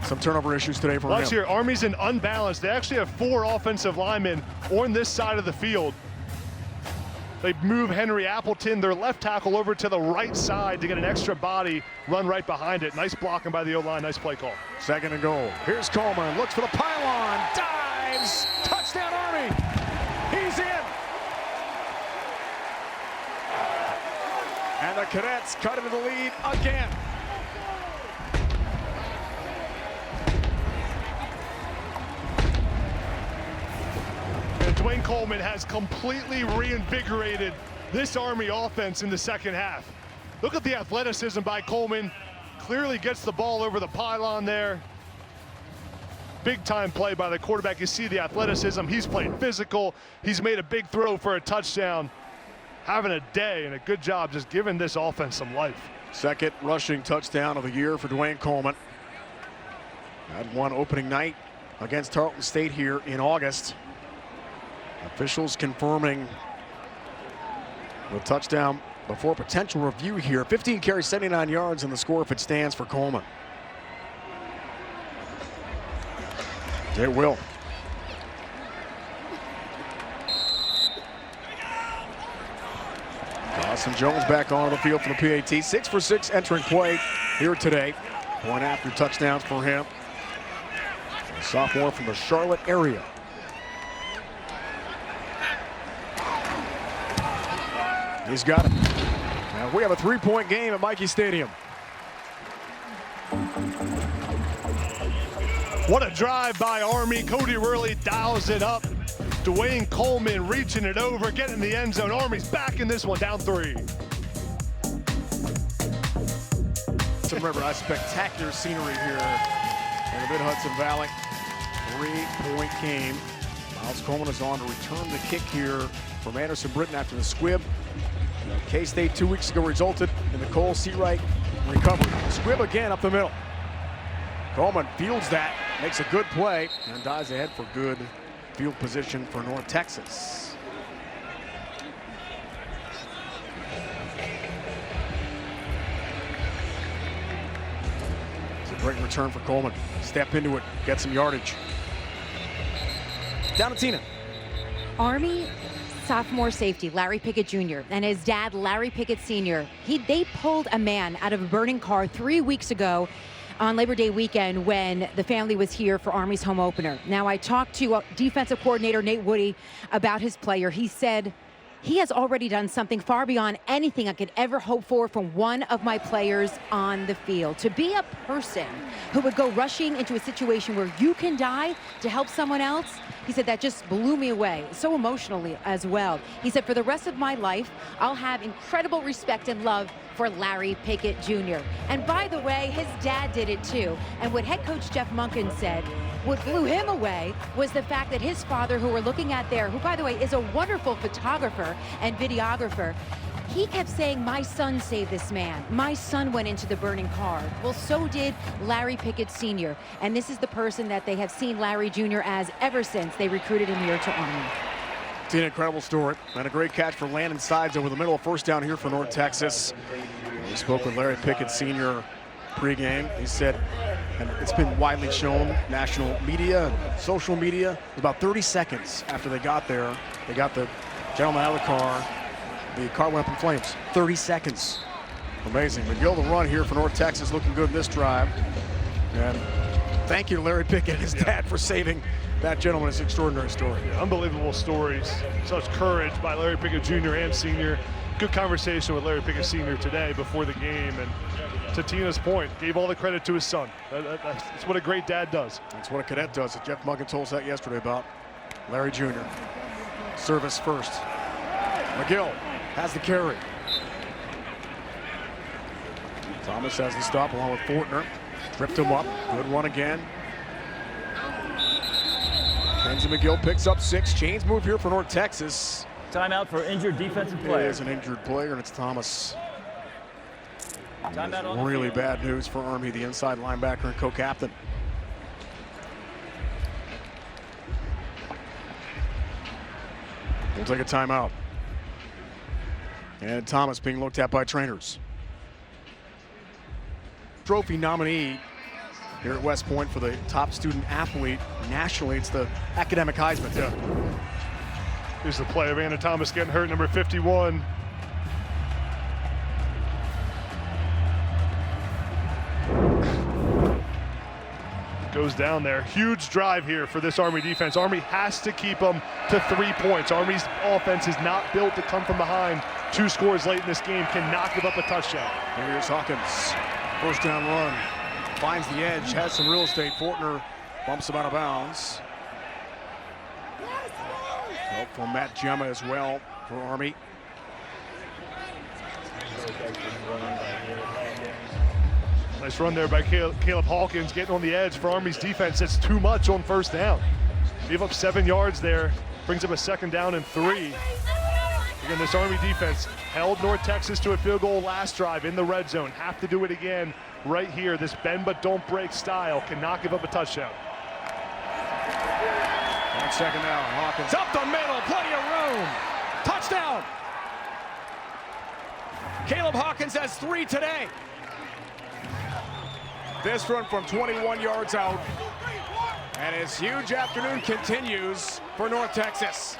Some turnover issues today for him. Watch here, Army's in unbalanced. They actually have 4 offensive linemen on this side of the field. They move Henry Appleton, their left tackle, over to the right side to get an extra body, run right behind it. Nice blocking by the O-line, nice play call. 2nd and goal. Here's Coleman, looks for the pylon, dives, touchdown Army. He's in. And the Cadets cut into the lead again. And Dwayne Coleman has completely reinvigorated this Army offense in the 2nd half. Look at the athleticism by Coleman. Clearly gets the ball over the pylon there. Big time play by the quarterback. You see the athleticism. He's played physical. He's made a big throw for a touchdown. Having a day and a good job just giving this offense some life. 2nd rushing touchdown of the year for Dwayne Coleman. Had one opening night against Tarleton State here in August. Officials confirming the touchdown before potential review here. 15 carries, 79 yards, and the score if it stands for Coleman. It will. Dawson Jones back onto the field for the PAT. 6 for 6 entering play here today. Point after touchdowns for him. A sophomore from the Charlotte area. He's got it. Now we have a 3-point game at Mikey Stadium. What a drive by Army. Cody Worley dials it up. Dwayne Coleman reaching it over, getting in the end zone. Army's back in this one, down 3. So remember, a spectacular scenery here in the Mid-Hudson Valley. 3-point game. Miles Coleman is on to return the kick here from Anderson Britton after the squib. K-State 2 weeks ago resulted in the Cole Seawright recovery. Squib again up the middle. Coleman fields that, makes a good play, and dives ahead for good field position for North Texas. It's a great return for Coleman. Step into it, get some yardage. Down to Tina. Army sophomore safety, Larry Pickett Jr., and his dad, Larry Pickett Sr., they pulled a man out of a burning car 3 weeks ago on Labor Day weekend when the family was here for Army's home opener. Now, I talked to defensive coordinator Nate Woody about his player. He said, he has already done something far beyond anything I could ever hope for from one of my players on the field. To be a person who would go rushing into a situation where you can die to help someone else, he said that just blew me away, so emotionally as well. He said, for the rest of my life, I'll have incredible respect and love for Larry Pickett Jr. And by the way, his dad did it too. And what head coach Jeff Monken said, what blew him away was the fact that his father, who we're looking at there, who by the way is a wonderful photographer and videographer, he kept saying, my son saved this man. My son went into the burning car. Well, so did Larry Pickett Sr. And this is the person that they have seen Larry Jr. as ever since they recruited him here to Army. It's an incredible story and a great catch for Landon Sides over the middle. First down here for North Texas. We spoke with Larry Pickett Sr. pregame. He said, and it's been widely shown, national media and social media, about 30 seconds after they got there, they got the gentleman out of the car. The car went up in flames. 30 seconds. Amazing. McGill the run here for North Texas, looking good in this drive. And thank you to Larry Pickett and his dad for saving that gentleman. It's an extraordinary story. Yeah, unbelievable stories. Such courage by Larry Pickett Jr. and Sr. Good conversation with Larry Pickett Sr. today before the game. And to Tina's point, gave all the credit to his son. That's what a great dad does. That's what a cadet does. Jeff Monken told us that yesterday about Larry Jr. Service first. McGill has the carry. Thomas has the stop along with Fortner. Tripped him up. Good run again. Kenzie McGill picks up 6. Chains move here for North Texas. Timeout for injured defensive player. It is an injured player, and it's Thomas. Timeout on really bad news for Army, the inside linebacker and co-captain. We'll take a timeout. And Thomas being looked at by trainers. Trophy nominee here at West Point for the top student athlete nationally. It's the academic Heisman. Yeah. Here's the play of Anna Thomas getting hurt, number 51. Goes down there. Huge drive here for this Army defense. Army has to keep them to 3 points. Army's offense is not built to come from behind. 2 scores late in this game, cannot give up a touchdown. Here's Hawkins. First down run. Finds the edge, has some real estate. Fortner bumps him out of bounds. Help from Matt Gemma as well for Army. Nice run there by Caleb Hawkins, getting on the edge for Army's defense. That's too much on first down. Gave up 7 yards there, brings up a 2nd down and 3. Again, this Army defense held North Texas to a field goal last drive in the red zone. Have to do it again right here. This bend but don't break style cannot give up a touchdown. On 2nd down, Hawkins up the middle, plenty of room. Touchdown! Caleb Hawkins has 3 today. This run from 21 yards out. And his huge afternoon continues for North Texas.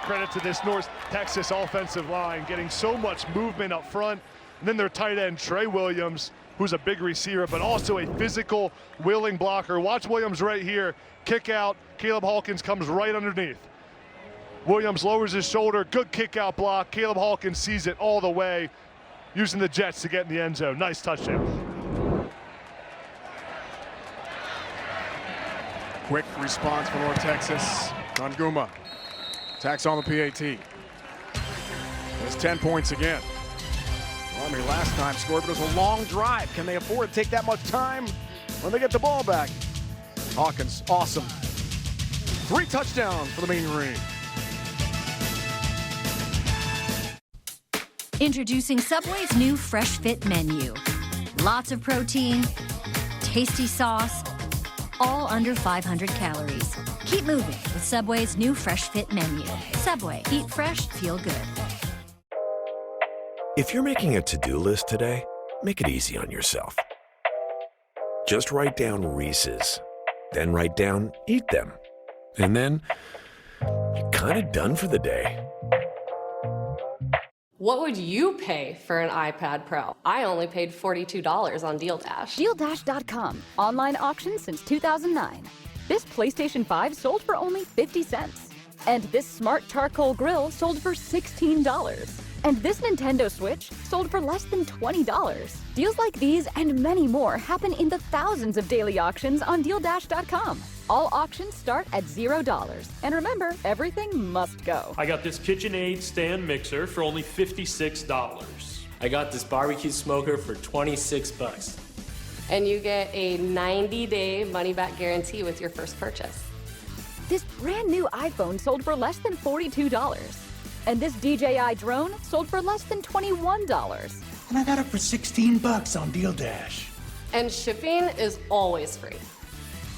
Credit to this North Texas offensive line, getting so much movement up front. And then their tight end, Trey Williams, who's a big receiver, but also a physical, willing blocker. Watch Williams right here. Kick out. Caleb Hawkins comes right underneath. Williams lowers his shoulder. Good kick out block. Caleb Hawkins sees it all the way, using the Jets to get in the end zone. Nice touchdown. Quick response for North Texas. Nguma attacks on the PAT. There's 10 points again. Army last time scored, but it was a long drive. Can they afford to take that much time when they get the ball back? Hawkins, awesome. 3 touchdowns for the Mean Green. Introducing Subway's new Fresh Fit menu. Lots of protein, tasty sauce, all under 500 calories. Keep moving with Subway's new Fresh Fit menu. Subway, eat fresh, feel good. If you're making a to-do list today, make it easy on yourself. Just write down Reese's, then write down Eat Them, and then you're kind of done for the day. What would you pay for an iPad Pro? I only paid $42 on Deal Dash. DealDash.com. Online auction since 2009. This PlayStation 5 sold for only 50 cents. And this smart charcoal grill sold for $16. And this Nintendo Switch sold for less than $20. Deals like these and many more happen in the thousands of daily auctions on DealDash.com. All auctions start at $0. And remember, everything must go. I got this KitchenAid stand mixer for only $56. I got this barbecue smoker for 26 bucks. And you get a 90-day money-back guarantee with your first purchase. This brand new iPhone sold for less than $42. And this DJI drone sold for less than $21. And I got it for 16 bucks on Deal Dash. And shipping is always free.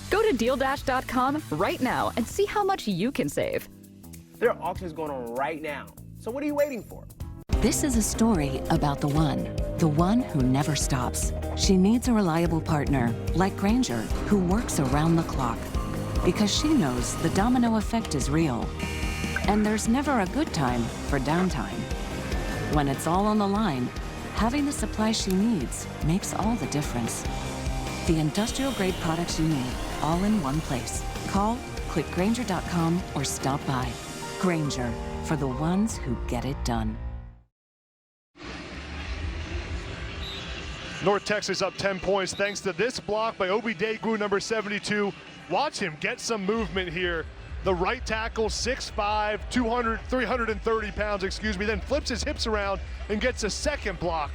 Go to DealDash.com right now and see how much you can save. There are auctions going on right now. So what are you waiting for? This is a story about the one who never stops. She needs a reliable partner, like Grainger, who works around the clock. Because she knows the domino effect is real. And there's never a good time for downtime. When it's all on the line, having the supply she needs makes all the difference. The industrial-grade products you need, all in one place. Call, click Grainger.com, or stop by. Grainger, for the ones who get it done. North Texas up 10 points thanks to this block by Obi Degwu, number 72. Watch him get some movement here. The right tackle, 6'5", 330 pounds, then flips his hips around and gets a second block.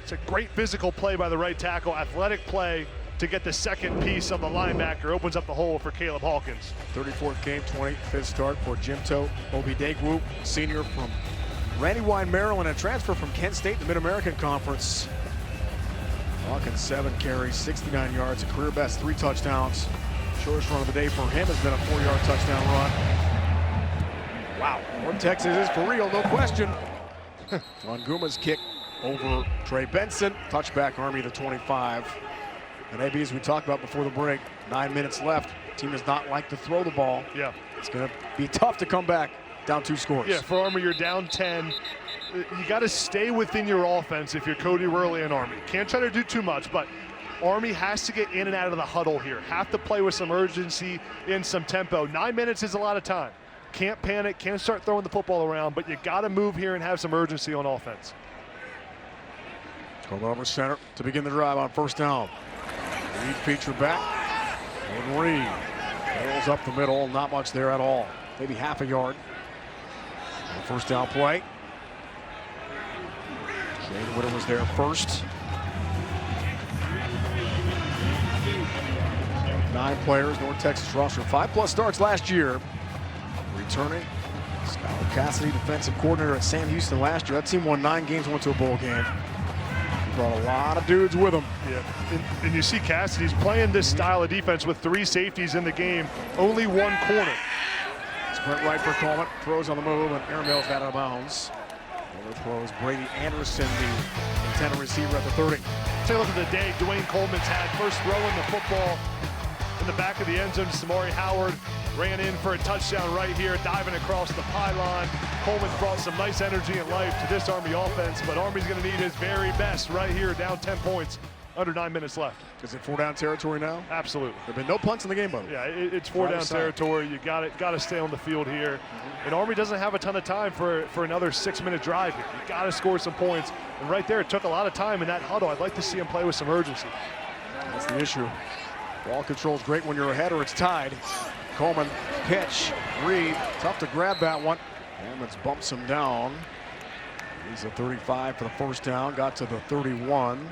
It's a great physical play by the right tackle, athletic play to get the second piece of the linebacker. Opens up the hole for Caleb Hawkins. 34th game, 25th start for Jimto Obi Degwu, senior from Brandywine, Maryland, a transfer from Kent State, the Mid-American Conference. Hawkins, 7 carries, 69 yards, a career best, 3 touchdowns. Shortest run of the day for him has been a 4-yard touchdown run. Wow, North Texas is for real, no question. Onguma's kick over Trey Benson. Touchback, Army to 25. And AB, as we talked about before the break, 9 minutes left. Team does not like to throw the ball. Yeah. It's going to be tough to come back down 2 scores. Yeah, for Army, you're down 10. You got to stay within your offense if you're Cody Worley and Army. Can't try to do too much, but Army has to get in and out of the huddle here. Have to play with some urgency and some tempo. 9 minutes is a lot of time. Can't panic, can't start throwing the football around, but you got to move here and have some urgency on offense. Going over center to begin the drive on first down. Reed feature back. Jordan Reed rolls up the middle. Not much there at all. Maybe half a yard. And first down play. Shane Witter was there first. 9 players, North Texas roster, 5+ starts last year. Returning, Skylar Cassidy, defensive coordinator at Sam Houston last year. That team won 9 games, went to a bowl game. Brought a lot of dudes with him. Yeah, and you see Cassidy's playing this style of defense with 3 safeties in the game, only 1 corner. Sprint right for Coleman, throws on the move, and airmails that out of bounds. Over throws Brady Anderson, the intended receiver at the 30. Take a look at the day Dwayne Coleman's had. First throwing the football in the back of the end zone. Samari Howard ran in for a touchdown right here, diving across the pylon. Coleman brought some nice energy and life to this Army offense, but Army's going to need his very best right here, down 10 points, under 9 minutes left. Is it 4-down territory now? Absolutely. There have been no punts in the game, buddy. Yeah, it's 4-down territory. You got to stay on the field here. And Army doesn't have a ton of time for another 6-minute drive here. You got to score some points. And right there, it took a lot of time in that huddle. I'd like to see him play with some urgency. That's the issue. Ball control's great when you're ahead or it's tied. Coleman, pitch, Reed, tough to grab that one. Hammonds bumps him down. He's a 35 for the first down, got to the 31.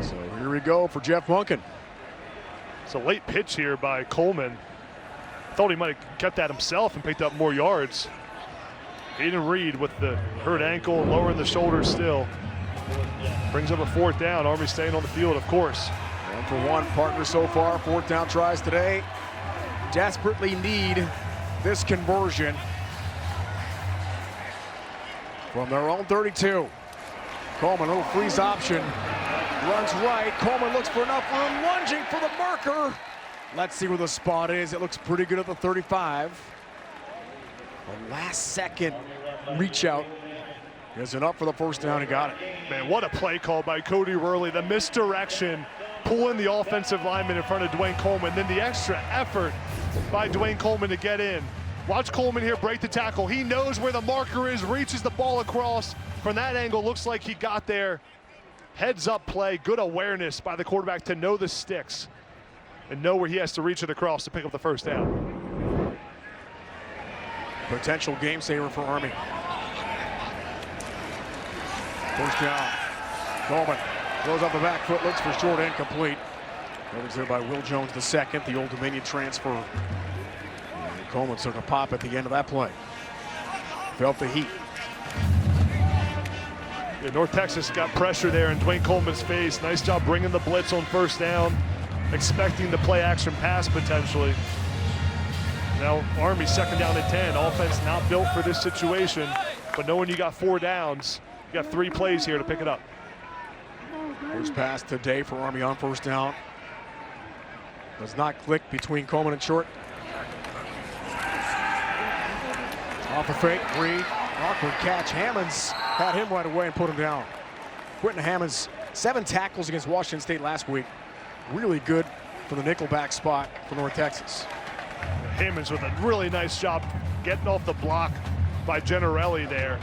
So here we go for Jeff Monken. It's a late pitch here by Coleman. Thought he might have kept that himself and picked up more yards. Aiden Reed with the hurt ankle, lowering the shoulders still. Brings up a 4th down. Army staying on the field, of course. 1-for-1 partner so far. 4th down tries today. Desperately need this conversion from their own 32. Coleman, little freeze option. Runs right. Coleman looks for enough room. Lunging for the marker. Let's see where the spot is. It looks pretty good at the 35. A last-second reach out is enough for the first down. He got it. Man, what a play call by Cody Worley. The misdirection, pulling the offensive lineman in front of Dwayne Coleman. Then the extra effort by Dwayne Coleman to get in. Watch Coleman here break the tackle. He knows where the marker is, reaches the ball across. From that angle, looks like he got there. Heads up play, good awareness by the quarterback to know the sticks and know where he has to reach it across to pick up the first down. Potential game saver for Army. First down. Coleman throws off the back foot, looks for short, incomplete. That was there by Will Jones II, the Old Dominion transfer. And Coleman took a pop at the end of that play. Felt the heat. Yeah, North Texas got pressure there in Dwayne Coleman's face. Nice job bringing the blitz on first down, expecting the play action pass potentially. Now Army second down and 10. Offense not built for this situation, but knowing you got 4 downs, you got 3 plays here to pick it up. First pass today for Army on first down. Does not click between Coleman and Short. Off a fake, Reed, awkward catch. Hammonds had him right away and put him down. Quentin Hammonds, 7 tackles against Washington State last week. Really good for the nickelback spot for North Texas. Hammonds with a really nice job getting off the block by Generelli there.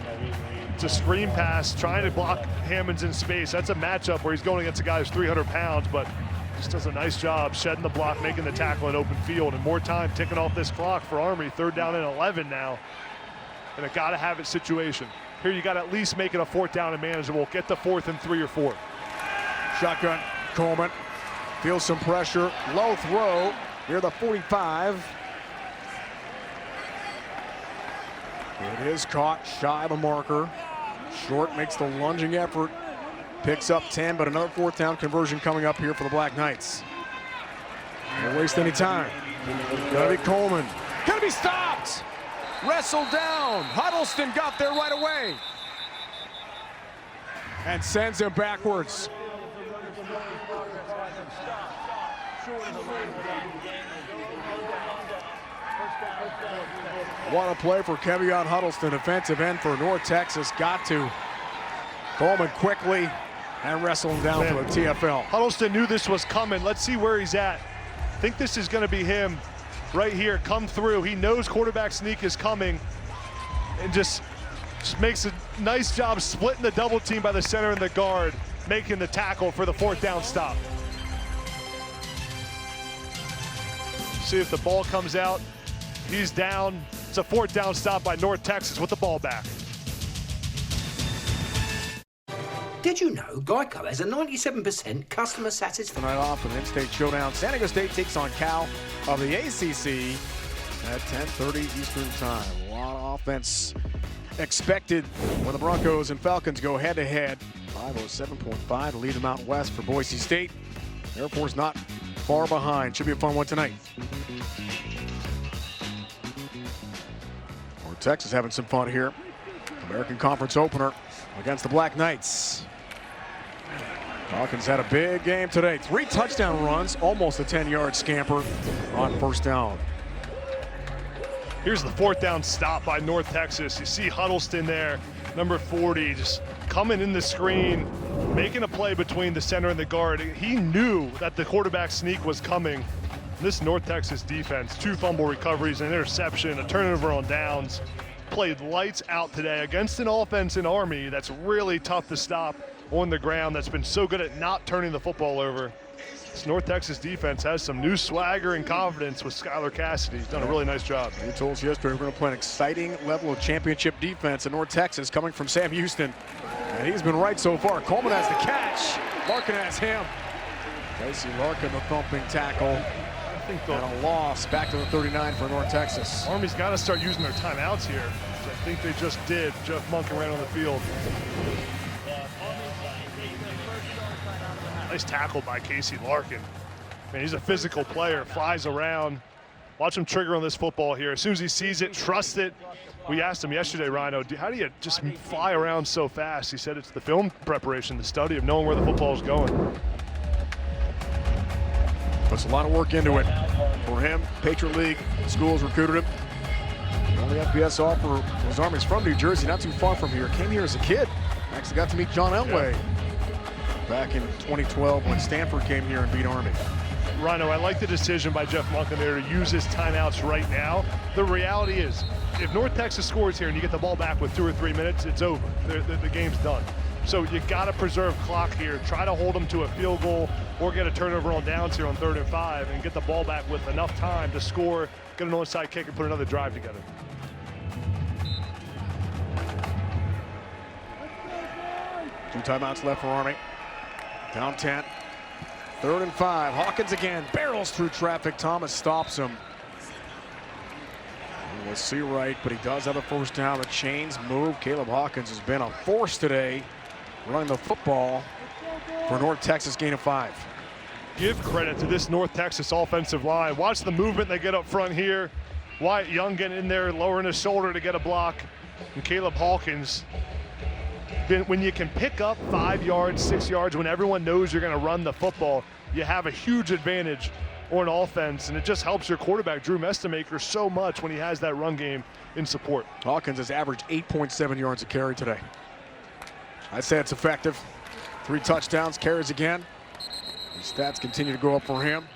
It's a screen pass, trying to block Hammonds in space. That's a matchup where he's going against a guy who's 300 pounds, but just does a nice job shedding the block, making the tackle in open field, and more time ticking off this clock for Army. 3rd down and 11 now. And a gotta have it situation. Here you got to at least make it a 4th down and manageable. Get the 4th and 3 or 4. Shotgun, Coleman feels some pressure. Low throw near the 45. It is caught shy of the marker. Short makes the lunging effort. Picks up 10, but another 4th down conversion coming up here for the Black Knights. Don't waste any time. Gotta be Coleman. Gotta be stopped. Wrestled down. Huddleston got there right away. And sends him backwards. What a play for Kevion Huddleston, defensive end for North Texas. Got to Coleman quickly and wrestle him down for the TFL. Huddleston knew this was coming. Let's see where he's at. I think this is going to be him right here, come through. He knows quarterback sneak is coming and just makes a nice job splitting the double team by the center and the guard, making the tackle for the 4th down stop. See if the ball comes out. He's down. It's a 4th down stop by North Texas with the ball back. Did you know Geico has a 97% customer satisfaction? Tonight off an in-state showdown. San Diego State takes on Cal of the ACC at 10:30 Eastern time. A lot of offense expected when the Broncos and Falcons go head-to-head. 507.5 to lead the Mountain West for Boise State. Air Force not far behind. Should be a fun one tonight. North Texas having some fun here. American Conference opener against the Black Knights. Falcons had a big game today. 3 touchdown runs, almost a 10-yard scamper on first down. Here's the 4th down stop by North Texas. You see Huddleston there, number 40, just coming in the screen, making a play between the center and the guard. He knew that the quarterback sneak was coming. This North Texas defense, 2 fumble recoveries, an interception, a turnover on downs. Played lights out today against an offense in Army that's really tough to stop on the ground, that's been so good at not turning the football over. This North Texas defense has some new swagger and confidence with Skylar Cassidy. He's done a really nice job. He told us yesterday we're going to play an exciting level of championship defense in North Texas coming from Sam Houston. And he's been right so far. Coleman has the catch. Larkin has him. Casey Larkin, the thumping tackle. And a loss back to the 39 for North Texas. Army's got to start using their timeouts here, which I think they just did. Jeff Monk ran on the field. Nice tackle by Casey Larkin. Man, he's a physical player, flies around. Watch him trigger on this football here. As soon as he sees it, trust it. We asked him yesterday, Rhino, how do you just fly around so fast? He said it's the film preparation, the study of knowing where the football is going. Puts a lot of work into it for him. Patriot League schools recruited him. the FBS offer was Army's from New Jersey, not too far from here. Came here as a kid. Actually got to meet John Elway back in 2012 when Stanford came here and beat Army. Rhino, I like the decision by Jeff Monken there to use his timeouts right now. The reality is, if North Texas scores here and you get the ball back with 2 or 3 minutes, it's over. The game's done. So you got to preserve clock here. Try to hold them to a field goal or get a turnover on downs here on 3rd and 5 and get the ball back with enough time to score, get an onside kick, and put another drive together. Two timeouts left for Army. Down 10. 3rd and 5. Hawkins again. Barrels through traffic. Thomas stops him. We'll see right, but he does have a first down. The chains move. Caleb Hawkins has been a force today running the football for North Texas, gain of 5. Give credit to this North Texas offensive line. Watch the movement they get up front here. Wyatt Young getting in there, lowering his shoulder to get a block. And Caleb Hawkins, when you can pick up 5 yards, 6 yards, when everyone knows you're going to run the football, you have a huge advantage on offense, and it just helps your quarterback, Drew Mestamaker, so much when he has that run game in support. Hawkins has averaged 8.7 yards a carry today. I'd say it's effective. 3 touchdowns, carries again. The stats continue to go up for him.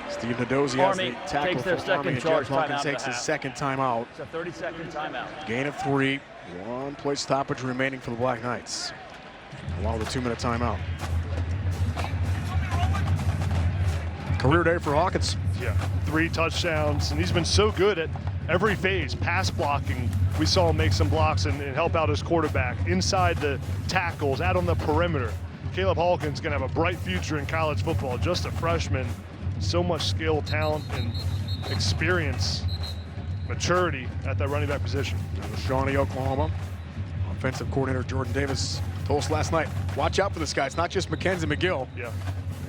Steve Nadozie has the tackle for Army, and Jeff Monken takes his second timeout. It's a 30-second timeout. Gain of 3. 1 play stoppage remaining for the Black Knights, along with a 2-minute timeout. Career day for Hawkins. Yeah, 3 touchdowns, and he's been so good at every phase. Pass blocking, we saw him make some blocks and help out his quarterback. Inside the tackles, out on the perimeter. Caleb Hawkins going to have a bright future in college football. Just a freshman. So much skill, talent, and experience, maturity at that running back position. Shawnee, Oklahoma. Offensive coordinator Jordan Davis told us last night, watch out for this guy. It's not just Mackenzie McGill. Yeah.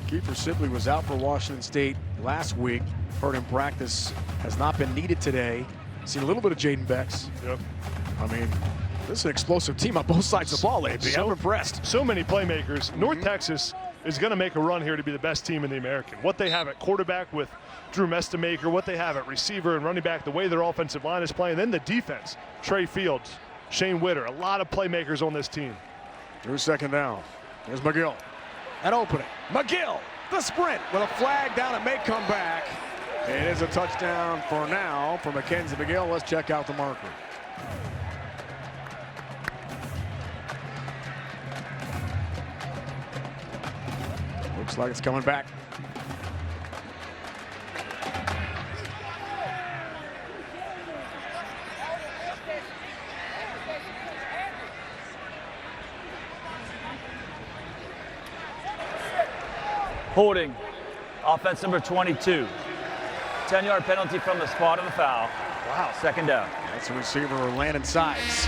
Kiefer Sibley was out for Washington State last week. Heard him practice. Has not been needed today. Seen a little bit of Jaden Becks. Yep. I mean, this is an explosive team on both sides of the ball, AB. I'm impressed. So many playmakers. North Texas is going to make a run here to be the best team in the American. What they have at quarterback with Drew Mestamaker, what they have at receiver and running back, the way their offensive line is playing, then the defense. Trey Fields, Shane Witter, a lot of playmakers on this team. Through second down. There's McGill. An opening. McGill, the sprint with a flag down. It may come back. It is a touchdown for now for Mackenzie McGill. Let's check out the marker. Looks like it's coming back. Holding, offense number 22. 10-yard penalty from the spot of the foul. Wow, second down. That's the receiver, Landon Sides.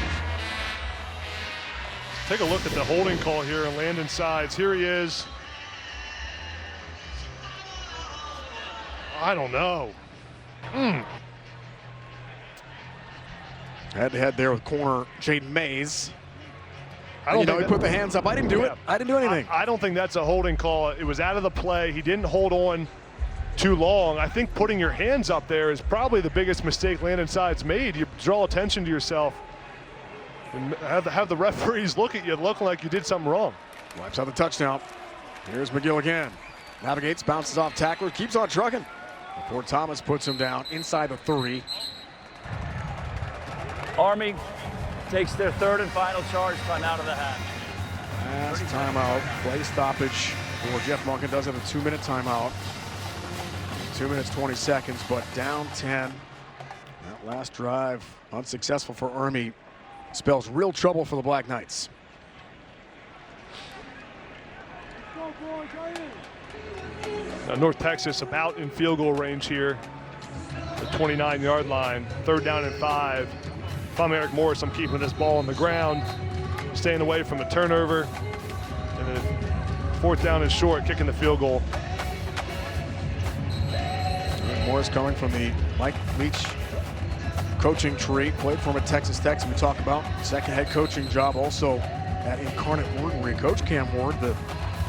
Take a look at the holding call here on Landon Sides. Here he is. I don't know. Head-to-head there with corner Jaden Mays. He put the hands up. I didn't do it. I didn't do anything. I don't think that's a holding call. It was out of the play. He didn't hold on too long. I think putting your hands up there is probably the biggest mistake Landon Sides made. You draw attention to yourself and have the referees look at you looking like you did something wrong. Wipes out the touchdown. Here's McGill again. Navigates, bounces off tackler, keeps on trucking before Thomas puts him down inside the 30. Army takes their 3rd and final charge, time out of the half. Last timeout, play stoppage for Jeff Monken. Does have a 2-minute timeout. 2 minutes, 20 seconds, but down 10. That last drive, unsuccessful for Army, spells real trouble for the Black Knights. North Texas about in field goal range here. The 29-yard line, 3rd down and 5. If I'm Eric Morris, I'm keeping this ball on the ground, staying away from the turnover. And then 4th down and short, kicking the field goal. Morris coming from the Mike Leach coaching tree, played for him at Texas Tech, we talked about. Second head coaching job also at Incarnate Word, where he coached Cam Ward, the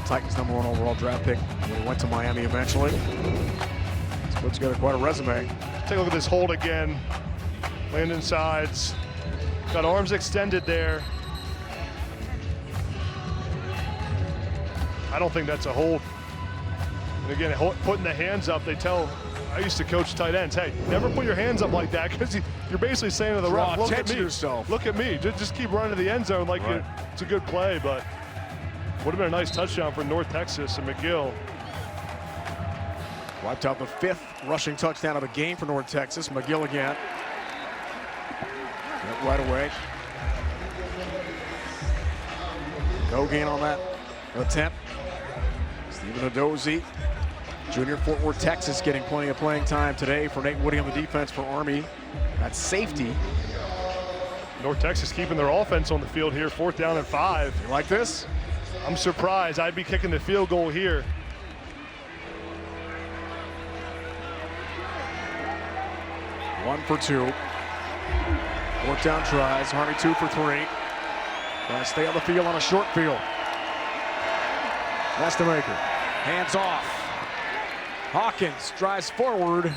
Titans' #1 overall draft pick when he went to Miami eventually. He's put together quite a resume. Take a look at this hold again. Landon sides. Got arms extended there. I don't think that's a hold. And again, putting the hands up, they tell, I used to coach tight ends, hey, never put your hands up like that, because you're basically saying to the ref, look at me, look at me, just keep running to the end zone like it's a good play, but would have been a nice touchdown for North Texas and McGill. Wiped out the 5th rushing touchdown of the game for North Texas. McGill again. Right away. No gain on that attempt. Stephen Adozie, junior, Fort Worth, Texas, getting plenty of playing time today for Nate Woody on the defense for Army. That's safety. North Texas keeping their offense on the field here, 4th down and 5. You like this? I'm surprised. I'd be kicking the field goal here. One for 2. 4th down tries. Army 2 for 3. Trying to stay on the field on a short field. Nestemaker, hands off. Hawkins drives forward.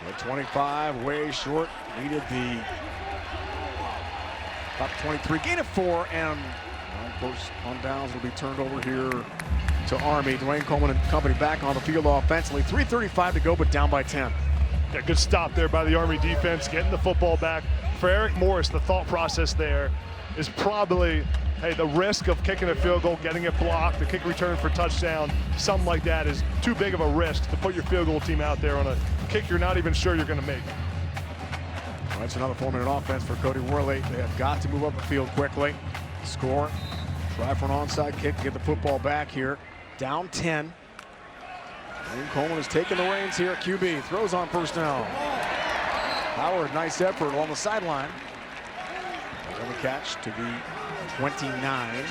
At 25, way short. Needed the top 23. Gain of 4, and first on downs will be turned over here to Army. Dwayne Coleman and company back on the field offensively. 3:35 to go, but down by 10. Yeah, good stop there by the Army defense, getting the football back. For Eric Morris, the thought process there is probably, hey, the risk of kicking a field goal, getting it blocked, the kick return for touchdown, something like that is too big of a risk to put your field goal team out there on a kick you're not even sure you're going to make. Well, that's another 4-minute offense for Cody Worley. They have got to move up the field quickly. Score. Try for an onside kick to get the football back here. Down 10. Dwayne Coleman has taken the reins here at QB. Throws on first down. Howard, nice effort along the sideline. On the catch to the 29.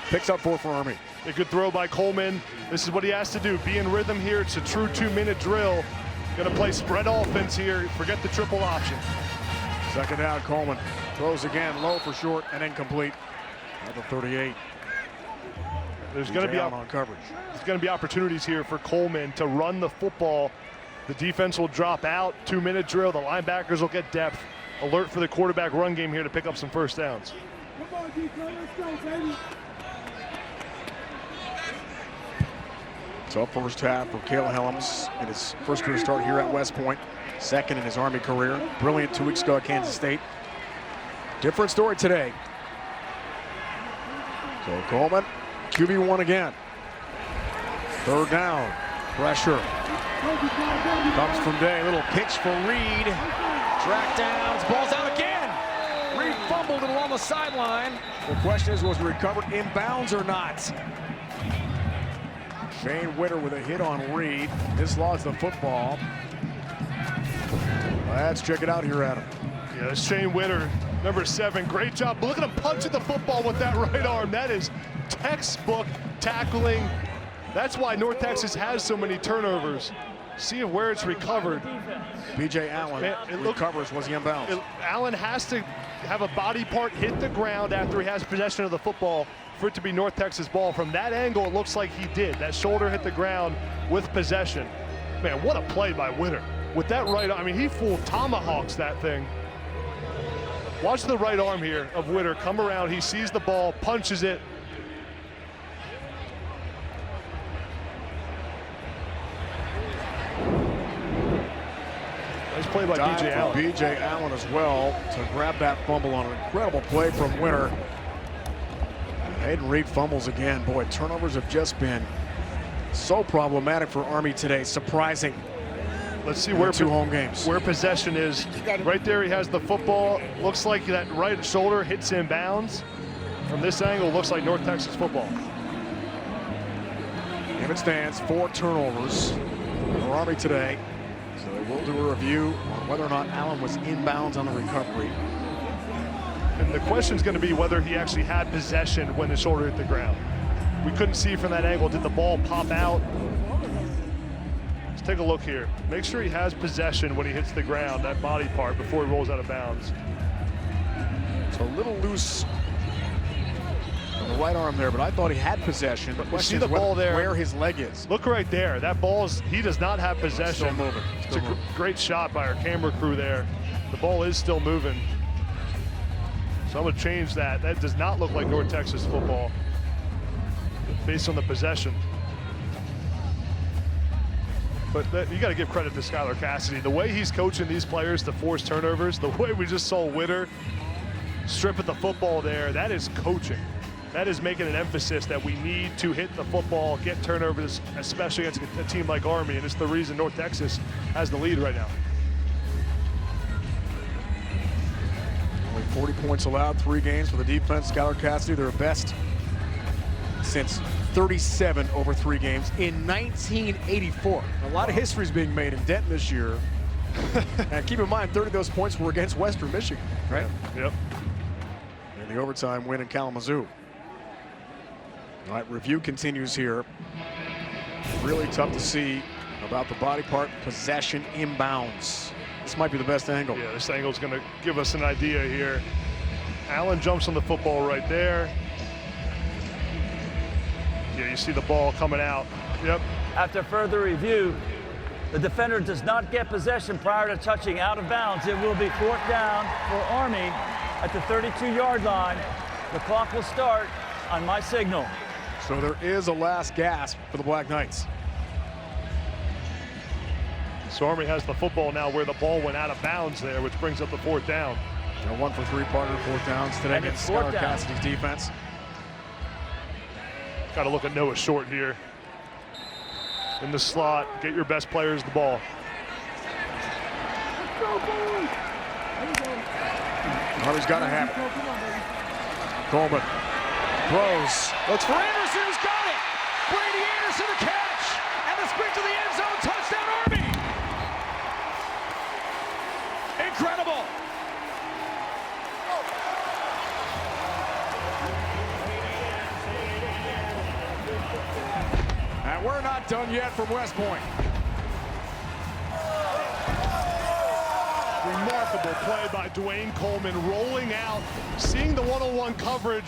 Picks up 4 for Army. A good throw by Coleman. This is what he has to do. Be in rhythm here. It's a true 2-minute drill. Going to play spread offense here. Forget the triple option. 2nd down, Coleman. Throws again, low for short and incomplete. At the 38. There's going to be on coverage. There's going to be opportunities here for Coleman to run the football. The defense will drop out. 2-minute drill. The linebackers will get depth. Alert for the quarterback run game here to pick up some first downs. Come on, D-Club, let's go, baby. So first half for Cale Helms in his first career start here at West Point. 2nd in his Army career. Brilliant 2 weeks ago at Kansas State. Different story today. So Coleman, QB1 again. 3rd down. Pressure. Comes from Day. Little pitch for Reed. Track downs. Ball's out again. Reed fumbled it along the sideline. The question is, was it recovered inbounds or not? Shane Witter with a hit on Reed. Dislodged the football. Let's check it out here, Adam. Yeah, that's Shane Witter, number 7. Great job. Look at him punching the football with that right arm. That is textbook tackling. That's why North Texas has so many turnovers. See where it's recovered. B.J. Allen recovers. Was he inbounds? Allen has to have a body part hit the ground after he has possession of the football for it to be North Texas ball. From that angle, it looks like he did. That shoulder hit the ground with possession. Man, what a play by Witter. With that right arm, I mean, he full tomahawks that thing. Watch the right arm here of Witter come around. He sees the ball, punches it. Nice play by B.J. Allen. B.J. Allen as well to grab that fumble on an incredible play from Witter. Hayden Reed fumbles again. Boy, turnovers have just been so problematic for Army today. Surprising. Let's see where 2 home games. Where possession is. Right there, he has the football. Looks like that right shoulder hits inbounds. From this angle, looks like North Texas football. Game it stands, 4 turnovers for Army today. So they will do a review on whether or not Allen was inbounds on the recovery. And the question is going to be whether he actually had possession when the shoulder hit the ground. We couldn't see from that angle. Did the ball pop out? Let's take a look here. Make sure he has possession when he hits the ground, that body part, before he rolls out of bounds. It's a little loose on the right arm there, but I thought he had possession. The You see the ball there. Where his leg is. Look right there. That he does not have possession. Still moving. It's a great shot by our camera crew there. The ball is still moving. So I'm going to change that. That does not look like North Texas football based on the possession. But you got to give credit to Skylar Cassidy. The way he's coaching these players to force turnovers, the way we just saw Witter strip at the football there, that is coaching. That is making an emphasis that we need to hit the football, get turnovers, especially against a team like Army, and it's the reason North Texas has the lead right now. Only 40 points allowed, 3 games for the defense. Skylar Cassidy, their best since 37 over 3 games in 1984. A lot of history is being made in Denton this year. And keep in mind, 30 of those points were against Western Michigan, right? Yep. And the overtime win in Kalamazoo. All right, review continues here. Really tough to see about the body part possession inbounds. This might be the best angle. Yeah, this angle is going to give us an idea here. Allen jumps on the football right there. Yeah, you see the ball coming out. Yep. After further review, the defender does not get possession prior to touching out of bounds. It will be 4th down for Army at the 32-yard line. The clock will start on my signal. So there is a last gasp for the Black Knights. So Army has the football now where the ball went out of bounds there, which brings up the 4th down. A 1 for 3 partner 4th downs today against Skylar Cassidy's defense. Got to look at Noah Short here. In the slot, get your best players the ball. Army's got to have it. Coleman throws. Looks for Anderson, who's got it. Brady Anderson the catch. And the sprint to the end zone. Touchdown Army. Incredible. And we're not done yet from West Point. Remarkable play by Dwayne Coleman, rolling out, seeing the one-on-one coverage.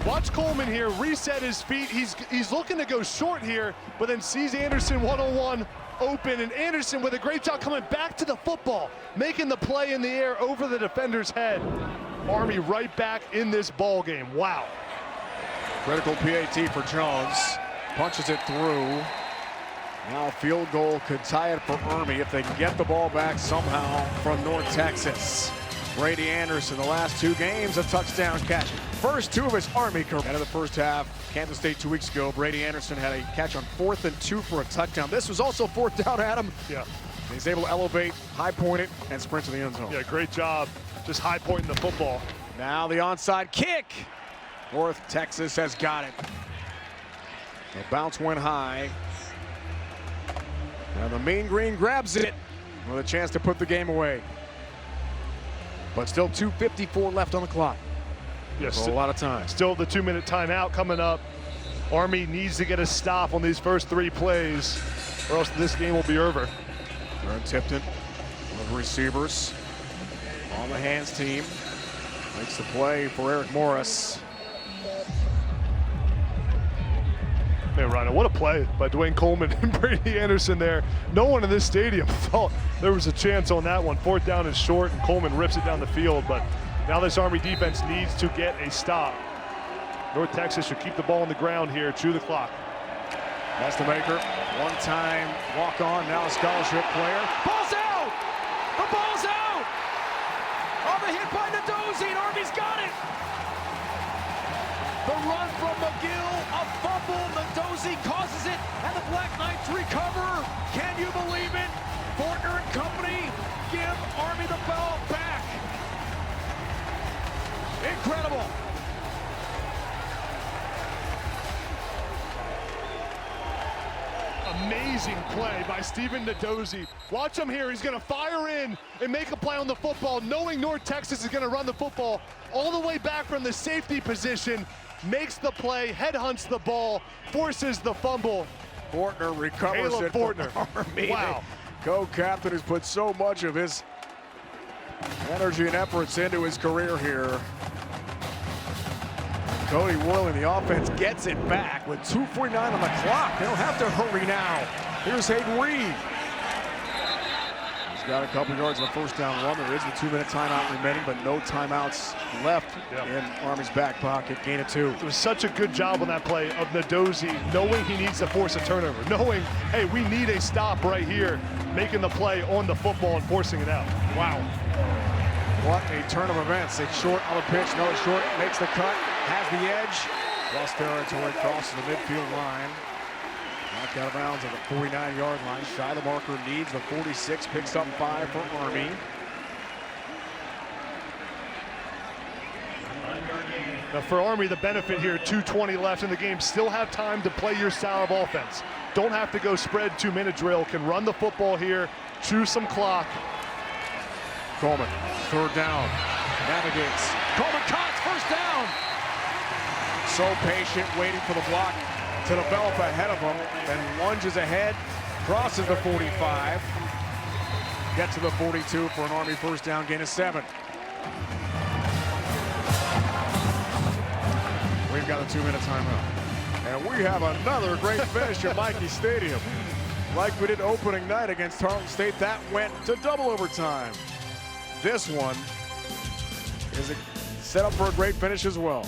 Watch Coleman here reset his feet. He's looking to go short here, but then sees Anderson one-on-one open, and Anderson with a great job coming back to the football, making the play in the air over the defender's head. Army right back in this ball game. Wow. Critical PAT for Jones. Punches it through. Now a field goal could tie it for Army if they can get the ball back somehow from North Texas. Brady Anderson, the last 2 games, a touchdown catch. First 2 of his Army career. End of the first half, Kansas State 2 weeks ago, Brady Anderson had a catch on 4th and 2 for a touchdown. This was also 4th down, Adam. Yeah. He's able to elevate, high point it, and sprint to the end zone. Yeah, great job. Just high pointing the football. Now the onside kick. North Texas has got it. The bounce went high. Now the Mean Green grabs it with a chance to put the game away. But still 2:54 left on the clock. Yes, so a lot of time. Still the 2-minute timeout coming up. Army needs to get a stop on these first 3 plays, or else this game will be over. Aaron Tipton, one of the receivers on the hands team, makes the play for Eric Morris. Man, Ryan, what a play by Dwayne Coleman and Brady Anderson there. No one in this stadium thought there was a chance on that one. 4th down is short, and Coleman rips it down the field. But now this Army defense needs to get a stop. North Texas should keep the ball on the ground here, chew the clock. That's the maker. One-time walk-on, now a scholarship player. Ball's out! The ball's out! On the hit by Nadozi, and Army's got it! The run from McGill, a fumble, Nadozi causes it, and the Black Knights recover. Can you believe it? Fortner and company give Army the ball back. Incredible. Amazing play by Stephen Nadozi. Watch him here. He's going to fire in and make a play on the football, knowing North Texas is going to run the football all the way back from the safety position. Makes the play, headhunts the ball, forces the fumble. Fortner recovers Caleb it. Fortner. Army. Wow. Co-captain has put so much of his energy and efforts into his career here. Cody Worley, the offense gets it back with 2:49 on the clock. They don't have to hurry now. Here's Hayden Reed. He's got a couple yards on the first down run. There is the 2-minute timeout remaining, but no timeouts left in Army's back pocket. Gain of 2. It was such a good job on that play of Nadozie, knowing he needs to force a turnover, knowing, hey, we need a stop right here, making the play on the football and forcing it out. Wow. What a turn of events. It's short on the pitch, no short, makes the cut, has the edge. Cross territory, crosses the midfield line. Knocked out of bounds at the 49-yard line. Shy the marker, needs the 46, picks up 5 for Army. Now for Army, the benefit here, 2:20 left in the game, still have time to play your style of offense. Don't have to go spread 2-minute drill, can run the football here, chew some clock. Coleman, third down, navigates. Coleman cuts, first down. So patient, waiting for the block to develop ahead of him, then lunges ahead, crosses the 45, gets to the 42 for an Army first down, gain of 7. We've got a 2-minute timeout. And we have another great finish at Mikey Stadium. Like we did opening night against Tarleton State, that went to double overtime. This one is set up for a great finish as well.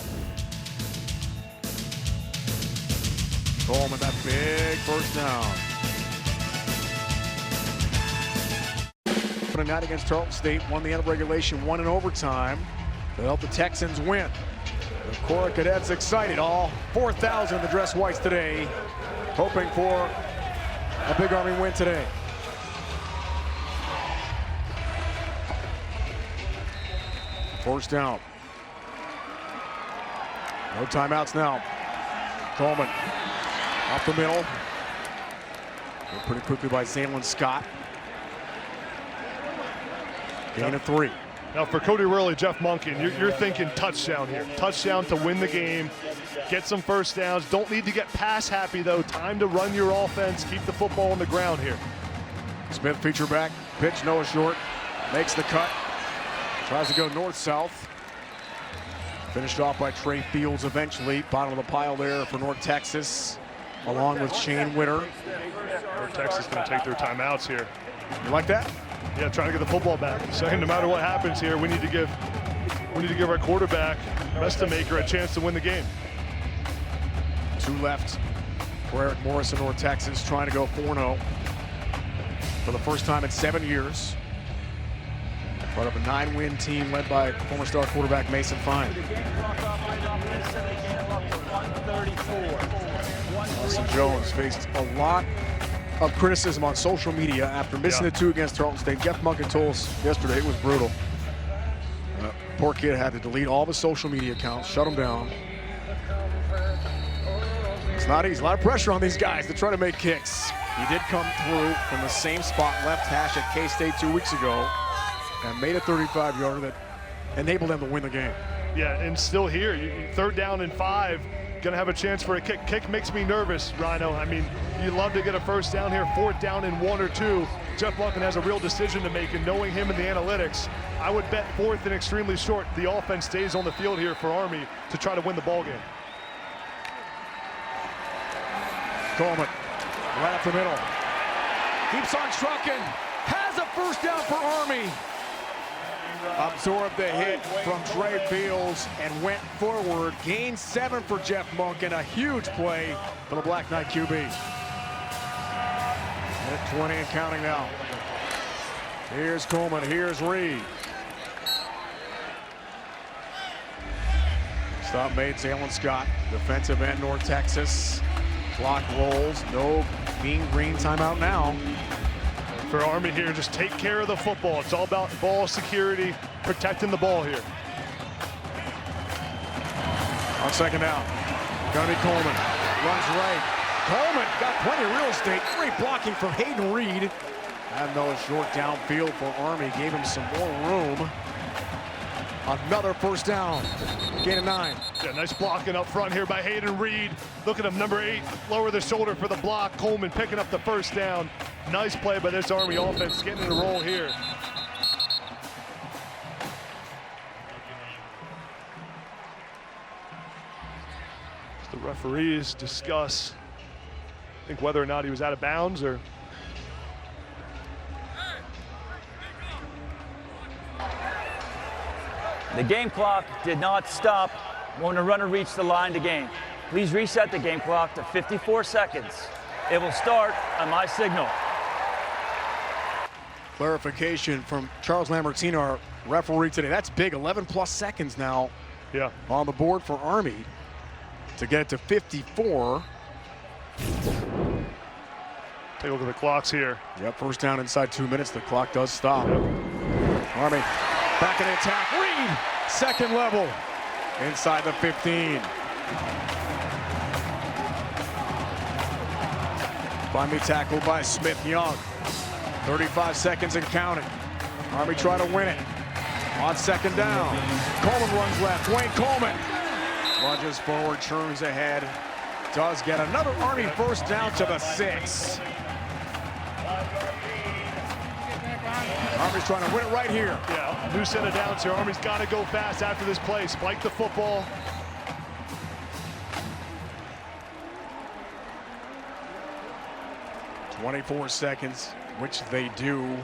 Coleman, that big first down. Opening night against Tarleton State, won the end of regulation, won in overtime to help the Texans win. The Cora Cadets excited, all 4,000 in the dress whites today, hoping for a big Army win today. First down. No timeouts now. Coleman up the middle. Pretty quickly by Zaylen Scott. Gain of 3. Now for Cody Worley, Jeff Monken, you're thinking touchdown here. Touchdown to win the game, get some first downs. Don't need to get pass happy though. Time to run your offense, keep the football on the ground here. Smith feature back, pitch Noah short, makes the cut. Tries to go north-south. Finished off by Trey Fields eventually. Bottom of the pile there for North Texas, along with Shane Witter. North Texas going to take their timeouts here. You like that? Yeah, trying to get the football back. Saying no matter what happens here, we need to give our quarterback, Mestamaker, a chance to win the game. 2 left for Eric Morris in North Texas, trying to go 4-0 for the first time in 7 years. Part of a 9-win team led by former star quarterback Mason Fine. Austin Jones faced a lot of criticism on social media after missing the 2 against Tarleton State. Jeff Monken told us yesterday it was brutal. Poor kid had to delete all of his social media accounts, shut them down. It's not easy. A lot of pressure on these guys to try to make kicks. He did come through from the same spot, left hash at K-State 2 weeks ago, and made a 35-yarder that enabled them to win the game. Yeah, and still here, third down and 5, gonna have a chance for a kick. Kick makes me nervous, Rhino. I mean, you'd love to get a first down here, 4th down and 1 or 2. Jeff Monken has a real decision to make, and knowing him in the analytics, I would bet 4th and extremely short. The offense stays on the field here for Army to try to win the ball game. Coleman, right up the middle. Keeps on trucking, has a first down for Army. Absorbed the hit from Trey Fields and went forward. Gained 7 for Jeff Monken. A huge play for the Black Knight QB. At 20 and counting now. Here's Coleman, here's Reed. Stop made, Zaylen Scott, defensive end, North Texas. Clock rolls, no mean green timeout now. For Army here, just take care of the football. It's all about ball security, protecting the ball here. On second down, gonna be Coleman. Runs right. Coleman got plenty of real estate. Great blocking from Hayden Reed. And no short downfield for Army. Gave him some more room. Another first down. Gain of 9. Yeah, nice blocking up front here by Hayden Reed. Look at him, number 8, lower the shoulder for the block. Coleman picking up the first down. Nice play by this Army offense, getting in a roll here. Referees discuss, I think, whether or not he was out of bounds or. The game clock did not stop when the runner reached the line to gain. Please reset the game clock to 54 seconds. It will start on my signal. Clarification from Charles Lambertino, our referee today. That's big, 11+ seconds now on the board for Army to get it to 54. Take a look at the clocks here. Yep, first down inside 2 minutes. The clock does stop. Army back in attack. Reed, second level, inside the 15. Finally tackled by Smith-Young. 35 seconds and counting. Army trying to win it. On second down. Coleman runs left. Dwayne Coleman lunges forward, turns ahead. Does get another Army first down to the 6. Army's trying to win it right here. Yeah, new set of downs here. Army's got to go fast after this play. Spike the football. .24 seconds, which they do.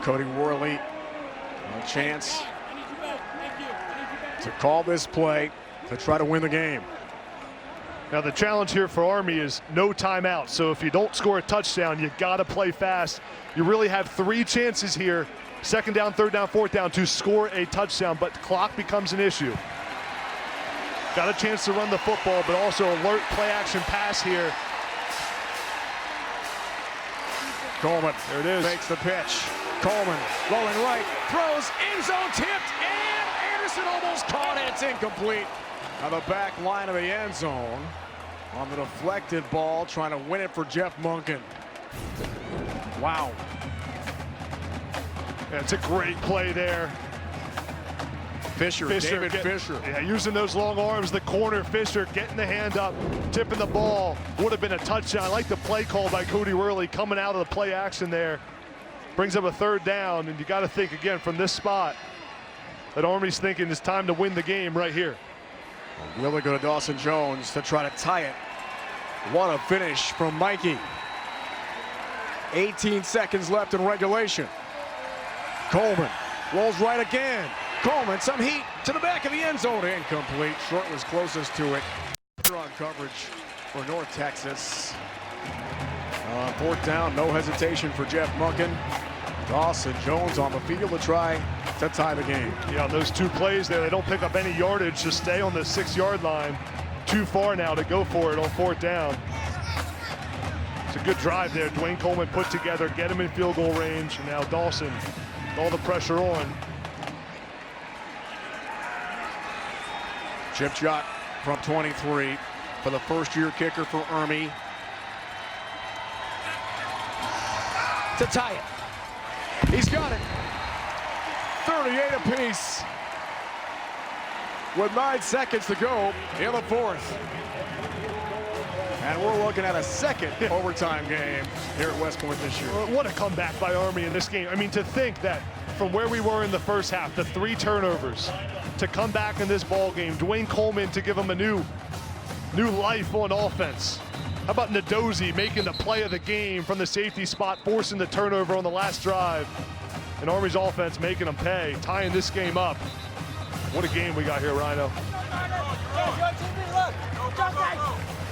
Cody Worley, a chance to call this play to try to win the game. Now the challenge here for Army is no timeout. So if you don't score a touchdown, you got to play fast. You really have 3 chances here, second down, third down, fourth down, to score a touchdown, but the clock becomes an issue. Got a chance to run the football, but also alert play action pass here. Coleman, there it is. Makes the pitch. Coleman rolling right, throws, end zone tipped, and Anderson almost caught it. It's incomplete. Now the back line of the end zone on the deflected ball, trying to win it for Jeff Monken. Wow. Yeah, it's a great play there. David Fisher. Yeah, using those long arms, the corner, Fisher getting the hand up, tipping the ball. Would have been a touchdown. I like the play call by Cody Worley coming out of the play action there. Brings up a third down, and you got to think again from this spot that Army's thinking it's time to win the game right here. Really go to Dawson Jones to try to tie it. What a finish from Mikey. 18 seconds left in regulation. Coleman rolls right again. Coleman, some heat to the back of the end zone. Incomplete. Short was closest to it. Strong coverage for North Texas. Fourth down, no hesitation for Jeff Monken. Dawson Jones on the field to try to tie the game. Yeah, on those 2 plays there, they don't pick up any yardage to stay on the 6-yard line. Too far now to go for it on fourth down. It's a good drive there. Dwayne Coleman put together, get him in field goal range, and now Dawson, all the pressure on. Chip shot from 23 for the first-year kicker for Army. To tie it. He's got it. 38 apiece. With 9 seconds to go in the fourth. And we're looking at a second overtime game here at West Point this year. What a comeback by Army in this game. I mean, to think that from where we were in the first half, the 3 turnovers, to come back in this ball game, Dwayne Coleman to give him a new life on offense. How about Nadozi making the play of the game from the safety spot, forcing the turnover on the last drive, and Army's offense making them pay, tying this game up. What a game we got here, Rhino.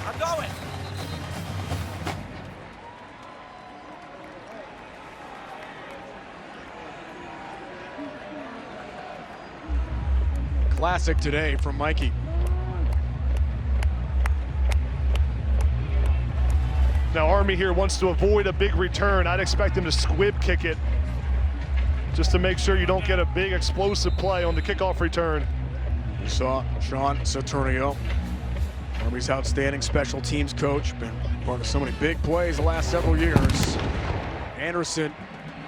I'm going. Classic today from Mikey. Now Army here wants to avoid a big return. I'd expect him to squib kick it just to make sure you don't get a big explosive play on the kickoff return. We saw Sean Saturnio, Army's outstanding special teams coach, been part of so many big plays the last several years. Anderson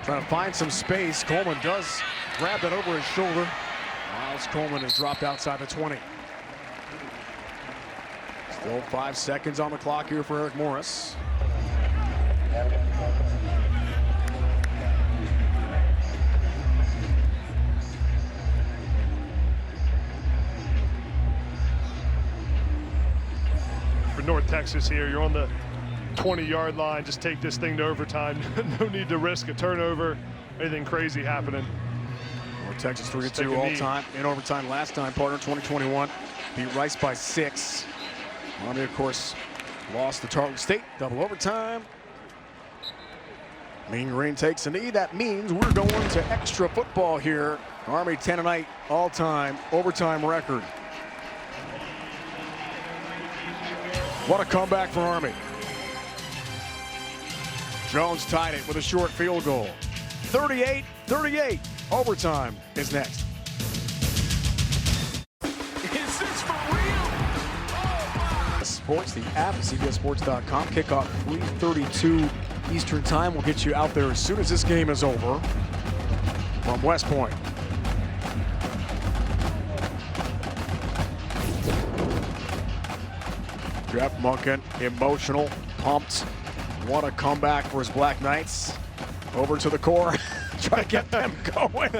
trying to find some space. Coleman does grab that over his shoulder. Miles Coleman has dropped outside the 20. Still 5 seconds on the clock here for Eric Morris. for North Texas here. You're on the 20-yard line. Just take this thing to overtime. No need to risk a turnover, anything crazy happening. North Texas 3-2 all time. In overtime last time, partner 2021. Beat Rice by 6. Army, of course, lost to Tarleton State. Double overtime. Mean Green takes a knee. That means we're going to extra football here. Army 10-8 all-time overtime record. What a comeback for Army. Jones tied it with a short field goal. 38-38. Overtime is next. Is this for real? Oh my! Sports, the app at CBSSports.com. Kickoff 3:32 Eastern Time. We'll get you out there as soon as this game is over. From West Point. Jeff Monken, emotional, pumped. What a comeback for his Black Knights. Over to the core. Try to get them going.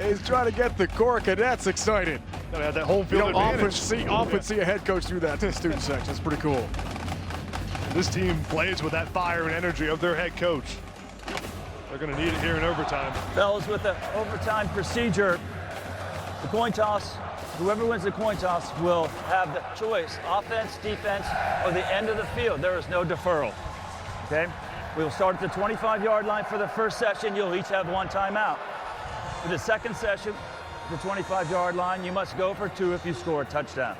He's trying to get the core cadets excited. Gotta have that home field advantage. Often see a head coach do that to the student section. It's pretty cool. This team plays with that fire and energy of their head coach. They're going to need it here in overtime. Fellas, with the overtime procedure, the coin toss, whoever wins the coin toss will have the choice, offense, defense, or the end of the field. There is no deferral, okay? We will start at the 25-yard line for the first session. You'll each have one timeout. For the second session, the 25-yard line, you must go for 2 if you score a touchdown.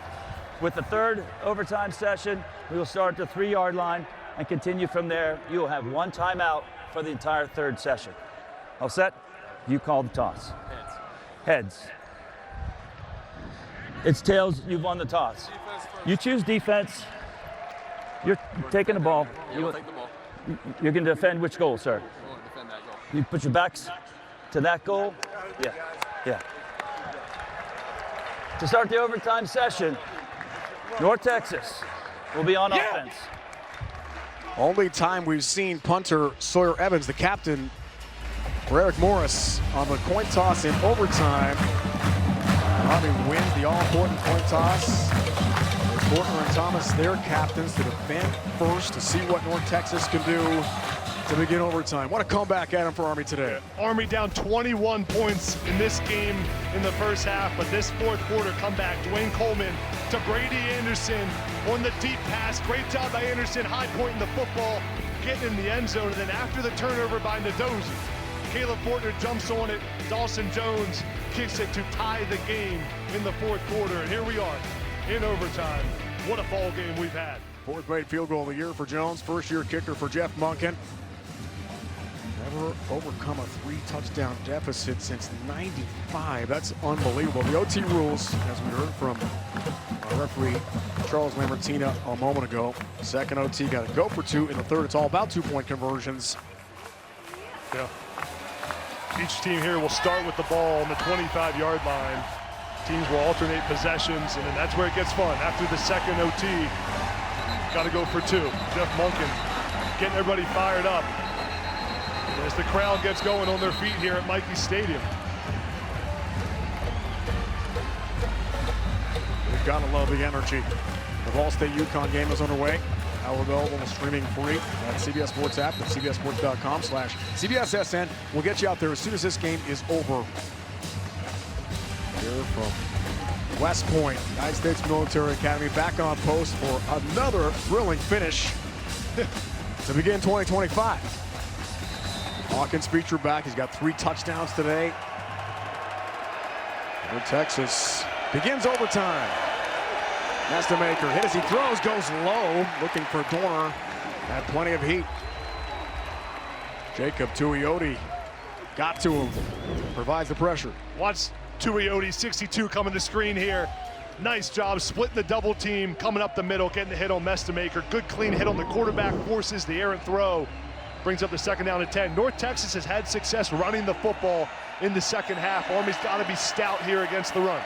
With the third overtime session, we will start at the 3-yard line and continue from there. You will have one timeout for the entire third session. All set? You call the toss. Heads. It's tails. You've won the toss. You choose defense. You're taking the ball. You'll take the ball. You're going to defend which goal, sir? I want to defend that goal. You put your backs to that goal? Yeah. Yeah. To start the overtime session, North Texas will be on offense. Only time we've seen punter Sawyer Evans, the captain, for Eric Morris on the coin toss in overtime. Army wins the all-important coin toss. Fortner and Thomas, their captains, to defend first to see what North Texas can do to begin overtime. What a comeback, Adam, for Army today. Army down 21 points in this game in the first half, but this fourth quarter comeback, Dwayne Coleman to Brady Anderson on the deep pass. Great job by Anderson, high point in the football, getting in the end zone, and then after the turnover by Nadozi, Caleb Fortner jumps on it. Dawson Jones kicks it to tie the game in the fourth quarter, and here we are in overtime. What a ball game we've had. Fourth grade field goal of the year for Jones. First-year kicker for Jeff Monken. Never overcome a 3-touchdown deficit since '95. That's unbelievable. The OT rules, as we heard from our referee Charles Lambertina a moment ago. Second OT, got to go for 2. In the third, it's all about 2-point conversions. Yeah. Each team here will start with the ball on the 25-yard line. Teams will alternate possessions, and then that's where it gets fun. After the second OT, got to go for 2. Jeff Monken getting everybody fired up as the crowd gets going on their feet here at Michie Stadium. We've got to love the energy. The Ball State-UConn game is underway. Now available and streaming free at CBS Sports app at CBSSports.com/CBSSN. We'll get you out there as soon as this game is over. Here from West Point, United States Military Academy, back on post for another thrilling finish to begin 2025. Hawkins featured back. He's got 3 touchdowns today. North Texas begins overtime. Nestamaker hit as he throws, goes low, looking for Dorner. Had plenty of heat. Jacob Tuioti got to him, provides the pressure. Watch Tuioti, 62, coming to screen here. Nice job splitting the double team, coming up the middle, getting the hit on Nestamaker. Good clean hit on the quarterback, forces the errant throw. Brings up the second down and 10. North Texas has had success running the football in the second half. Army's got to be stout here against the run.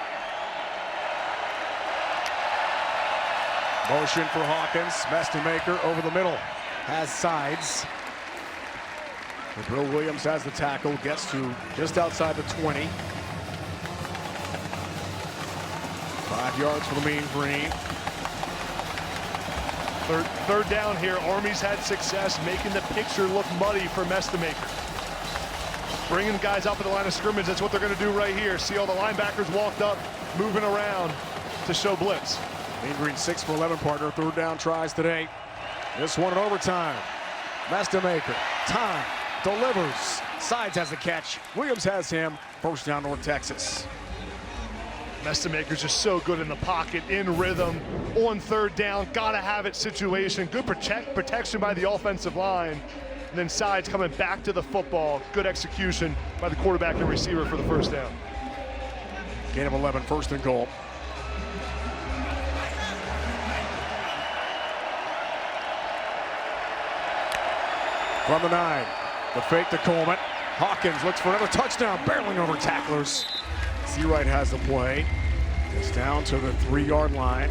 Motion for Hawkins. Nestamaker over the middle. Has sides. Bill Williams has the tackle. Gets to just outside the 20. 5 yards for the Mean Green. Third down here. Army's had success making the picture look muddy for Mestamaker. Bringing guys up at the line of scrimmage. That's what they're going to do right here. See all the linebackers walked up, moving around to show blitz. Mean Green 6 for 11 partner. Third down tries today. This one in overtime. Mestamaker, time, delivers. Sides has the catch. Williams has him. First down, North Texas. Mestamaker's just so good in the pocket, in rhythm, on third down, gotta have it situation. Good protection by the offensive line. And then Sides coming back to the football. Good execution by the quarterback and receiver for the first down. Gain of 11, first and goal. From the 9, the fake to Coleman. Hawkins looks for another touchdown, barreling over tacklers. Seawright has the play. It's down to the 3-yard line.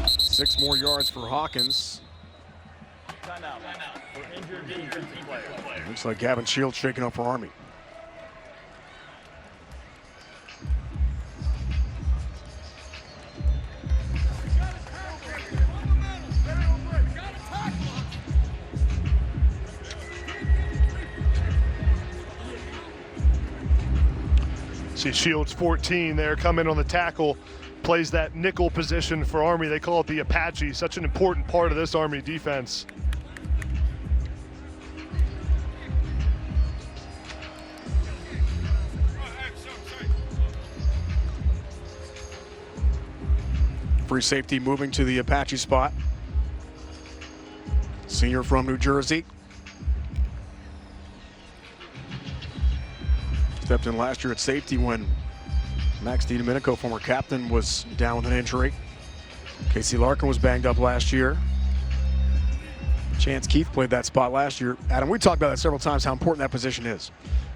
6 more yards for Hawkins. Timeout for injured defensive player. Looks like Gavin Shields shaking up for Army. See Shields 14 there, come in on the tackle, plays that nickel position for Army. They call it the Apache, such an important part of this Army defense. Free safety moving to the Apache spot. Senior from New Jersey. Stepped in last year at safety when Max DiDomenico, former captain, was down with an injury. Casey Larkin was banged up last year. Chance Keith played that spot last year. Adam, we talked about that several times, how important that position is.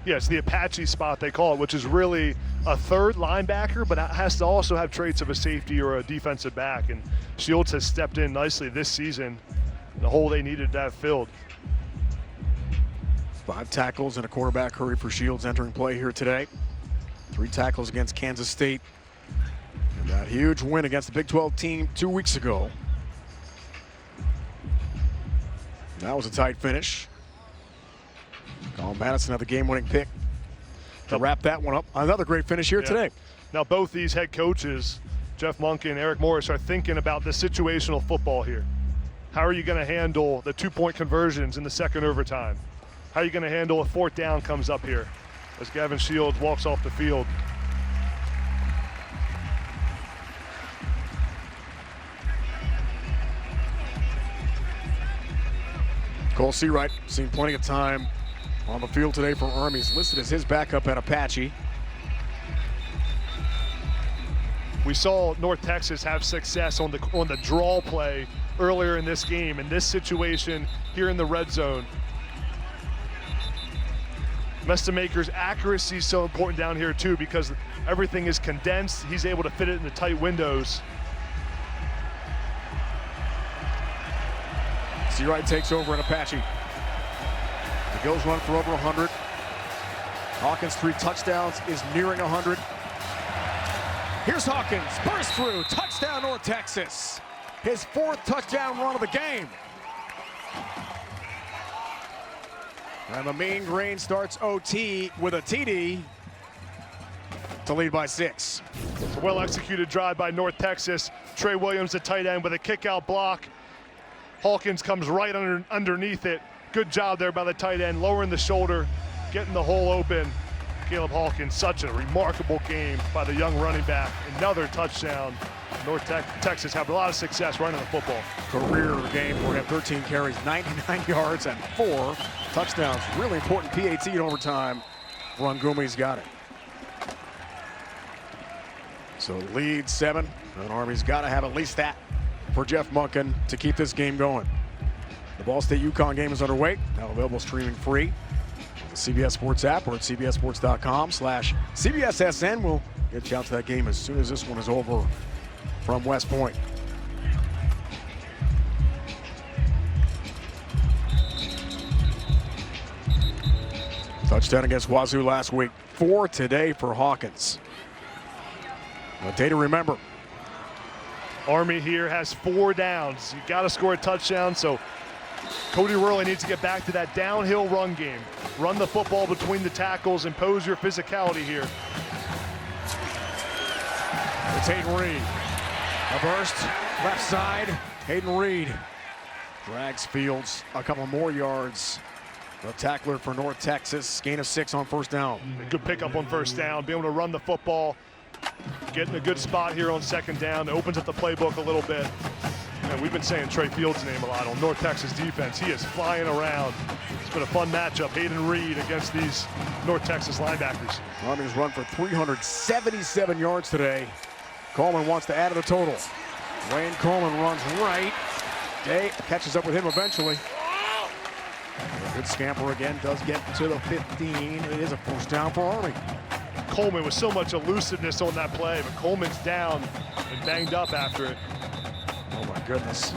Yeah, it's the Apache spot they call it, which is really a third linebacker, but it has to also have traits of a safety or a defensive back. And Shields has stepped in nicely this season, the hole they needed to have filled. 5 tackles and a quarterback hurry for Shields entering play here today. 3 tackles against Kansas State. And that huge win against the Big 12 team 2 weeks ago. That was a tight finish. Colin Madison had the game-winning pick to wrap that one up. Another great finish here today. Now both these head coaches, Jeff Monken and Eric Morris, are thinking about the situational football here. How are you going to handle the 2-point conversions in the second overtime? How are you going to handle a 4th down comes up here as Gavin Shields walks off the field? Cole Seawright seen plenty of time on the field today for Army. He's listed as his backup at Apache. We saw North Texas have success on the draw play earlier in this game. In this situation here in the red zone, Mestamaker's accuracy is so important down here too because everything is condensed. He's able to fit it in the tight windows. Seawright takes over at Apache. The Gills run for over 100. Hawkins 3 touchdowns, is nearing 100. Here's Hawkins, burst through, touchdown North Texas. His 4th touchdown run of the game. And the Mean Green starts OT with a TD to lead by 6. A well-executed drive by North Texas. Trey Williams, the tight end, with a kick-out block. Hawkins comes right underneath it. Good job there by the tight end, lowering the shoulder, getting the hole open. Caleb Hawkins, such a remarkable game by the young running back. Another touchdown. North Texas have a lot of success running the football. Career game for him, 13 carries, 99 yards, and 4 touchdowns. Really important PAT in overtime. Rangumi's got it. So lead 7, and Army's got to have at least that for Jeff Monken to keep this game going. The Ball State-UConn game is underway, now available streaming free on the CBS Sports app or at cbssports.com/CBSSN. We'll get you out to that game as soon as this one is over from West Point. Touchdown against Wazoo last week. 4 today for Hawkins. A day to remember. Army here has 4 downs. You got to score a touchdown, so Cody Worley needs to get back to that downhill run game. Run the football between the tackles, impose your physicality here. It's Hayden Reed. A burst, left side. Hayden Reed drags Fields a couple more yards. The tackler for North Texas, gain of 6 on first down. Good pickup on first down, be able to run the football. Get in a good spot here on second down. Opens up the playbook a little bit. And we've been saying Trey Fields' name a lot on North Texas defense. He is flying around. It's been a fun matchup. Hayden Reed against these North Texas linebackers. Army's run for 377 yards today. Coleman wants to add to the total. Wayne Coleman runs right. Day catches up with him eventually. A good scamper again, does get to the 15. It is a first down for Army. Coleman with so much elusiveness on that play, but Coleman's down and banged up after it. Oh my goodness.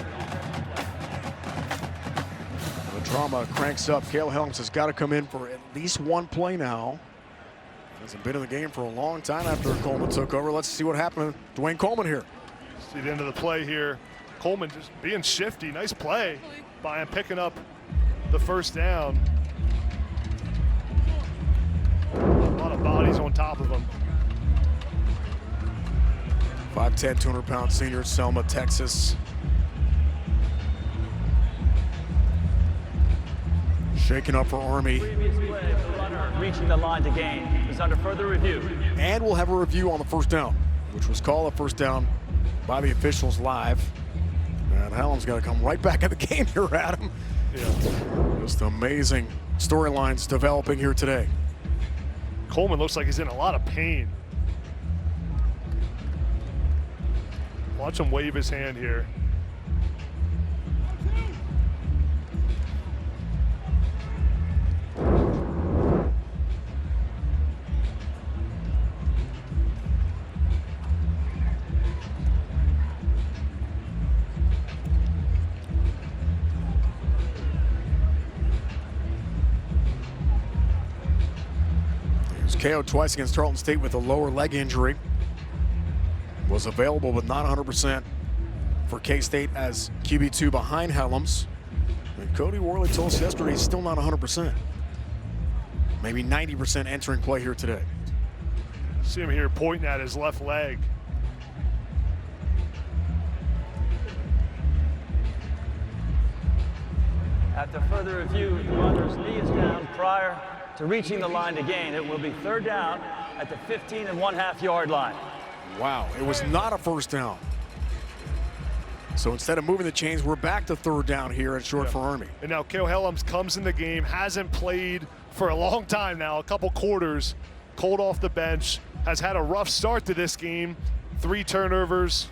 The drama cranks up. Cale Helms has got to come in for at least one play now. Hasn't been in the game for a long time after Coleman took over. Let's see what happened to Dwayne Coleman here. See the end of the play here. Coleman just being shifty. Nice play by him picking up the first down. A lot of bodies on top of him. 5'10", 200-pound senior, Selma, Texas. Shaking up for Army. Previous play, the runner reaching the line to gain is under further review. And we'll have a review on the first down, which was called a first down by the officials live. And Helms got to come right back in the game here, Adam. Yeah. Just amazing storylines developing here today. Coleman looks like he's in a lot of pain. Watch him wave his hand here. KO'd twice against Tarleton State with a lower leg injury. Was available but not 100% for K-State as QB2 behind Helms. And Cody Worley told us yesterday he's still not 100%. Maybe 90% entering play here today. See him here pointing at his left leg. After further review, the runner's knee is down prior to reaching the line to gain. It will be third down at the 15.5 yard line. Wow, it was not a first down. So instead of moving the chains, we're back to third down here at short for Army. And now Cale Helms comes in the game, hasn't played for a long time now, a couple quarters, cold off the bench, has had a rough start to this game. 3 turnovers,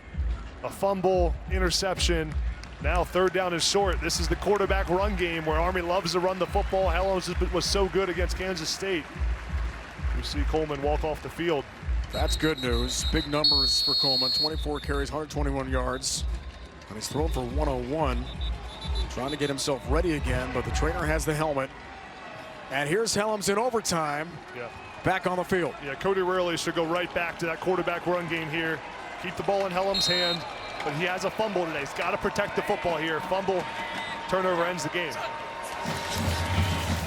a fumble, interception. Now third down is short. This is the quarterback run game where Army loves to run the football. Helms was so good against Kansas State. You see Coleman walk off the field. That's good news. Big numbers for Coleman. 24 carries, 121 yards. And he's thrown for 101. Trying to get himself ready again, but the trainer has the helmet. And here's Helms in overtime. Yeah. Back on the field. Yeah, Cody Worley should go right back to that quarterback run game here. Keep the ball in Helms' hand, but he has a fumble today. He's got to protect the football here. Fumble, turnover ends the game.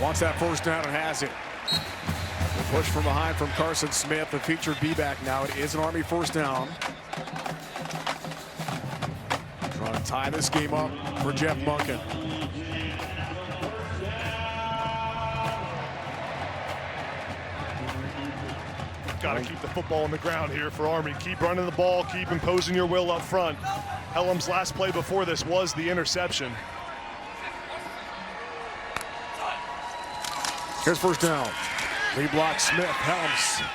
Wants that first down and has it. The push from behind from Carson Smith, the featured B-back now. It is an Army first down. Trying to tie this game up for Jeff Monken. Got to keep the football on the ground here for Army. Keep running the ball, keep imposing your will up front. Helms' last play before this was the interception. Here's first down. Lee block Smith, Helms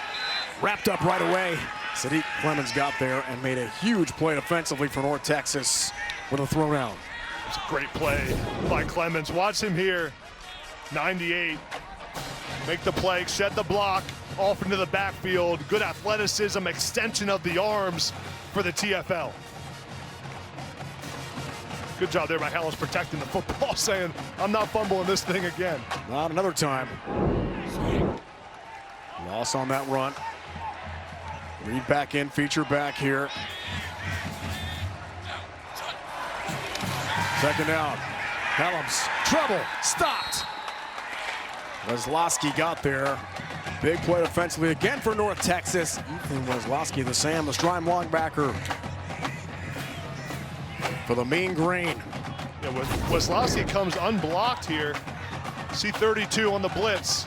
wrapped up right away. Sadiq Clemens got there and made a huge play defensively for North Texas with a throwdown. It's a great play by Clemens. Watch him here. 98. Make the play, shed the block, off into the backfield. Good athleticism, extension of the arms for the TFL. Good job there by Helms protecting the football, saying, I'm not fumbling this thing again. Not another time. Loss on that run. Reed back in, feature back here. Second down. Helms, trouble, stopped. Weslowski got there. Big play offensively again for North Texas. Ethan Weslowski, the Sam, the Strime linebacker for the Mean Green. Yeah, Weslowski comes unblocked here. See 32 on the blitz.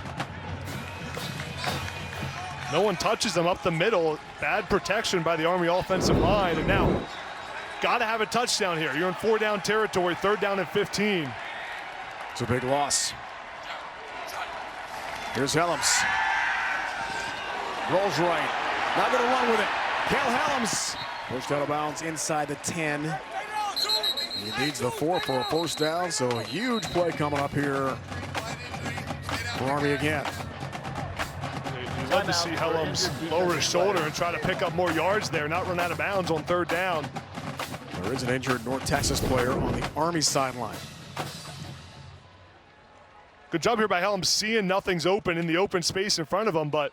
No one touches him up the middle. Bad protection by the Army offensive line. And now, got to have a touchdown here. You're in 4-down territory, 3rd down and 15. It's a big loss. Here's Helms. Rolls right. Not going to run with it. Cal Helms pushed out of bounds inside the 10. He needs the 4 for a 1st down, so a huge play coming up here for Army again. You'd love to see Helms lower his shoulder and try to pick up more yards there, not run out of bounds on 3rd down. There is an injured North Texas player on the Army sideline. Good job here by Helms, seeing nothing's open in the open space in front of him, but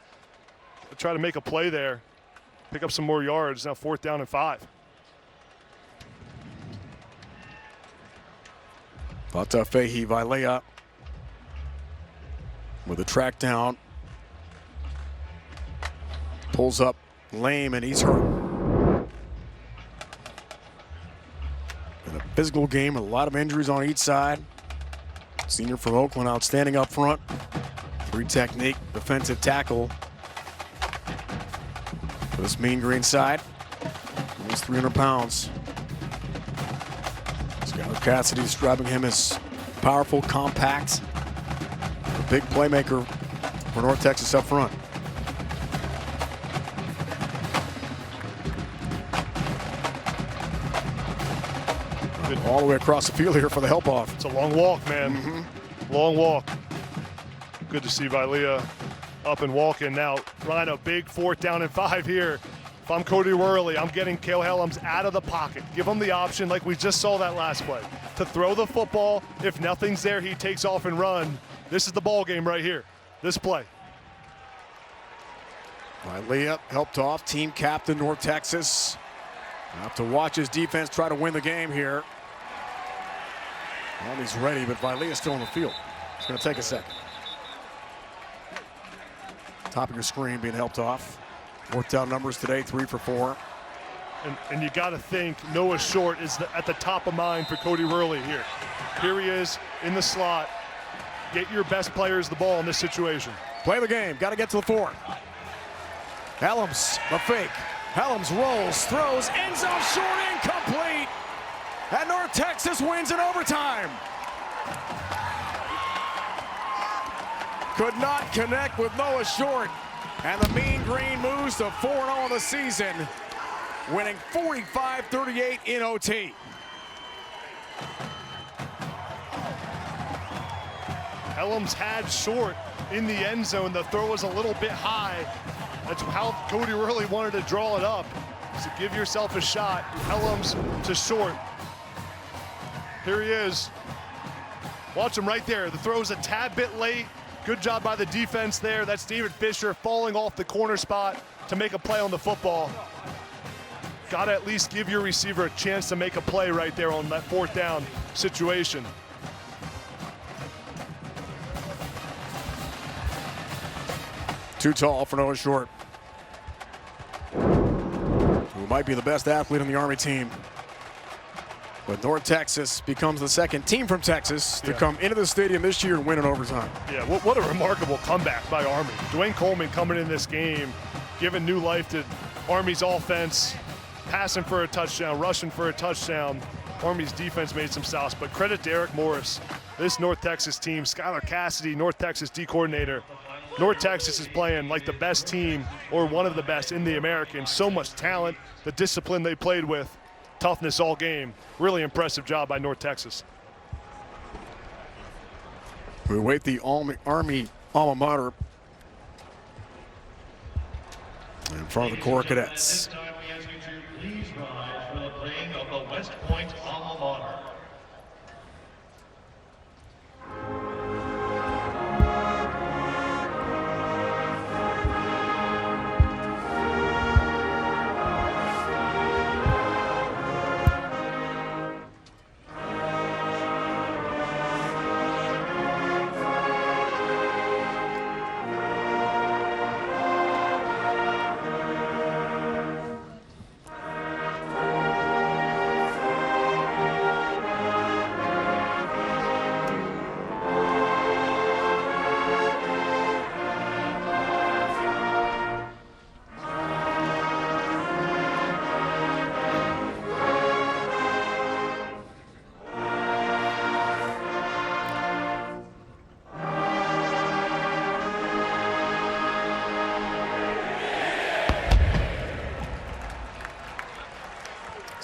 try to make a play there, pick up some more yards. Now 4th down and 5. Vatafehi Vailea with a track down. Pulls up lame and he's hurt. In a physical game, a lot of injuries on each side. Senior from Oakland, outstanding up front. 3 technique, defensive tackle. For this Mean Green side, almost 300 pounds. Skylar Cassidy describing him as powerful, compact, a big playmaker for North Texas up front. All the way across the field here for the help off. It's a long walk, man. Long walk. Good to see Vailea up and walking now. Ryan, a big 4th down and 5 here. If I'm Cody Worley, I'm getting Cale Helms out of the pocket. Give him the option, like we just saw that last play, to throw the football. If nothing's there, he takes off and run. This is the ball game right here, this play. Vailea helped off, team captain North Texas. Have to watch his defense try to win the game here. Army's ready, but Vailea's still on the field. It's going to take a second. Top of your screen being helped off. 4th down numbers today, 3 for 4. And you got to think Noah Short is at the top of mind for Cody Worley here. Here he is in the slot. Get your best players the ball in this situation. Play the game. Got to get to the 4. Helms, the fake. Helms rolls, throws, end zone short, incomplete. And North Texas wins in overtime. Could not connect with Noah Short. And the Mean Green moves to 4-0 on the season, winning 45-38 in OT. Helms had Short in the end zone. The throw was a little bit high. That's how Cody Worley wanted to draw it up. So give yourself a shot. Helms to Short. Here he is. Watch him right there. The throw's a tad bit late. Good job by the defense there. That's David Fisher falling off the corner spot to make a play on the football. Got to at least give your receiver a chance to make a play right there on that 4th down situation. Too tall for Noah Short, who might be the best athlete on the Army team. But North Texas becomes the 2nd team from Texas to come into the stadium this year and win in overtime. Yeah, what a remarkable comeback by Army. Dwayne Coleman coming in this game, giving new life to Army's offense, passing for a touchdown, rushing for a touchdown. Army's defense made some stops, but credit to Eric Morris. This North Texas team, Skylar Cassidy, North Texas D coordinator. North Texas is playing like the best team or one of the best in the American. So much talent, the discipline they played with, toughness all game. Really impressive job by North Texas. We await the Army alma mater in front of the Corps Cadets. Please rise for the playing of the West Point alma mater.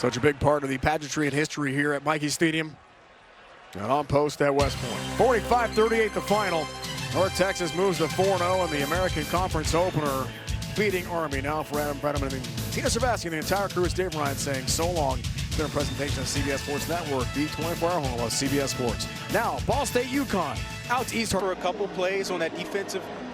Such a big part of the pageantry and history here at Michie Stadium. And on post at West Point. 45-38 the final. North Texas moves to 4-0 in the American Conference opener, beating Army. Now for Adam Brenneman and Tina Sebastian, the entire crew is Dave Ryan saying so long. It's been a presentation of CBS Sports Network, the 24-hour home of CBS Sports. Now, Ball State UConn out to East for a couple plays on that defensive